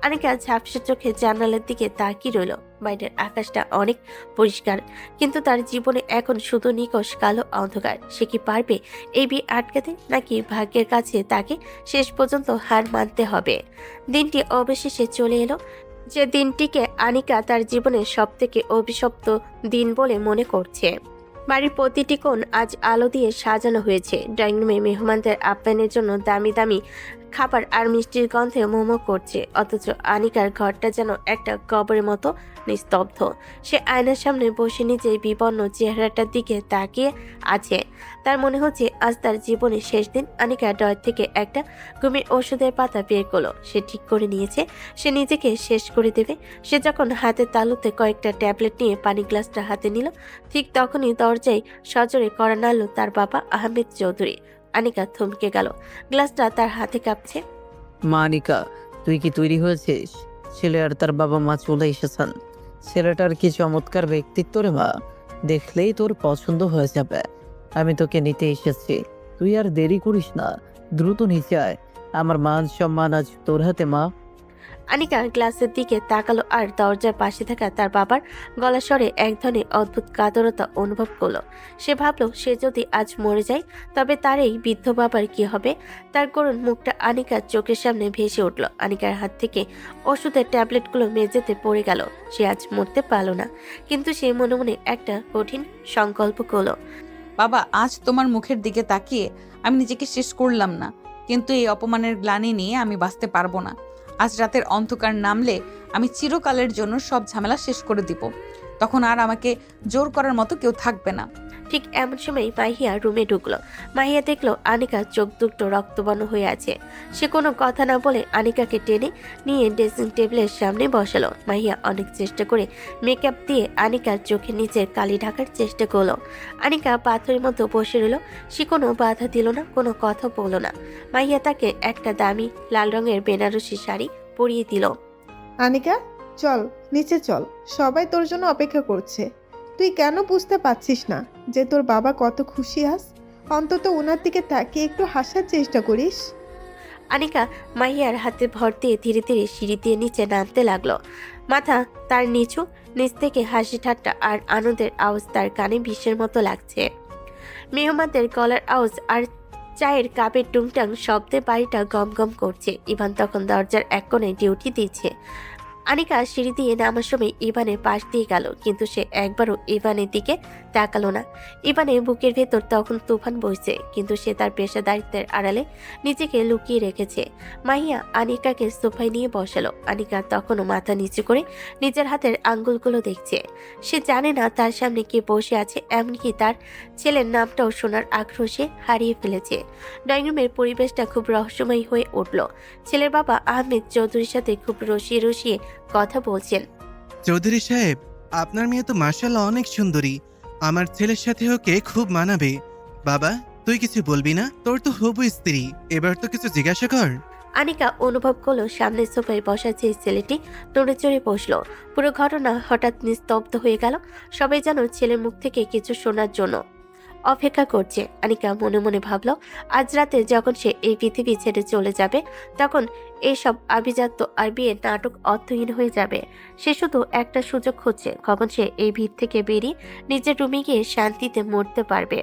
Speaker 3: আনিকা ঝাপসা চোখে জানালার দিকে তাকিয়ে রইল। বাইরের আকাশটা অনেক পরিষ্কার, কিন্তু তার জীবনে এখন শুধু নিকষ কালো অন্ধকার। সে কি পারবে এই বিয়ে আটকাতে, নাকি ভাগ্যের কাছে তাকে শেষ পর্যন্ত হার মানতে হবে? দিনটি অবশেষে চলে এলো, যে দিনটিকে আনিকা তার জীবনের সবথেকে অভিশপ্ত দিন বলে মনে করছে। বাড়ির প্রতিটি কোণ আজ আলো দিয়ে সাজানো হয়েছে। ড্রয়িং রুমে মেহমানদের আপ্যায়নের জন্য দামি দামি খাবার আর মিষ্টির গন্ধে মোমো করছে, অথচ আনিকার ঘরটা যেন একটা কবরের মতো নিস্তব্ধ। সে আয়নার সামনে বসে নিজের বিপন্ন চেহারাটার দিকে তাকিয়ে আছে। তার মনে হচ্ছে আজ তার জীবনের শেষ দিন। আনিকা ড্রয়ার থেকে একটা ঘুমের ওষুধের পাতা বের করলো। সে ঠিক করে নিয়েছে সে নিজেকে শেষ করে দেবে। সে যখন হাতের তালুতে কয়েকটা ট্যাবলেট নিয়ে পানি গ্লাসটা হাতে নিল, ঠিক তখনই দরজায় সজোরে কড়া নাড়ল তার বাবা আহমেদ চৌধুরী। আনিকা থমকে গেল, গ্লাসটা তার হাতে কাঁপছে।
Speaker 4: মা আনিকা, তুই কি তৈরি হয়েছিস? ছেলে আর তার বাবা মা চলে এসেছেন। ছেলেটার কি চমৎকার ব্যক্তিত্ব রে মা, দেখলেই তোর পছন্দ হয়ে যাবে। আমি তোকে নিতে এসেছি, তুই আর দেরি করিস না, দ্রুত নিচে আয়। আমার মান সম্মান আজ তোর হাতে মা।
Speaker 3: আনিকা গ্লাসের দিকে তাকালো আর দরজার পাশে থাকা তার বাবার গলা স্বরে এক ধরনের অদ্ভুত কাতরতা অনুভব করলো। সে ভাবলো সে যদি আজ মরে যায় তবে তার এই বৃদ্ধ বাবার কি হবে। তার করুণ মুখটা আনিকার চোখের সামনে ভেসে উঠল। আনিকার হাত থেকে ওষুধের ট্যাবলেটগুলো মেঝেতে পড়ে গেল। সে আজ মরতে পারল না, কিন্তু সে মনে মনে একটা কঠিন সংকল্প করলো।
Speaker 1: বাবা, আজ তোমার মুখের দিকে তাকিয়ে আমি নিজেকে শেষ করলাম না, কিন্তু এই অপমানের গ্লানি নিয়ে আমি বাঁচতে পারবো না। আজ রাতের অন্ধকার নামলে আমি চিরকালের জন্য সব ঝামেলা শেষ করে দিব। তখন আর আমাকে জোর করার মতো কেউ থাকবে না।
Speaker 3: ঠিক এমন সময় মাহিয়া রুমে ঢুকলো। মাহিয়া দেখলো আনিকার চোখ দুটো রক্তবর্ণ হয়ে আছে। সে কোনো কথা না বলে আনিকাকে টেনে নিয়ে ড্রেসিং টেবিলের সামনে বসালো। মাহিয়া অনেক চেষ্টা করে মেকআপ দিয়ে আনিকার চোখে নিচের কালি ঢাকার চেষ্টা করলো। আনিকা পাথরের মতো বসে রইল। সে কোনো বাধা দিল না, কোনো কথা বলল না। মাহিয়া তাকে একটা দামি লাল রঙের বেনারসি শাড়ি পরিয়ে দিল।
Speaker 7: আনিকা, চল নিচে চল, সবাই তোর জন্য অপেক্ষা করছে। তুই কেন বুঝতে পারছিস না যে তোর বাবা কত খুশি আস? অন্তত ওনার দিকে তাকিয়ে একটু হাসার চেষ্টা করিস।
Speaker 3: আনিকা মাহিয়ার হাতে ভর দিয়ে ধীরে ধীরে সিঁড়ি দিয়ে নিচে নামতে লাগলো। মাথা তার নিচু, নিচ থেকে হাসি ঠাট্টা আর আনন্দের আওয়াজ তার কানে বিষের মতো লাগছে। মেহমানদের গলার আওয়াজ আর চায়ের কাপের টুংটাং শব্দে বাড়িটা গম গম করছে। ইভান তখন দরজার এক কোণে ডিউটি দিচ্ছে। আনিকা সিঁড়ি দিয়ে নামার সময় ইভানের পাশ দিয়ে গেল, কিন্তু সে একবারও ইভানের দিকে তাকালো না। ইভানের বুকের ভেতর তখন তুফান বইছে, কিন্তু সে তার পেশাদারিত্বের আড়ালে নিজেকে লুকিয়ে রেখেছে। মাহিয়া আনিকাকে সোফায় নিয়ে বসালো। আনিকা তখনও মাথা নিচু করে নিজের হাতের আঙ্গুলগুলো দেখছে। সে জানে না তার সামনে কে বসে আছে, এমনকি তার ছেলের নামটাও শোনার আগ্রহ সে হারিয়ে ফেলেছে। ড্রয়িং রুমের পরিবেশটা খুব রহস্যময় হয়ে উঠল। ছেলের বাবা আহমেদ চৌধুরীর সাথে খুব রসিয়ে রসিয়ে কথা বলছেন।
Speaker 9: চৌধুরী সাহেব, আপনার মেয়ে তো মার্শাল্লাহ অনেক সুন্দরী। আমার ছেলের সাথে ওকে খুব মানাবে। বাবা, তুই কিছু বলবি না? তোর তো হবু স্ত্রী, এবার তো কিছু জিজ্ঞাসা কর।
Speaker 3: আনিকা অনুভব করলো সামনের সোফায় বসা যে ছেলেটি নড়ে চড়ে বসলো। পুরো ঘটনা হঠাৎ নিস্তব্ধ হয়ে গেল। সবাই যেন ছেলের মুখ থেকে কিছু শোনার জন্য অপেক্ষা করছে। আনিকা মনে মনে ভাবল, আজ রাতে যখন সে এই পৃথিবী ছেড়ে চলে যাবে, তখন এইসব আভিজাত্য আর বিয়ের নাটক অর্থহীন হয়ে যাবে। সে শুধু একটা সুযোগ খুঁজছে, কখন সে এই ভিড় থেকে বেরিয়ে নিজের রুমে গিয়ে শান্তিতে মরতে পারবে।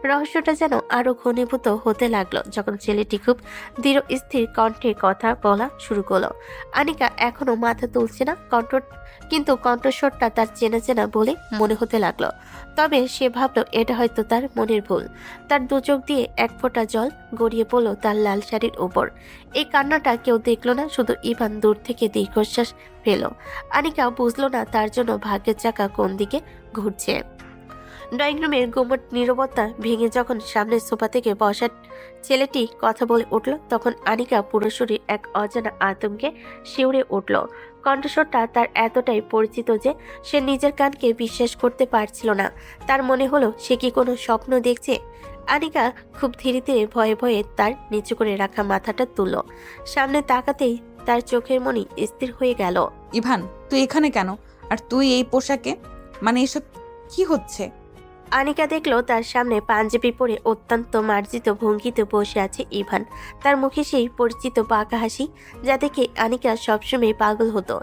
Speaker 3: রহস্যটা যেন আরো ঘনীভূত হতে লাগলো যখন ছেলেটি খুব দৃঢ় স্থির কণ্ঠে কথা বলা শুরু করলো। আনিকা এখনো মাথা তুলছে না, কিন্তু কণ্ঠস্বরটা তার চেনা চেনা বলে মনে হতে লাগলো। তবে সে ভাবলো এটা হয়তো তার মনের ভুল। তার দু চোখ দিয়ে এক ফোঁটা জল গড়িয়ে পড়লো তার লাল শাড়ির উপর। এই কান্নাটা কেউ দেখলো না, শুধু ইভান দূর থেকে দীর্ঘশ্বাস পেল। আনিকা বুঝলো না তার জন্য ভাগ্যের চাকা কোন দিকে ঘুরছে। ড্রয়িং রুমের গুমট নীরবতা ভেঙে যখন সামনের সোফা থেকে বসা ছেলেটি কথা বলে উঠল, তখন আনিকা পুরো শরীর এক অজানা আতঙ্কে শিউরে উঠল। কণ্ঠস্বরটা তার এতটাই পরিচিত যে সে নিজের কানকে বিশ্বাস করতে পারছিল না। তার মনে হলো সে কি কোনো স্বপ্ন দেখছে। আনিকা খুব ধীরে ধীরে ভয়ে ভয়ে তার নিচু করে রাখা মাথাটা তুলল। সামনে তাকাতেই তার চোখের মনি স্থির হয়ে গেল।
Speaker 1: ইভান, তুই এখানে কেন? আর তুই এই পোশাকে, মানে এসব কি হচ্ছে?
Speaker 3: আনিকা দেখলো তার সামনে পাঞ্জাবি পরে অত্যন্ত মার্জিত ভঙ্গিতে বসে আছে ইভান। তার মুখে সেই পরিচিত বাঁকা হাসি, যা দেখে আনিকা সবসময় পাগল হতো।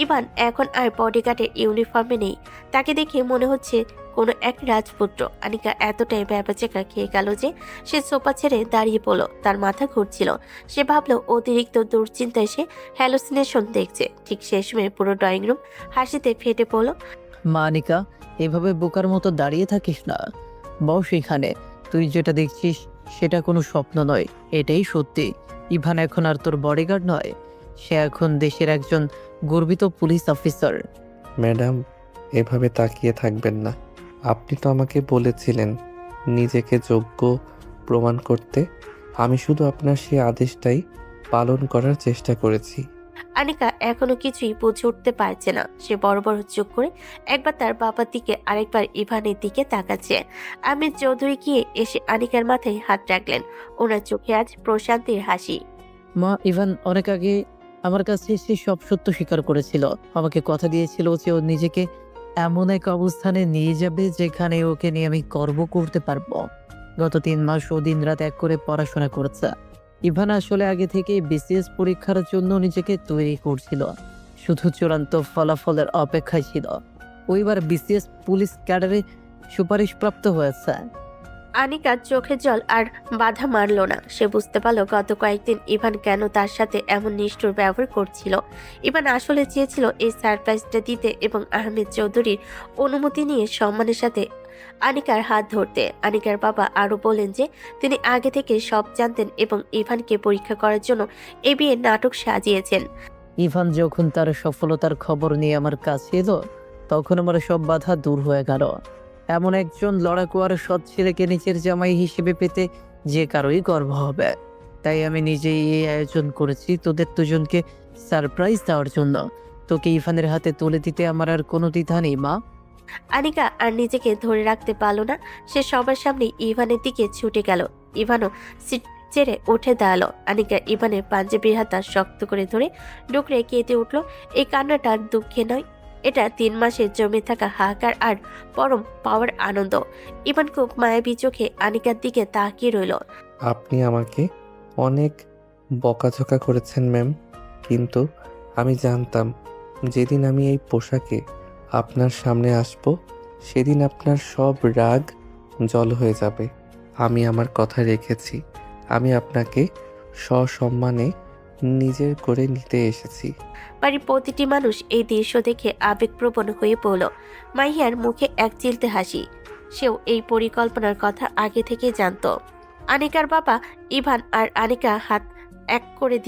Speaker 3: ইভান এখন আর বডিগার্ডের ইউনিফর্মে নেই। তাকে দেখে মনে হচ্ছে কোনো এক রাজপুত্র। আনিকা এতটাই ব্যাপাচেকা খেয়ে গেল যে সে সোফা ছেড়ে দাঁড়িয়ে পড়ল। তার মাথা ঘুরছিল। সে ভাবলো অতিরিক্ত দুশ্চিন্তায় সে হ্যালুসিনেশন দেখছে। ঠিক সেই সময় পুরো ড্রয়িং রুম হাসিতে ফেটে পড়ল।
Speaker 4: মা আনিকা, এভাবে বোকার মতো দাঁড়িয়ে থাকিস না, বস এখানে। তুই যেটা দেখছিস সেটা কোনো স্বপ্ন নয়, এটাই সত্যি। ইভান এখন আর তোর বডিগার্ড নয়, সে এখন দেশের একজন গর্বিত পুলিশ অফিসার।
Speaker 2: ম্যাডাম, এভাবে তাকিয়ে থাকবেন না। আপনি তো আমাকে বলেছিলেন নিজেকে যোগ্য প্রমাণ করতে। আমি শুধু আপনার সেই আদেশটাই পালন করার চেষ্টা করেছি।
Speaker 3: আনিকা এখনো কিছুই বুঝে উঠতে পারছে না। সে বড় বড় চোখ করে একবার তার বাবার দিকে আরেকবার ইভানের দিকে তাকাচ্ছে। আহমেদ চৌধুরী গিয়ে এসে আনিকার মাথায় হাত রাখলেন। ওনার চোখে আজ প্রশান্তির হাসি।
Speaker 4: মা, ইভান অনেক আগে আমার কাছে এসে সব সত্য স্বীকার করেছিল। আমাকে কথা দিয়েছিল যে ও নিজেকে এমন এক অবস্থানে নিয়ে যাবে যেখানে ওকে নিয়ে আমি গর্ব করতে পারবো। গত 3 মাস ও দিন রাত এক করে পড়াশোনা করেছে। ইভান আসলে আগে থেকে বিসিএস পরীক্ষার জন্য নিজেকে তৈরি করছিল, শুধু চূড়ান্ত ফলাফলের অপেক্ষায় ছিল। ওইবার বিসিএস পুলিশ ক্যাডারে সুপারিশপ্রাপ্ত হয়েছে।
Speaker 3: আনিকা চোখে জল আর বাধা মারল না। সে বুঝতে পারল গত কয়েকদিন ইভান কেন তার সাথে এমন নিষ্ঠুর ব্যবহার করছিল। ইভান আসলে চেয়েছিল এই সারপ্রাইজটা দিতে এবং আহমেদ চৌধুরীর অনুমতি নিয়ে সম্মানের সাথে আনিকার হাত ধরতে। আনিকার বাবা আরো বলেন যে তিনি আগে থেকে সব জানতেন এবং ইভানকে পরীক্ষা করার জন্য এ বিয়ের নাটক সাজিয়েছেন।
Speaker 4: ইভান যখন তার সফলতার খবর নিয়ে আমার কাছে এলো, তখন আমার সব বাধা দূর হয়ে গেল। এমন একজন লড়াকু আর সৎ ছেলেকে নিচের জামাই হিসেবে পেতে যে কারোই গর্ব হবে। তাই আমি নিজেই এই আয়োজন করেছি তোদের দুজনকে সারপ্রাইজ দেওয়ার জন্য। তোকে ইভানের হাতে তুলে দিতে আমার আর কোনো দ্বিধা নেই মা।
Speaker 3: আনিকা আর নিজেকে ধরে রাখতে পারল না। সে সবার সামনে ইভানের দিকে ছুটে গেল। ইভানও সিট ছেড়ে উঠে দাঁড়ালো। আনিকা ইভানের পাঞ্জাবির হাতা শক্ত করে ধরে ডুকরে কেঁদে উঠল। এই কান্নাটা দুঃখে নয়, এটা 3 মাসে জমে থাকা হাহাকার আর পরম পাওয়ার আনন্দ। ইভান খুব মায়াবী চোখে আনিকার দিকে তাকিয়ে রইল।
Speaker 2: আপনি আমাকে অনেক বকাঝকা করেছেন ম্যাম, কিন্তু আমি জানতাম যেদিন আমি এই পোশাকে আপনার সামনে আসব সেদিন আপনার সব রাগ জল হয়ে যাবে। আমি আমার কথা রেখেছি। আমি আপনাকে সসম্মানে নিজের করে নিতে এসেছি।
Speaker 3: বাড়ির প্রতিটি মানুষ এই দৃশ্য দেখে আবেগপ্রবণ হয়ে পড়ল। মাহিয়ার মুখে এক চিলতে হাসি। সেও এই পরিকল্পনার কথা আগে থেকে জানতো। আনিকার বাবা ইভান আর আনিকা হাত এক করে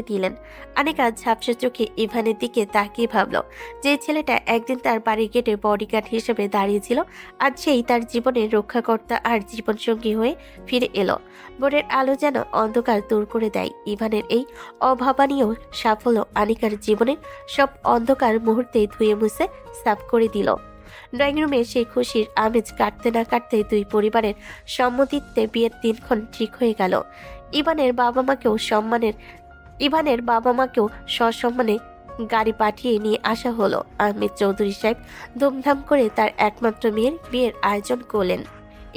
Speaker 3: দিলেন। আনিকা ঝাপসা চোখে ইভানের দিকে তাকিয়ে ভাবল, যে ছেলেটা একদিন তার বাড়ির গেটে বডিগার্ড হিসেবে দাঁড়িয়েছিল আজ সেই তার জীবনের রক্ষাকর্তা আর জীবনসঙ্গী হয়ে ফিরে এলো। ভোরের আলো যেন অন্ধকার দূর করে দেয়। ইভানের এই অভাবনীয় সাফল্য আনিকার জীবনের সব অন্ধকার মুহূর্তে ধুয়ে মুছে সাফ করে দিল। ড্রয়িং রুমে সেই খুশির আমেজ কাটতে না কাটতে দুই পরিবারের সম্মতিতে বিয়ের দিনক্ষণ ঠিক হয়ে গেল। ইভানের বাবা মাকেও সসম্মানে গাড়ি পাঠিয়ে নিয়ে আসা হলো। আহমেদ চৌধুরী সাহেব ধুমধাম করে তার একমাত্র মেয়ের বিয়ের আয়োজন করলেন।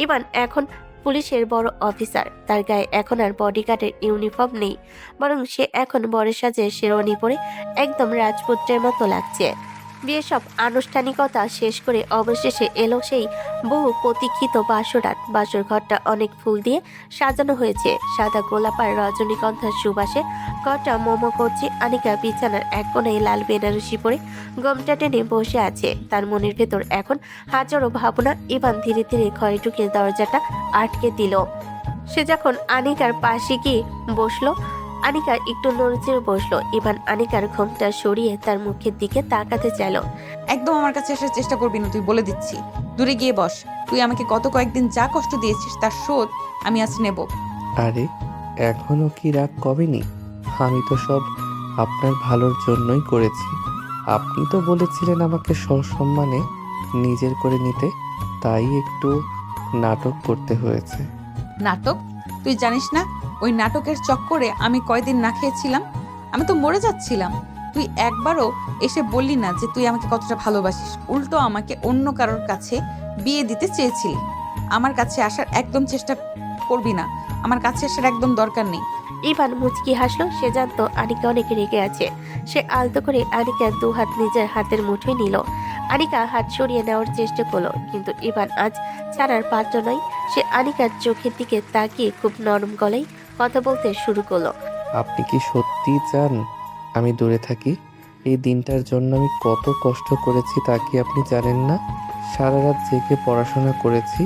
Speaker 3: ইভান এখন পুলিশের বড় অফিসার। তার গায়ে এখন আর বডিগার্ডের ইউনিফর্ম নেই, বরং সে এখন বড় সাজে শেরওয়ানি পরে একদম রাজপুত্রের মতো লাগছে। বিয়ে সব আনুষ্ঠানিকতা শেষ করে অবশেষে এলো সেই বহু প্রতীক্ষিত বাসরাত। বাসর ঘরটা অনেক ফুল দিয়ে সাজানো হয়েছে। সাদা গোলাপ আর রজনীগন্ধার সুবাসে ঘরটা মোমো করছে। আনিকা বিছানার এক কোণায় লাল বেনারসি পরে গমটা টেনে বসে আছে। তার মনের ভেতর এখন হাজারো ভাবনা। ইভান ধীরে ধীরে ঘরে ঢুকে দরজাটা আটকে দিল। সে যখন আনিকার পাশে গিয়ে বসলো, আনিকা একটু নড়চড়ে বসলো। ইভান আনিকার ঘোমটা সরিয়ে তার মুখের দিকে তাকাতে চাইল।
Speaker 1: একদম আমার কাছে আসার চেষ্টা করবি না, তুই বলে দিচ্ছি। দূরে গিয়ে বস। তুই আমাকে গত কয়েকদিন যা কষ্ট দিয়েছিস তার শোধ আমি আজ নেব।
Speaker 2: আরে এখনো কি রাগ কমেনি? আমি তো সব আপনার ভালোর জন্যই করেছি। আপনি তো বলেছিলেন আমাকে সসম্মানে নিজের করে নিতে, তাই একটু নাটক করতে হয়েছে।
Speaker 1: নাটক? তুই জানিস না ওই নাটকের চক্করে আমি কয়দিন না খেয়েছিলাম? আমি তো মরে যাচ্ছিলাম। তুই একবারও এসে বললি না যে তুই আমাকে কতটা ভালোবাসিস। উল্টো আমাকে অন্য কারোর কাছে বিয়ে দিতে চেয়েছিলি। আমার কাছে আসার একদম চেষ্টা করবি না, আমার কাছে আসার একদম দরকার নেই।
Speaker 3: ইভান মুচকি হাসলো। সে জানতো আনিকা অনেক রেগে আছে। সে আলতো করে আনিকার দু হাত নিজের হাতের মুঠোয় নিল। আনিকা হাত সরিয়ে নেওয়ার চেষ্টা করলো, কিন্তু ইভান আজ ছাড়ার পাত্র নয়। সে আনিকার চোখের দিকে তাকিয়ে খুব নরম গলায় কথা বলতে শুরু করলো।
Speaker 2: আপনি কি সত্যি চান আমি দূরে থাকি? এই দিনটার জন্য আমি কত কষ্ট করেছি তা কি আপনি জানেন না? সারা রাত জেগে পড়াশোনা করেছি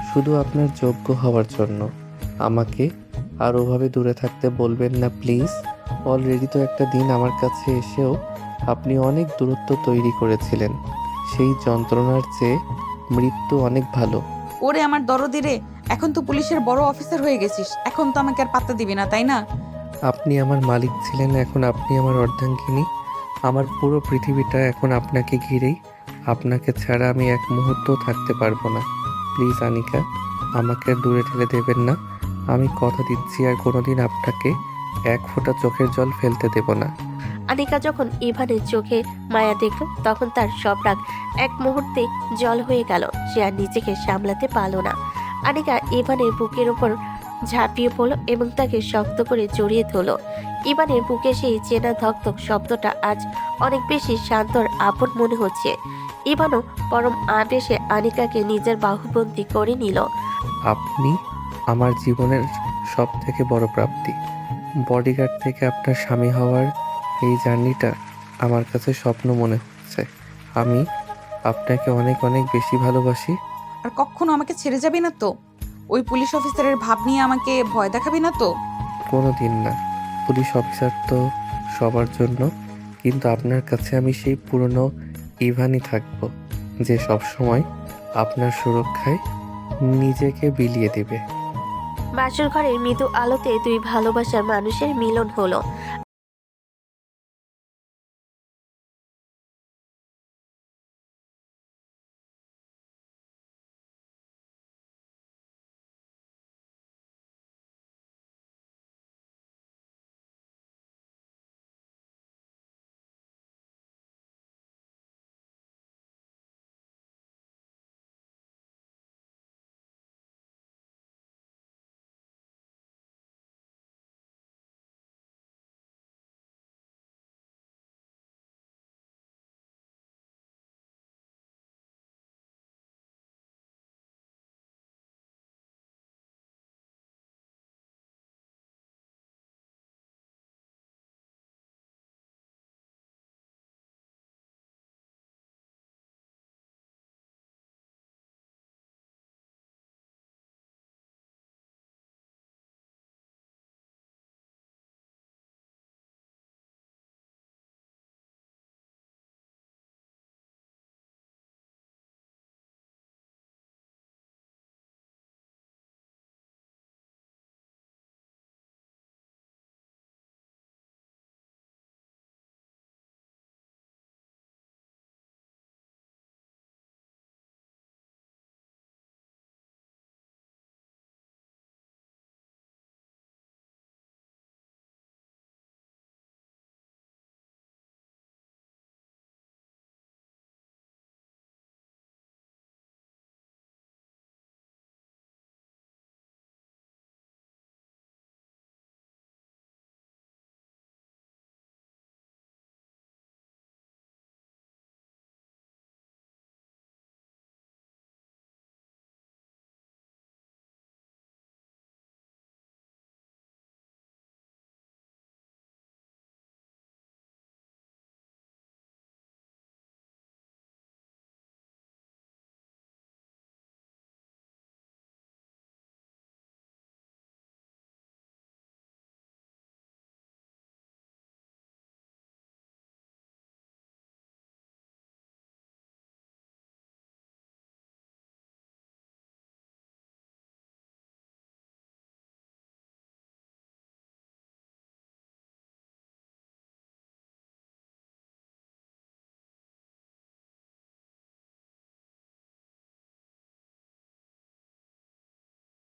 Speaker 2: শুধু আপনার যোগ্য হওয়ার জন্য। আমাকে আর ওভাবে দূরে থাকতে বলবেন না প্লিজ। অলরেডি তো একটা দিন আমার কাছে এসেও আপনি অনেক দূরত্ব তৈরি করেছিলেন। সেই যন্ত্রণার চেয়ে মৃত্যু অনেক ভালো।
Speaker 1: ওরে আমার দরদি রে, এখন তো পুলিশের বড় অফিসার হয়ে গেছিস, এখন তো আমাকে আর পাত্তা দিবি না, তাই না?
Speaker 2: আপনি আমার মালিক ছিলেন, এখন আপনি আমার অর্ধাঙ্গিনী। আমার পুরো পৃথিবীটা এখন আপনাকে ঘিরেই। আপনাকে ছাড়া আমি এক মুহূর্ত থাকতে পারবো না। প্লিজ আনিকা, আমাকে আর দূরে ঠেলে দেবেন না। আমি কথা দিচ্ছি আর কোনোদিন আপনাকে এক ফোঁটা চোখের জল ফেলতে দেব না।
Speaker 3: আনিকা যখন ইভানের চোখে মায়া দেখল, তখন তার সব রাগ এক মুহূর্তে জল হয়ে গেল। সে আর নিজেকে সামলাতে পারল না। আনিকা ইভানের বুকের উপর ঝাঁপিয়ে পড়ল এবং তাকে শক্ত করে জড়িয়ে ধরল। ইভানের বুকে সেই চেনা ধকধক শব্দটা আজ অনেক বেশি শান্ত আর আপন মনে হচ্ছে। ইভানও পরম আবেশে আনিকাকে নিজের বাহুবন্দী করে নিল।
Speaker 2: আপনি আমার জীবনের সব থেকে বড় প্রাপ্তি। বডিগার্ড থেকে আপনার স্বামী হওয়ার এই জার্নিটা আমার কাছে স্বপ্ন মনে হচ্ছে। আমি আপনাকে অনেক অনেক বেশি ভালোবাসি।
Speaker 1: আর কখনো আমাকে ছেড়ে যাবি না তো? ওই পুলিশ অফিসারের ভাব নিয়ে আমাকে ভয় দেখাবি না তো?
Speaker 2: কোনো দিন না। পুলিশ অফিসার তো সবার জন্য, কিন্তু আপনার কাছে আমি সেই পুরনো ইভানই থাকব, যে সবসময় আপনার সুরক্ষায় নিজেকে বিলিয়ে দেবে।
Speaker 3: বাসর ঘরের মৃদু আলোতে দুই ভালোবাসার মানুষের মিলন হলো।